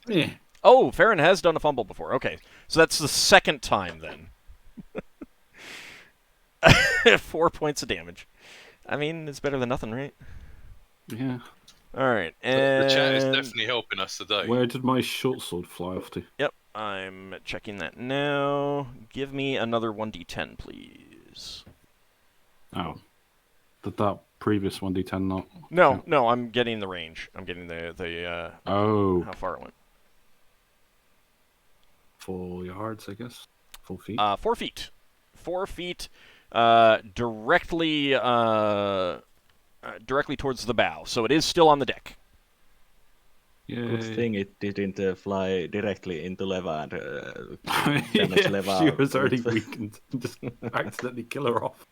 Yeah. Oh, Farron has done a fumble before. Okay. So that's the second time then. 4 points of damage. I mean, it's better than nothing, right? Yeah. All right. And... The chat is definitely helping us today. Where did my short sword fly off to? Yep, I'm checking that now. Give me another 1d10, please. Oh. Did that previous 1d10 not? No, I'm getting the range. I'm getting the how far it went. 4 yards, I guess. 4 feet. 4 feet. 4 feet. Directly towards the bow. So it is still on the deck. Good thing it didn't fly directly into Leva and damage Leva. She was already weakened. Just accidentally kill her off.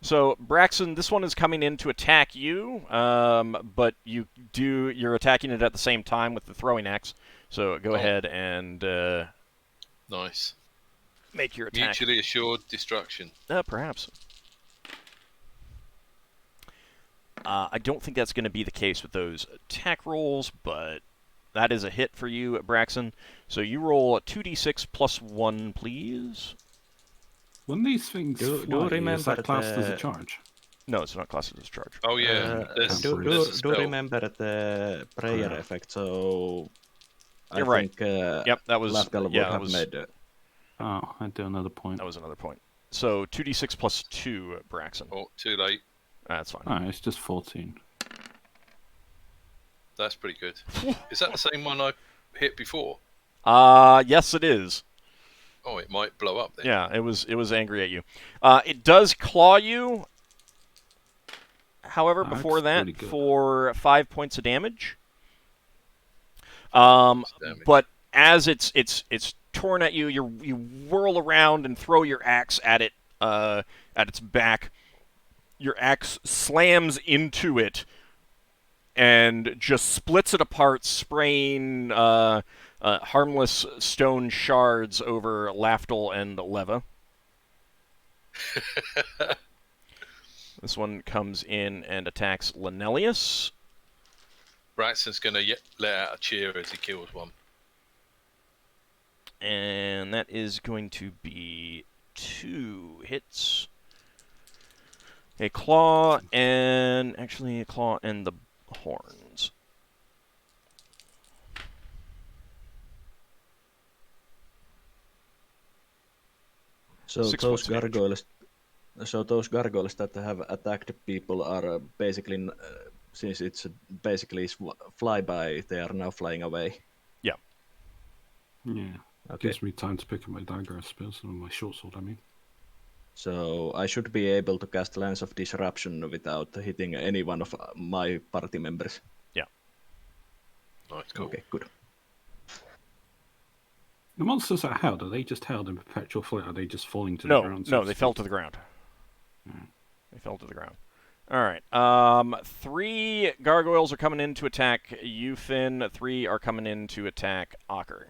So, Braxon, this one is coming in to attack you, but you're attacking it at the same time with the throwing axe. So go ahead and... No Nice. Make your attack. Mutually assured destruction. Perhaps. I don't think that's going to be the case with those attack rolls, but that is a hit for you, Braxon. So you roll a 2d6 plus 1, please. When these things fly, is that classed as a charge? No, it's not classed as a charge. Oh, yeah. Do remember the prayer effect, so You're right. Yep, that was... Lafdul would have made it. Oh, I do another point. That was another point. So 2d6 plus 2, Braxon. Oh, too late. That's fine. Oh, it's just 14. That's pretty good. Is that the same one I hit before? Yes, it is. Oh, it might blow up then. Yeah, it was angry at you. It does claw you. However, before that, for 5 points of damage. But as it's torn at you, you whirl around and throw your axe at it, at its back. Your axe slams into it and just splits it apart, spraying harmless stone shards over Lafdul and Leva. This one comes in and attacks Lenelius. Braxton's going to let out a cheer as he kills one. And that is going to be 2 hits. A claw and... Actually, a claw and the horns. So those gargoyles that have attacked people are basically, since it's basically flyby, they are now flying away. Yeah. Yeah. Okay. Gives me time to pick up my dagger, I suppose, and my short sword, I mean. So I should be able to cast Lance of Disruption without hitting any one of my party members. Yeah. Nice, cool. Okay, good. The monsters are held. Are they just held in perpetual flight? Are they just falling to the ground? No, they fell to the ground. They fell to the ground. All right. 3 gargoyles are coming in to attack you, Finn. 3 are coming in to attack Ockar.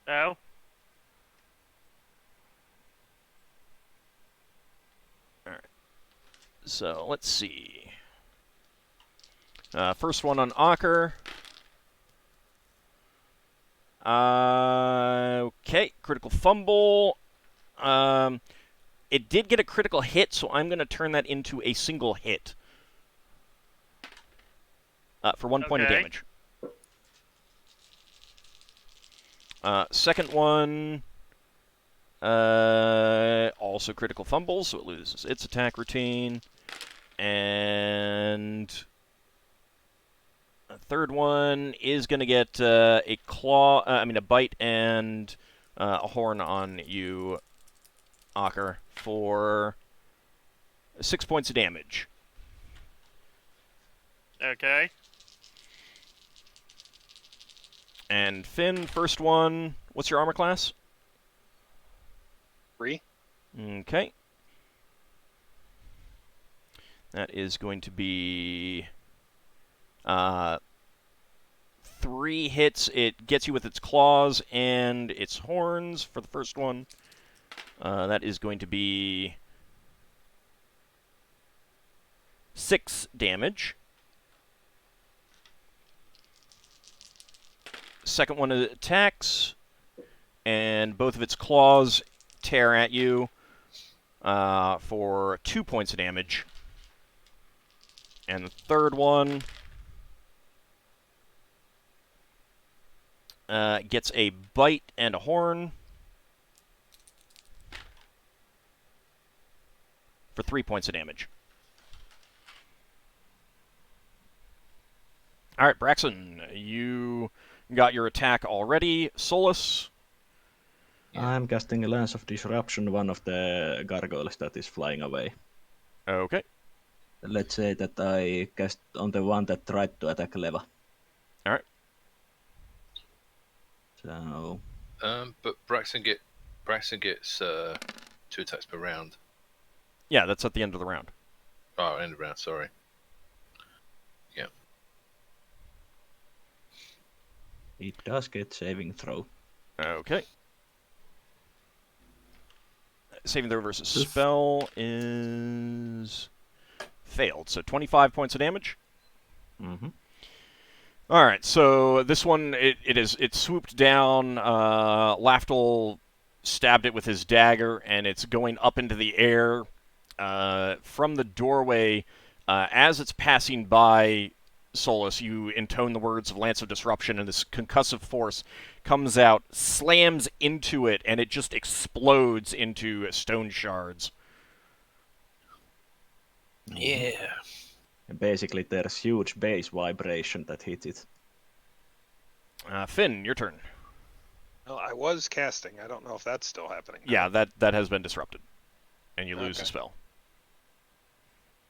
Oh. All right. So let's see. First one on Ockar. Okay, critical fumble. It did get a critical hit, so I'm going to turn that into a single hit. For 1 point of damage. Second one, also critical fumble, so it loses its attack routine. And a third one is going to get a bite and a horn on you, Ockar, for 6 points of damage. Okay. And Finn, first one, what's your armor class? 3. Okay. That is going to be 3 hits. It gets you with its claws and its horns for the first one. That is going to be 6 damage. Second one attacks, and both of its claws tear at you for 2 points of damage. And the third one gets a bite and a horn for 3 points of damage. All right, Braxon, you got your attack already. Solas? I'm casting a Lance of Disruption, one of the gargoyles that is flying away. Okay. Let's say that I cast on the one that tried to attack Leva. All right. So. But Braxon gets 2 attacks per round. Yeah, that's at the end of the round. Oh, end of round. Sorry. Yeah. It does get saving throw. Okay. Saving throw versus spell is failed, so 25 points of damage. Mm-hmm. All right, so this one it swooped down. Lafdul stabbed it with his dagger, and it's going up into the air from the doorway. As it's passing by Solas, you intone the words of Lance of Disruption, and this concussive force comes out, slams into it, and it just explodes into stone shards. Yeah. And basically, there's huge bass vibration that hits it. Finn, your turn. Well, I was casting. I don't know if that's still happening. Yeah, that has been disrupted, and you lose the spell.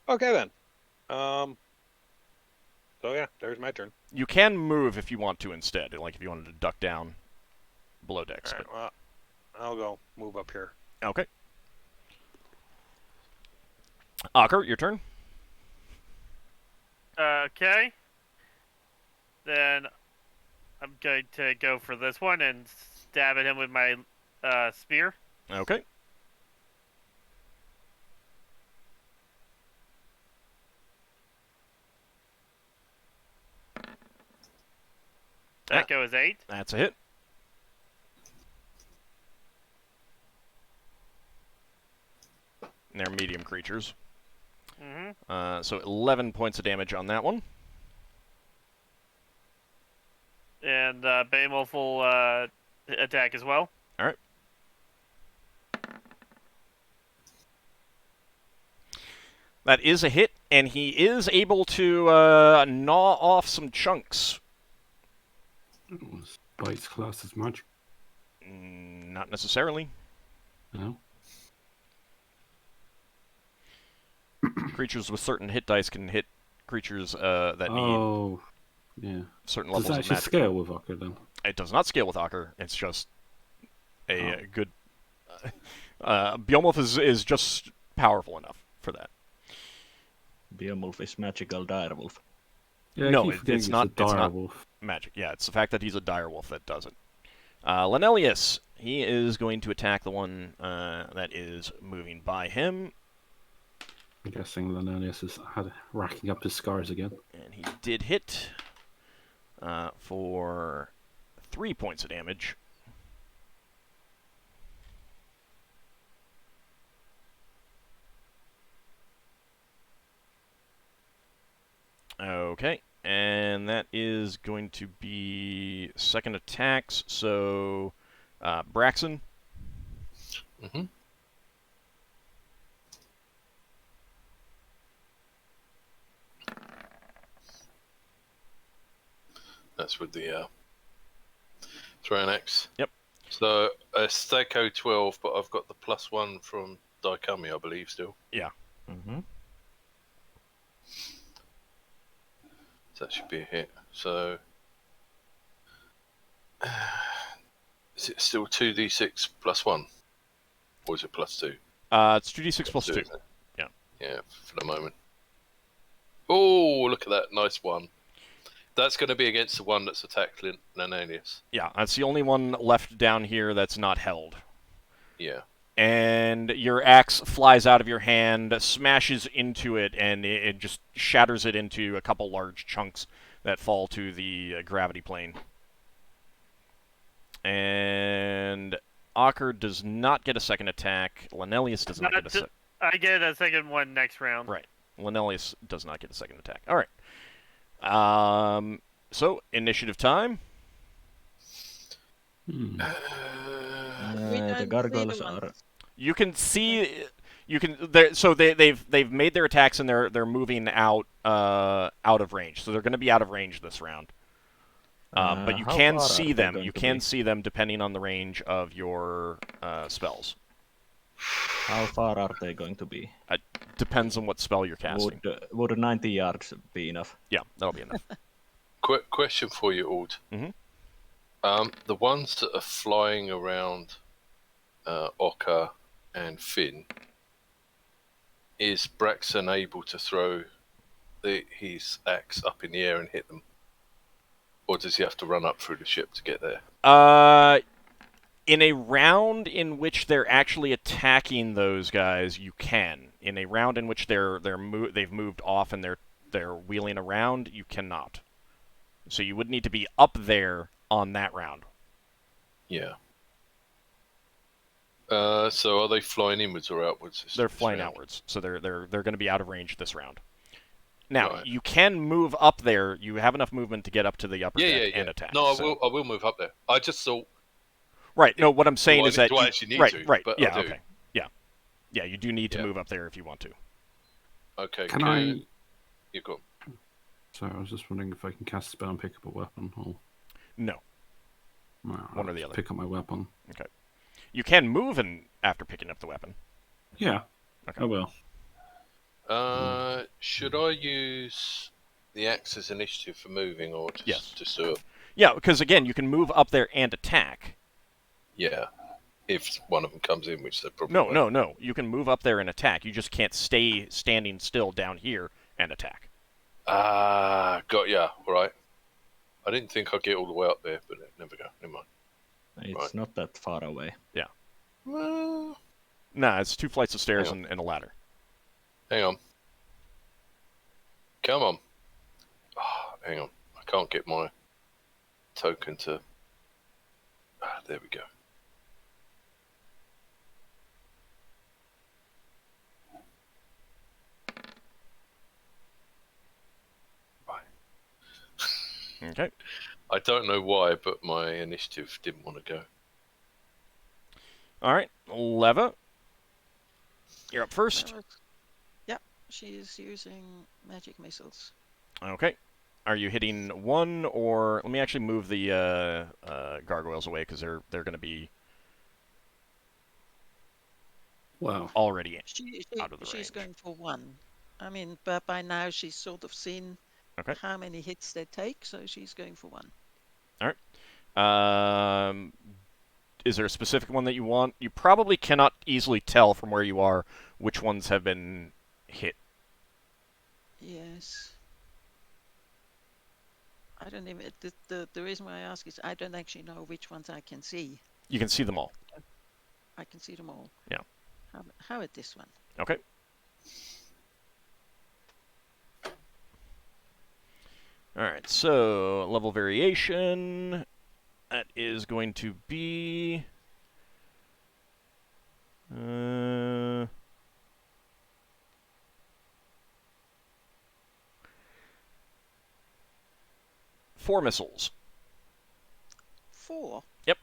Okay, then. So yeah, there's my turn. You can move if you want to instead, like if you wanted to duck down below decks. All right, well, I'll go move up here. Okay. Ockar, your turn. Okay. Then I'm going to go for this one and stab at him with my spear. Okay. That goes 8. That's a hit. And they're medium creatures. Mm-hmm. So 11 points of damage on that one. And Behemoth will attack as well. All right. That is a hit, and he is able to gnaw off some chunks. Bites class as magic. Not necessarily. No. Creatures with certain hit dice can hit creatures that need certain levels of magic. Does it actually scale with Ockar then? It does not scale with Ockar. It's just a good... Behemoth is just powerful enough for that. Behemoth is magical direwolf. Yeah, no, it's not direwolf. Magic. Yeah, it's the fact that he's a direwolf that does it. Lenelius, he is going to attack the one that is moving by him. I'm guessing Lenelius is racking up his scars again. And he did hit for 3 points of damage. Okay, and that is going to be second attacks, so Braxon. Mm-hmm. That's with the throw an axe. Yep. So a Staco 12, but I've got the +1 from Daikami, I believe, still. Yeah. Mm-hmm. So that should be a hit. So is it still 2d6 +1? Or is it +2? It's 2d6 plus 2. Yeah. Yeah, for the moment. Oh, look at that. Nice one. That's going to be against the one that's attacked Lenelius. Yeah, that's the only one left down here that's not held. Yeah. And your axe flies out of your hand, smashes into it, and it just shatters it into a couple large chunks that fall to the gravity plane. And Ockar does not get a second attack. Lenelius does not get a second. I get a second one next round. Right. Lenelius does not get a second attack. All right. So, initiative time. The gargoyles are... You can see... So they've made their attacks and they're moving out of range. So they're going to be out of range this round. But you can see them. You can see them depending on the range of your spells. How far are they going to be? It depends on what spell you're casting. Would 90 yards be enough? Yeah, that'll be enough. Quick question for you, Auld. Mm-hmm. The ones that are flying around Ockar and Finn, is Braxon able to throw his axe up in the air and hit them? Or does he have to run up through the ship to get there? In a round in which they're actually attacking those guys, you can. In a round in which they've moved off and they're wheeling around, you cannot. So you would need to be up there on that round. Yeah. So are they flying inwards or outwards? They're flying outwards, so they're going to be out of range this round. Now, Right. you can move up there. You have enough movement to get up to the upper deck and attack. No, so. I will move up there. I just thought. Right. No, what I'm saying is that do I actually need right, to? right. But Yeah. I do. Okay. Yeah. Yeah. You do need to move up there if you want to. Okay. Can I? You go. Sorry, I was just wondering if I can cast a spell and pick up a weapon. Or... No. Well, one or the other. Pick up my weapon. Okay. You can move after picking up the weapon. Yeah. Okay. I will. Should I use the axe as initiative for moving, or just do it? Yeah, because again, you can move up there and attack. Yeah. If one of them comes in, which they probably won't. No. You can move up there and attack. You just can't stay standing still down here and attack. Got ya. All right. I didn't think I'd get all the way up there, but never go. Never mind. It's not that far away. Yeah. Well... Nah, it's 2 flights of stairs and a ladder. Hang on. Come on. Oh, hang on. I can't get my token to... there we go. Right. Okay. I don't know why, but my initiative didn't want to go. All right. Leva, you're up first. Yeah, she's using magic missiles. Okay. Are you hitting one, or let me actually move the gargoyles away because they're going to be already out of the range. She's going for one. I mean, but by now she's sort of seen how many hits they take, so she's going for one. All right. Is there a specific one that you want? You probably cannot easily tell from where you are which ones have been hit. Yes. I don't even... The reason why I ask is I don't actually know which ones I can see. You can see them all. I can see them all. Yeah. How about this one? Okay. All right, so level variation, that is going to be 4 missiles. 4? Yep.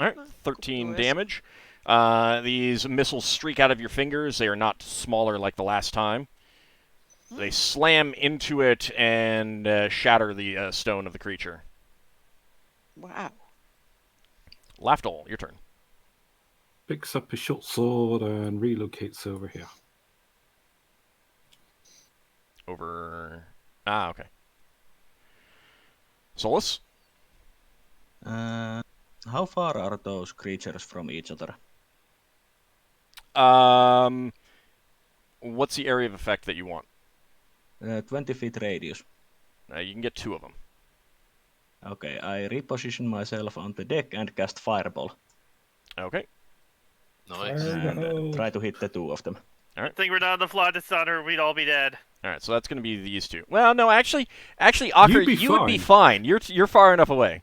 All right, 13 damage. These missiles streak out of your fingers. They are not smaller like the last time. They slam into it and shatter the stone of the creature. Wow. Lafdul, your turn. Picks up his short sword and relocates over here. Over... okay. Solas? How far are those creatures from each other? What's the area of effect that you want? 20 feet radius. You can get 2 of them. Okay, I reposition myself on the deck and cast Fireball. Okay. Nice. And try to hit the 2 of them. All right. I think we're not on the fly to Sutter. We'd all be dead. All right, so that's going to be these 2. Well, no, actually, Ockar, you would be fine. You're far enough away.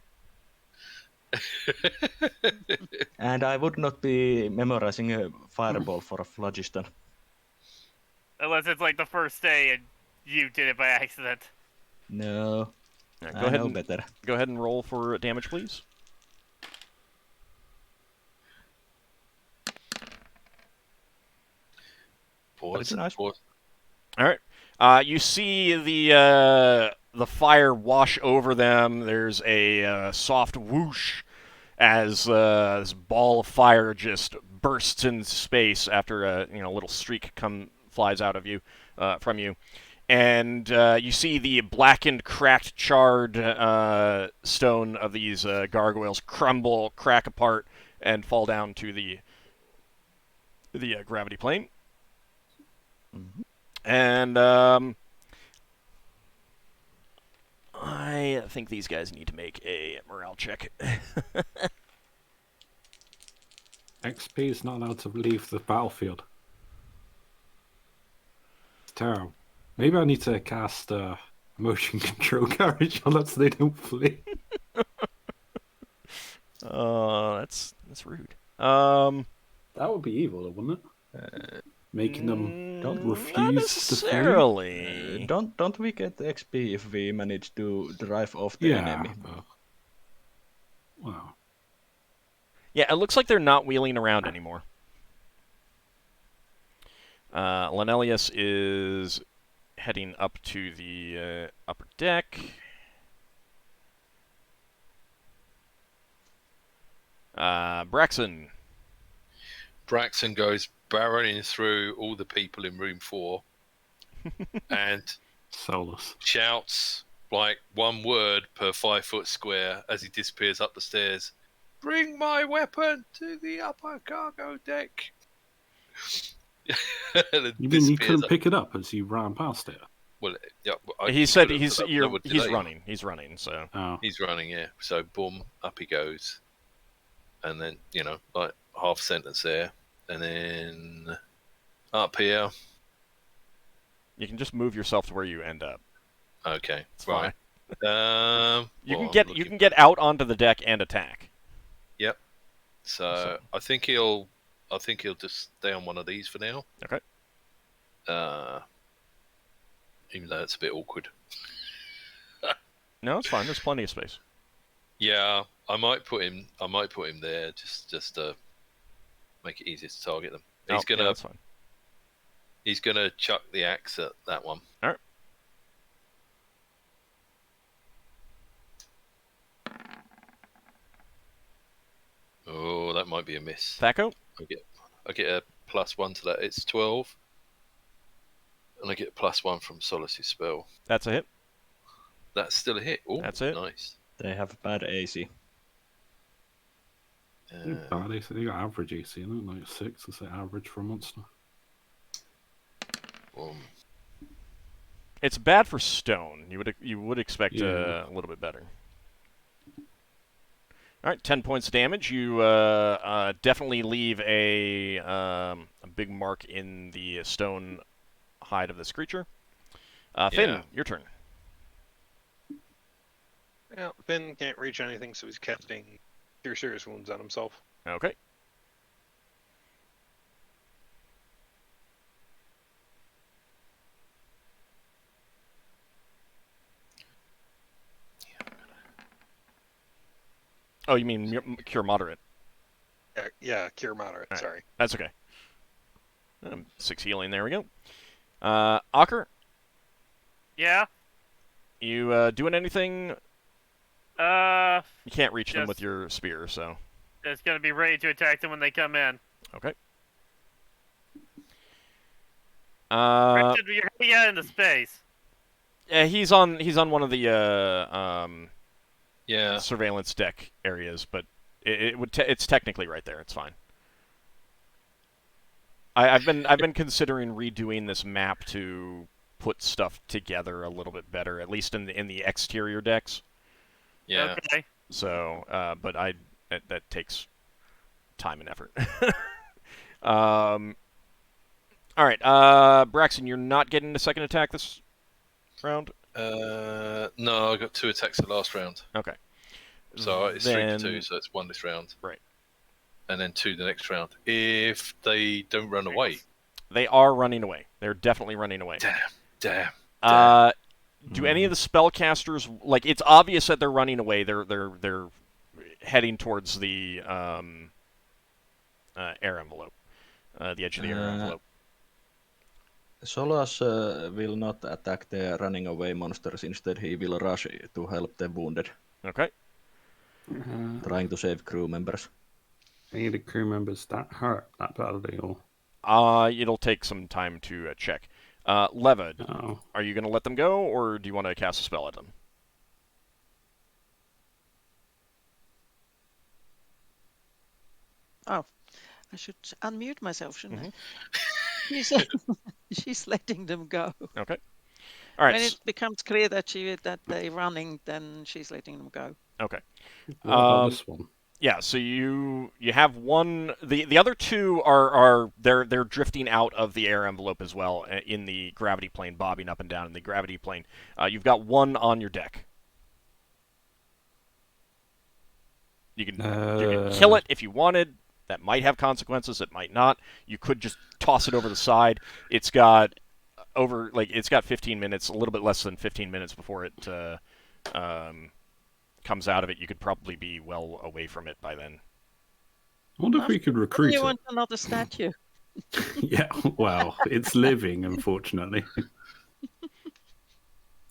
And I would not be memorizing a Fireball for a phlogiston. Unless it's like the first day and you did it by accident. No. Right, I know better. Go ahead and roll for damage, please. Nice. All right. You see the fire wash over them. There's a soft whoosh as this ball of fire just bursts into space after a little streak flies out of you from you, and you see the blackened, cracked, charred stone of these gargoyles crumble, crack apart and fall down to the gravity plane. Mm-hmm. And I think these guys need to make a morale check. XP is not allowed to leave the battlefield. It's terrible. Maybe I need to cast motion control carriage on that so they don't flee. That's rude. That would be evil, wouldn't it? Making them don't refuse not necessarily. to flee. Don't we get XP if we manage to drive off the enemy? Wow. Yeah, it looks like they're not wheeling around anymore. Lanelius is heading up to the upper deck. Braxon. Braxon goes barreling through all the people in room 4 and Solas shouts like one word per 5 foot square as he disappears up the stairs. Bring my weapon to the upper cargo deck. You mean you couldn't pick it up as you ran past it? Well, yeah. He said he's running. He's running. So he's running. Yeah. So boom, up he goes, and then like half sentence there, and then up here. You can just move yourself to where you end up. Okay, it's right. You can get out onto the deck and attack. Yep. So I think he'll just stay on one of these for now. Okay. Even though it's a bit awkward. No, it's fine. There's plenty of space. Yeah, I might put him there just to make it easier to target them. That's fine. He's gonna chuck the axe at that one. All right. Oh, that might be a miss. Thaco? I get a +1 to that. It's 12. And I get a +1 from Solas' spell. That's a hit. That's still a hit. Oh, that's it. Nice. They have bad AC. Bad AC. They got average AC, isn't it? Like 6 is the average for a monster. It's bad for stone. You would expect a little bit better. All right, 10 points of damage. You definitely leave a big mark in the stone hide of this creature. Finn, your turn. Yeah, Finn can't reach anything, so he's casting Cure Serious Wounds on himself. Okay. Oh, you mean Cure Moderate? Yeah, Cure Moderate, right. Sorry. That's okay. 6 healing, there we go. Ockar? Yeah? You doing anything? You can't reach them with your spear, so... It's going to be ready to attack them when they come in. Okay. You're heading out into space. Yeah, he's on one of the yeah, surveillance deck areas, but it's technically right there. It's fine. I've been considering redoing this map to put stuff together a little bit better, at least in the exterior decks. Yeah. Okay. So, but that takes time and effort. All right, Braxon, you're not getting a second attack this round? No, I got 2 attacks the last round. Okay. So it's 3 to 2, so it's 1 this round. Right. And then 2 the next round. If they don't run away. They are running away. They're definitely running away. Damn. Do any of the spellcasters, like, it's obvious that they're running away. They're heading towards the air envelope, the edge of the air envelope. Solas will not attack the running away monsters. Instead, he will rush to help the wounded. Okay. Trying to save crew members. Any of the crew members that hurt that badly, or? It'll take some time to check. Levad, are you going to let them go, or do you want to cast a spell at them? Oh, I should unmute myself, shouldn't Mm-hmm. I? She's letting them go. Okay. All right. When it becomes clear that they're running, then she's letting them go. Okay. What about this one? Yeah, so you have one. The other two are they're drifting out of the air envelope as well in the gravity plane, bobbing up and down in the gravity plane. You've got one on your deck. You can kill it if you wanted. That might have consequences. It might not. You could just toss it over the side. It's got 15 minutes, a little bit less than 15 minutes before it comes out of it. You could probably be well away from it by then. I wonder if we could recruit it. You want another statue? Yeah, well, it's living, unfortunately.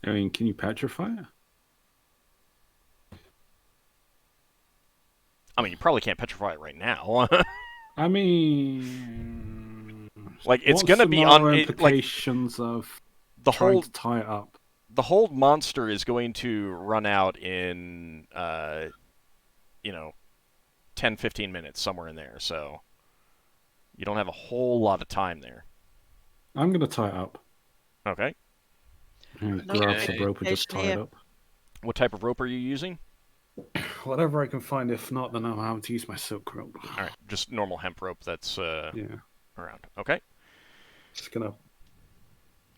I mean, can you petrify it? I mean, you probably can't petrify it right now. I mean, like it's gonna be on implications of the trying whole to tie it up. The whole monster is going to run out in 10-15 minutes, somewhere in there. So you don't have a whole lot of time there. I'm gonna tie it up. Okay. Grab some rope and just tie it up. What type of rope are you using? Whatever I can find. If not, then I'll have to use my silk rope. All right, just normal hemp rope that's around. Okay. Just gonna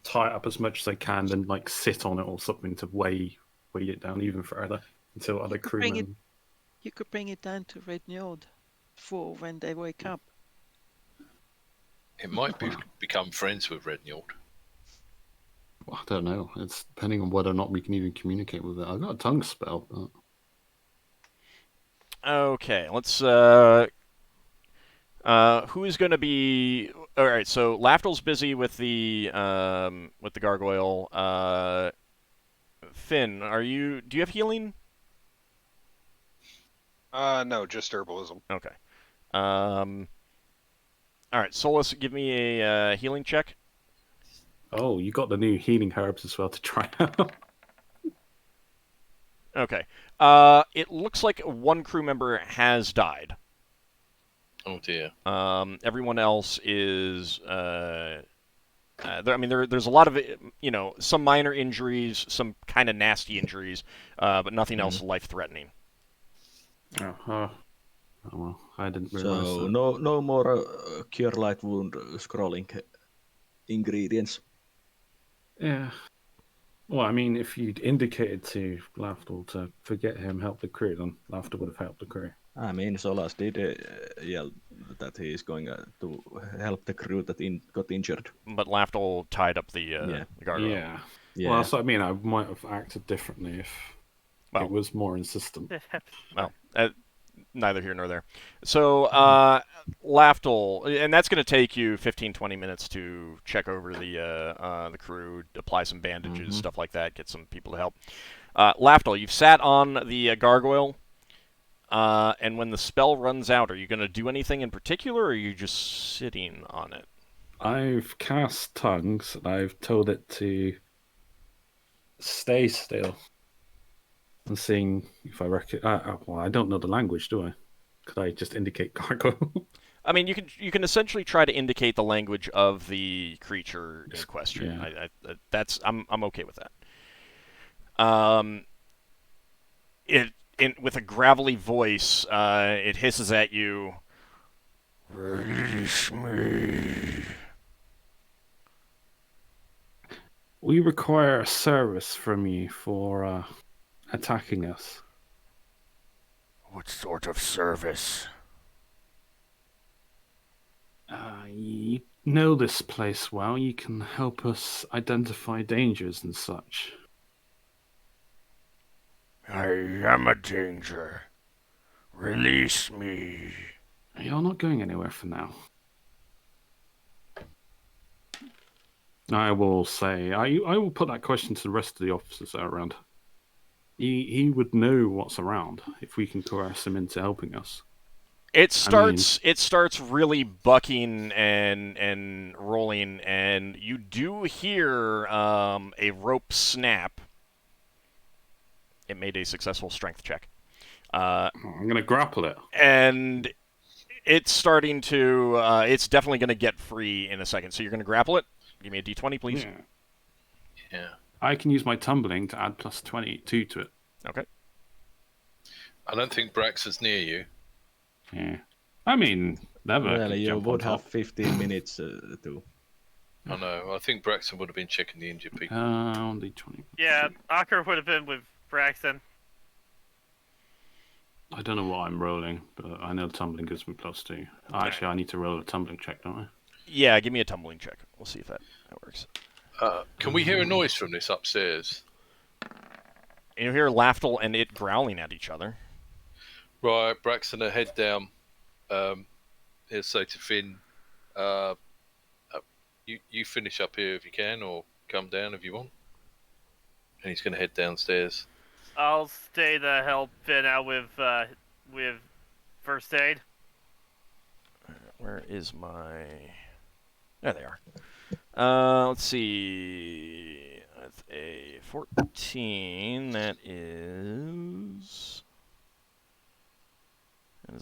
tie it up as much as I can, then like sit on it or something to weigh it down even further until other crewmen. You could bring it down to Red Njord for when they wake up. It might become friends with Red Njord. Well, I don't know. It's depending on whether or not we can even communicate with it. I've got a tongue spell, but... Okay, let's who is going to be? All right, so Lafdul's busy with the gargoyle. Finn, do you have healing? No, just herbalism. Okay. All right, Solas, give me a healing check. Oh, you got the new healing herbs as well to try out. Okay. It looks like one crew member has died. Oh dear. Everyone else is. There's a lot of some minor injuries, some kind of nasty injuries, but nothing else life-threatening. Oh well, I didn't realize. So no more cure light wound scrolling ingredients. Yeah. Well, I mean, if you'd indicated to Lafdul to forget him, help the crew, then Lafdul would have helped the crew. I mean, Solas did yell that he is going to help the crew that got injured. But Lafdul tied up the gargoyle. Yeah. Well, that's what I mean. I might have acted differently if it was more insistent. Well, neither here nor there. So, Lafdul, and that's going to take you 15-20 minutes to check over the crew, apply some bandages, stuff like that, get some people to help. Lafdul, you've sat on the gargoyle, and when the spell runs out, are you going to do anything in particular, or are you just sitting on it? I've cast tongues, and I've told it to stay still. And seeing if I well, I don't know the language, do I? Could I just indicate gargoyle? I mean, you can essentially try to indicate the language of the creature in question. Yeah. I'm okay with that. With a gravelly voice, it hisses at you. Release me. We require a service from you for attacking us. What sort of service? You know this place well. You can help us identify dangers and such. I am a danger. Release me. You're not going anywhere for now. I will say, I will put that question to the rest of the officers that are around. He would know what's around if we can coerce him into helping us. It starts really bucking and rolling, and you do hear a rope snap. It made a successful strength check. I'm going to grapple it. And It's starting to. It's definitely going to get free in a second. So you're going to grapple it. Give me a d20, please. Yeah. Yeah. I can use my tumbling to add plus 22 to it. Okay. I don't think Braxon's near you. Yeah. I mean, never. Well, you jump would on have top. 15 minutes to. I know. I think Braxon would have been checking the injured people. Only 20. Yeah, Ockar would have been with Braxon. I don't know what I'm rolling, but I know tumbling gives me +2. Actually, I need to roll a tumbling check, don't I? Yeah, give me a tumbling check. We'll see if that works. Can we hear a noise from this upstairs? And you hear Lafdul and it growling at each other. Right, Braxton, head down. He'll say to Finn, you finish up here if you can, or come down if you want. And he's going to head downstairs. I'll stay to help Finn out with first aid. Where is my... There they are. Let's see. That's a 14. That is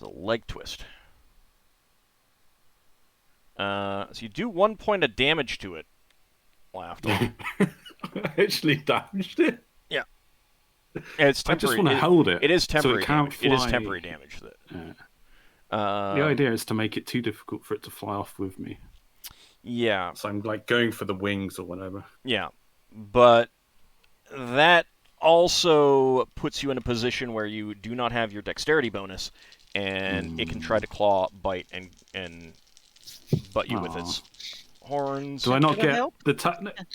a leg twist. So you do 1 point of damage to it, Lafdul. I actually damaged it. Yeah. It's temporary. I just want to hold it. It is temporary. So it can't damage. fly. It is temporary damage. The idea is to make it too difficult for it to fly off with me. Yeah. So I'm like going for the wings or whatever. Yeah. But that also puts you in a position where you do not have your dexterity bonus, and it can try to claw, bite, and butt you with its horns. Do I not Can I get help?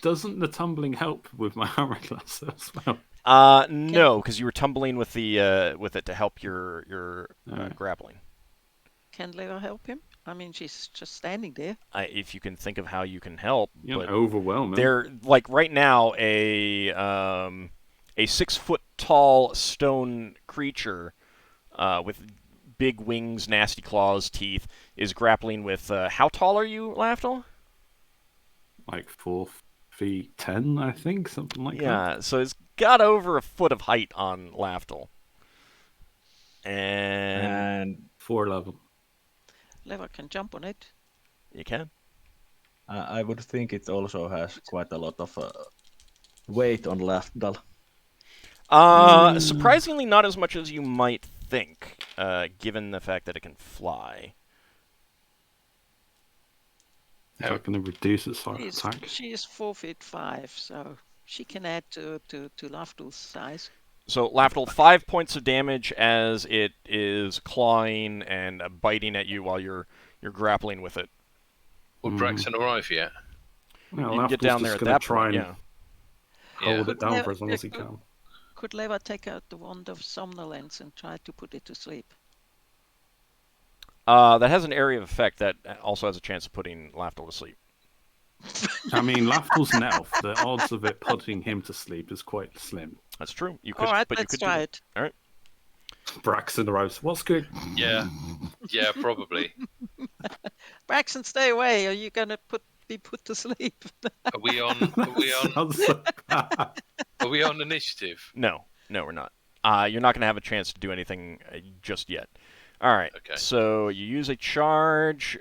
Doesn't the tumbling help with my armor class as well? No, because you were tumbling with the with it to help your grappling. Can Leva help him? I mean, she's just standing there. If you can think of how you can help, You're but overwhelming. they're like right now a 6 foot tall stone creature with big wings, nasty claws, teeth is grappling with. How tall are you, Lafdul? Like 4'10", I think, something like that. Yeah, so it's got over a foot of height on Lafdul. And 4 level. Leva can jump on it. You can. I would think it also has quite a lot of weight on Lafdul. Surprisingly, not as much as you might think, given the fact that it can fly. Is that going to reduce its attack? She is 4'5", so she can add to Lafdul's size. So, Lafdul, 5 points of damage as it is clawing and biting at you while you're grappling with it. Will Braxton arrive yet? Well, you can get down there at that point, yeah. Hold it down for as long as he can. Could Leva take out the wand of somnolence and try to put it to sleep? That has an area of effect that also has a chance of putting Lafdul to sleep. I mean, Lafdul's an elf. The odds of it putting him to sleep is quite slim. That's true. You could, All right, but let's you could try do it. All right. Braxon arrives. What's good? Yeah, probably. Braxon, stay away. Are you going to be put to sleep? Are we on? Sounds so bad. Are we on initiative? No, we're not. You're not going to have a chance to do anything just yet. All right. Okay. So you use a charge.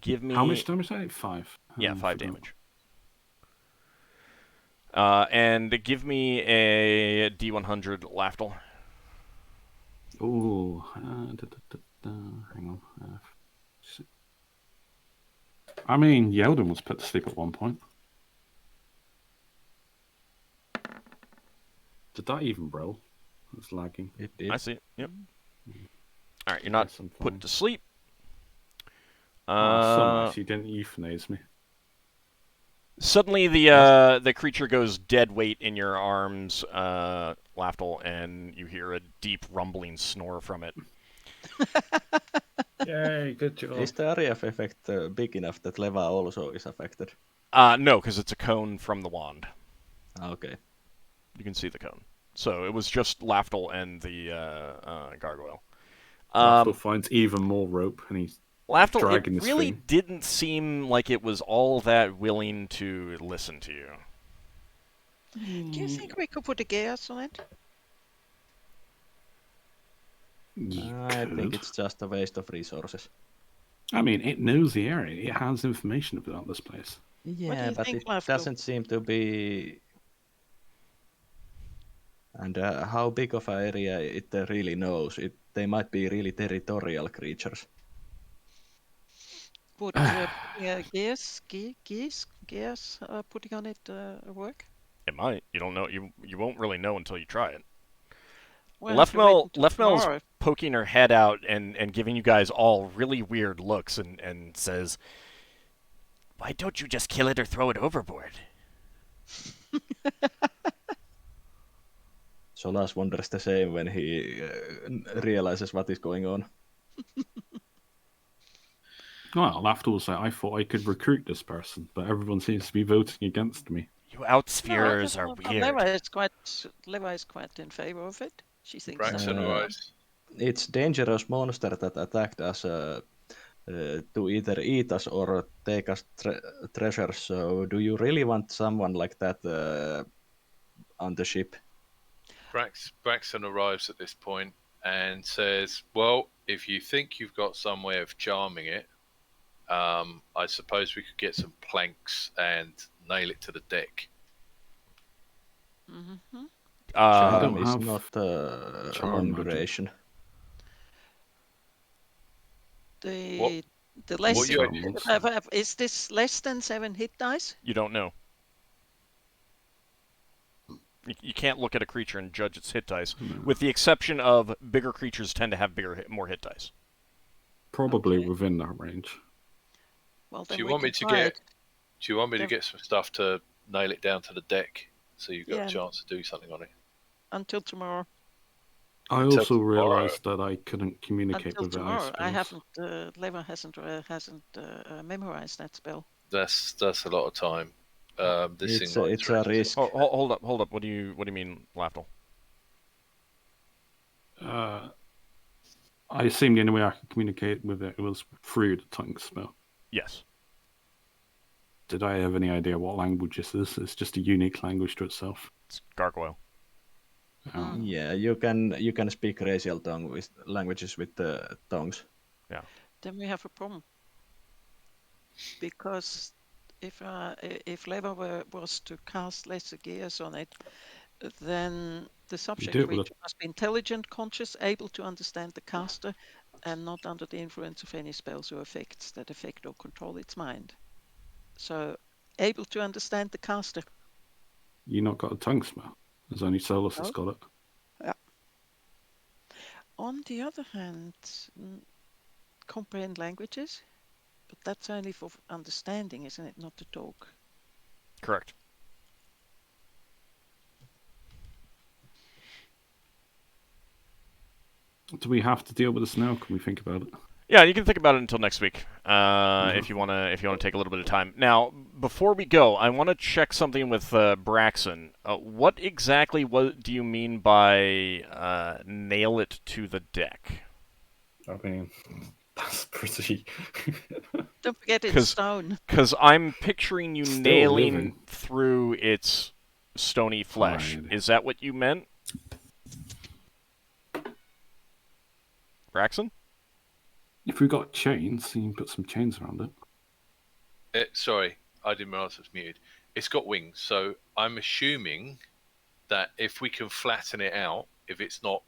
Give me. How much damage? 5. Yeah, 5 damage. And give me a D100 Lafdul. Ooh. Hang on. I mean, Yeldon was put to sleep at one point. Did that even roll? It's lagging. It did. I see it. Yep. All right, you're not put to sleep. So nice. You didn't euthanize me. Suddenly, the creature goes dead weight in your arms, Lafdul, and you hear a deep rumbling snore from it. Yay, good job. Is the area of effect big enough that Leva also is affected? No, because it's a cone from the wand. Okay. You can see the cone. So it was just Lafdul and the gargoyle. Lafdul finds even more rope, and he's Lafdul, dragging it this really thing. didn't seem like it was all that willing to listen to you. Do you think we could put a gears on it? I think it's just a waste of resources. I mean, it knows the area. It has information about this place. Yeah, but think, it Lafdul? doesn't seem to be. And how big of an area it really knows? They might be really territorial creatures. Would gears putting on it work? It might. You don't know. You won't really know until you try it. We'll have to wait until Leftmel's tomorrow. poking her head out and giving you guys all really weird looks and says, "Why don't you just kill it or throw it overboard?" Solas wonders the same when he realizes what is going on. Well, Lafdul said, I thought I could recruit this person, but everyone seems to be voting against me. You outspheres are weird. Leva is quite in favor of it. She thinks Braxon arrives. It's dangerous monster that attacked us to either eat us or take us treasure. So, do you really want someone like that on the ship? Braxon arrives at this point and says, "Well, if you think you've got some way of charming it, I suppose we could get some planks and nail it to the deck." Mm-hmm. Charm don't is have not charm long magic. duration. The What less you- is this less than 7 hit dice? You don't know. You can't look at a creature and judge its hit dice, with the exception of bigger creatures tend to have more hit dice. Probably Okay. within that range. Well, Do then you we want me can to try get? it. Do you want me to Yeah. get some stuff to nail it down to the deck so you've got Yeah. a chance to do something on it? Until tomorrow. I Until also tomorrow. realised that I couldn't communicate Until with tomorrow. ice I spells. haven't. Leva hasn't memorized that spell. That's a lot of time. This It's thing might it's a threaten us. risk. Hold up. What do you mean, Lafdul? I assumed the only way I could communicate with it was through the tongue spell. Yes. Did I have any idea what language this is? It's just a unique language to itself. It's gargoyle. Yeah, you can speak racial tongue with languages with tongues. Then we have a problem. Because if Leva was to cast lesser gears on it, then the subject do it with creature must be intelligent, conscious, able to understand the caster, and not under the influence of any spells or effects that affect or control its mind. So, able to understand the caster. You not got a tongue spell. There's only Solas that's got it. On the other hand, comprehend languages, but that's only for understanding, isn't it? Not to talk. Correct. Do we have to deal with this now? Can we think about it? Yeah, you can think about it until next week, if you wanna take a little bit of time. Now, before we go, I want to check something with Braxon. What exactly do you mean by nail it to the deck? I mean, that's pretty. Don't forget it's stone. Because I'm picturing you Still nailing living. through its stony flesh. Fine. Is that what you meant? Braxon? If we got chains, you can put some chains around it. Sorry, I didn't realize it was muted. It's got wings, so I'm assuming that if we can flatten it out, if it's not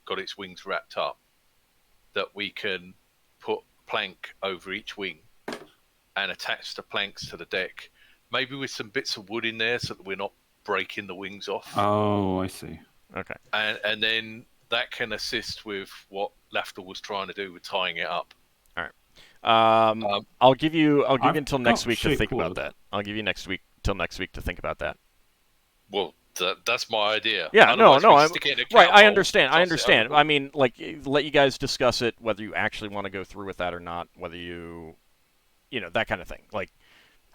got its wings wrapped up, that we can put a plank over each wing and attach the planks to the deck, maybe with some bits of wood in there so that we're not breaking the wings off. Oh, I see. Okay. And then that can assist with what Lafdul was trying to do with tying it up. All right. I'll give you until next got week to shape think about wood. that. I'll give you till next week to think about that. Well, that's my idea. Yeah, no, Otherwise, we I'm stick it in a right. cow I hole, understand. toss it overboard. I mean, like, let you guys discuss it, whether you actually want to go through with that or not, whether you know, that kind of thing. Like,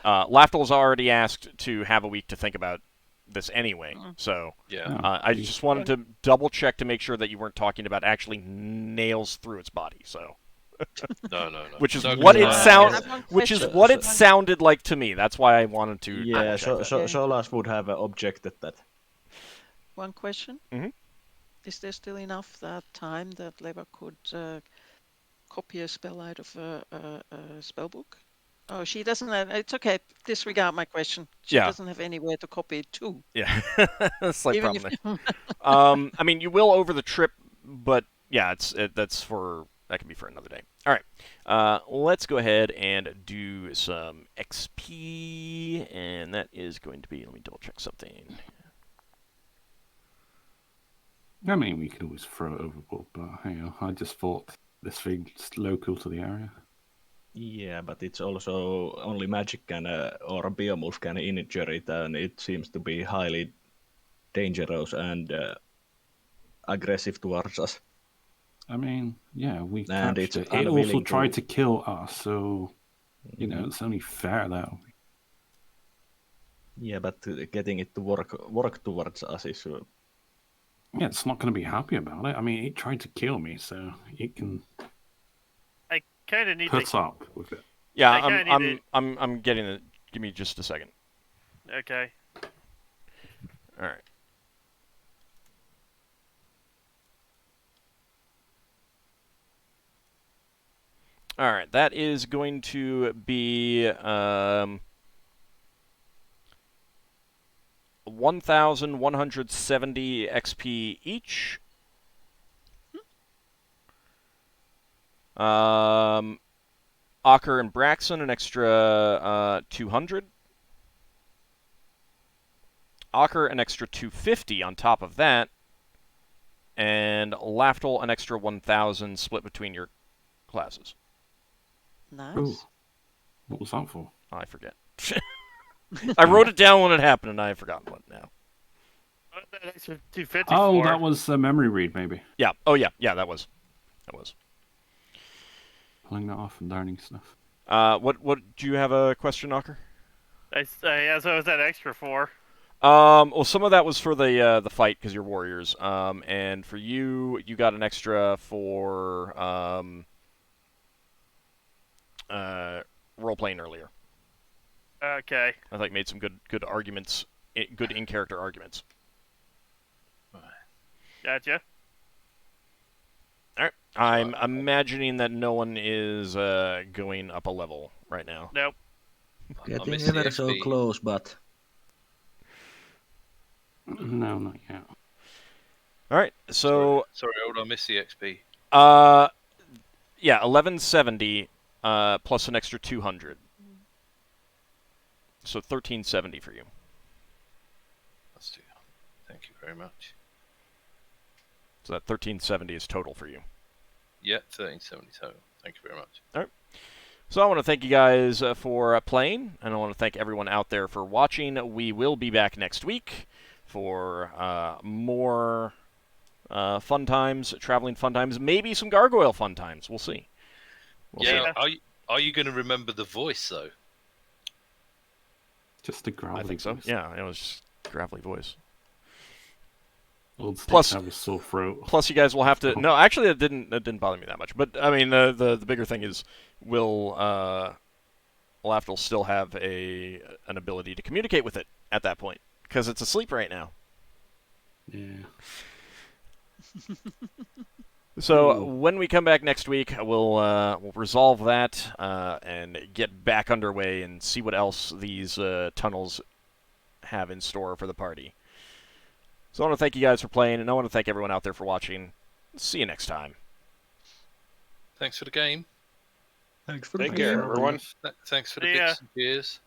Lafdul's already asked to have a week to think about this anyway, so Yeah. I just wanted to double check to make sure that you weren't talking about actually nails through its body. So, No. which is No, what because, it which is what it sounded like to me. That's why I wanted to. Yeah, double check that. Solas would have objected that. One question. Mhm. Is there still enough time that Leva could copy a spell out of a spell book? Oh, she doesn't have. It's okay. Disregard my question. She doesn't have anywhere to copy it to. Yeah, slight Even problem there. I mean, you will over the trip, but yeah, that can be for another day. All right, let's go ahead and do some XP, and that is going to be. Let me double check something. I mean, we could always throw it overboard, but I just thought this thing's local to the area. Yeah, but it's also only magic can or a biomorph can injure it, and it seems to be highly dangerous and aggressive towards us. I mean, yeah, we and captured it. It also tried to kill us, so it's only fair that. Yeah, but getting it to work towards us is. Yeah, it's not going to be happy about it. I mean, it tried to kill me, so it can. I kind of need put up with it. Yeah, I'm getting it. Give me just a second. Okay. All right. All right, that is going to be 1,170 XP each. Ockar and Braxon an extra 200. Ockar an extra 250 on top of that, and Lafdul an extra 1,000 split between your classes. Nice. Ooh. What was that for? Oh, I forget. I wrote it down when it happened, and I have forgotten what now. That extra 250 Oh, that was a memory read, maybe. Yeah. Oh, yeah. Yeah, that was. Pulling that off and learning stuff. What do you have a question, Ockar? Yeah, so was that extra for? Well, some of that was for the fight because you're warriors. And for you got an extra for role playing earlier. Okay. I think made some good arguments, good in character arguments. Gotcha. All right. I'm imagining that no one is going up a level right now. Nope. Getting ever so close, but no, not yet. All right. So sorry, I missed the XP. Yeah, 1170 plus an extra 200. So 1370 for you. That's 200. Thank you very much. So that 1370 is total for you. Yeah, 1370 total. Thank you very much. All right. So I want to thank you guys for playing, and I want to thank everyone out there for watching. We will be back next week for more fun times, traveling fun times, maybe some gargoyle fun times. We'll see. Are you going to remember the voice, though? Just a gravelly I think so. voice. Yeah, it was just gravelly voice. Plus, have a sore throat. Plus, you guys will have to. No, actually, that didn't bother me that much. But I mean, the bigger thing is, will Lafdul still have an ability to communicate with it at that point? Because it's asleep right now. Yeah. So when we come back next week, we'll resolve that and get back underway and see what else these tunnels have in store for the party. So I want to thank you guys for playing, and I want to thank everyone out there for watching. See you next time. Thanks for the game. Thanks for Take care, everyone. Thanks for the bits and cheers.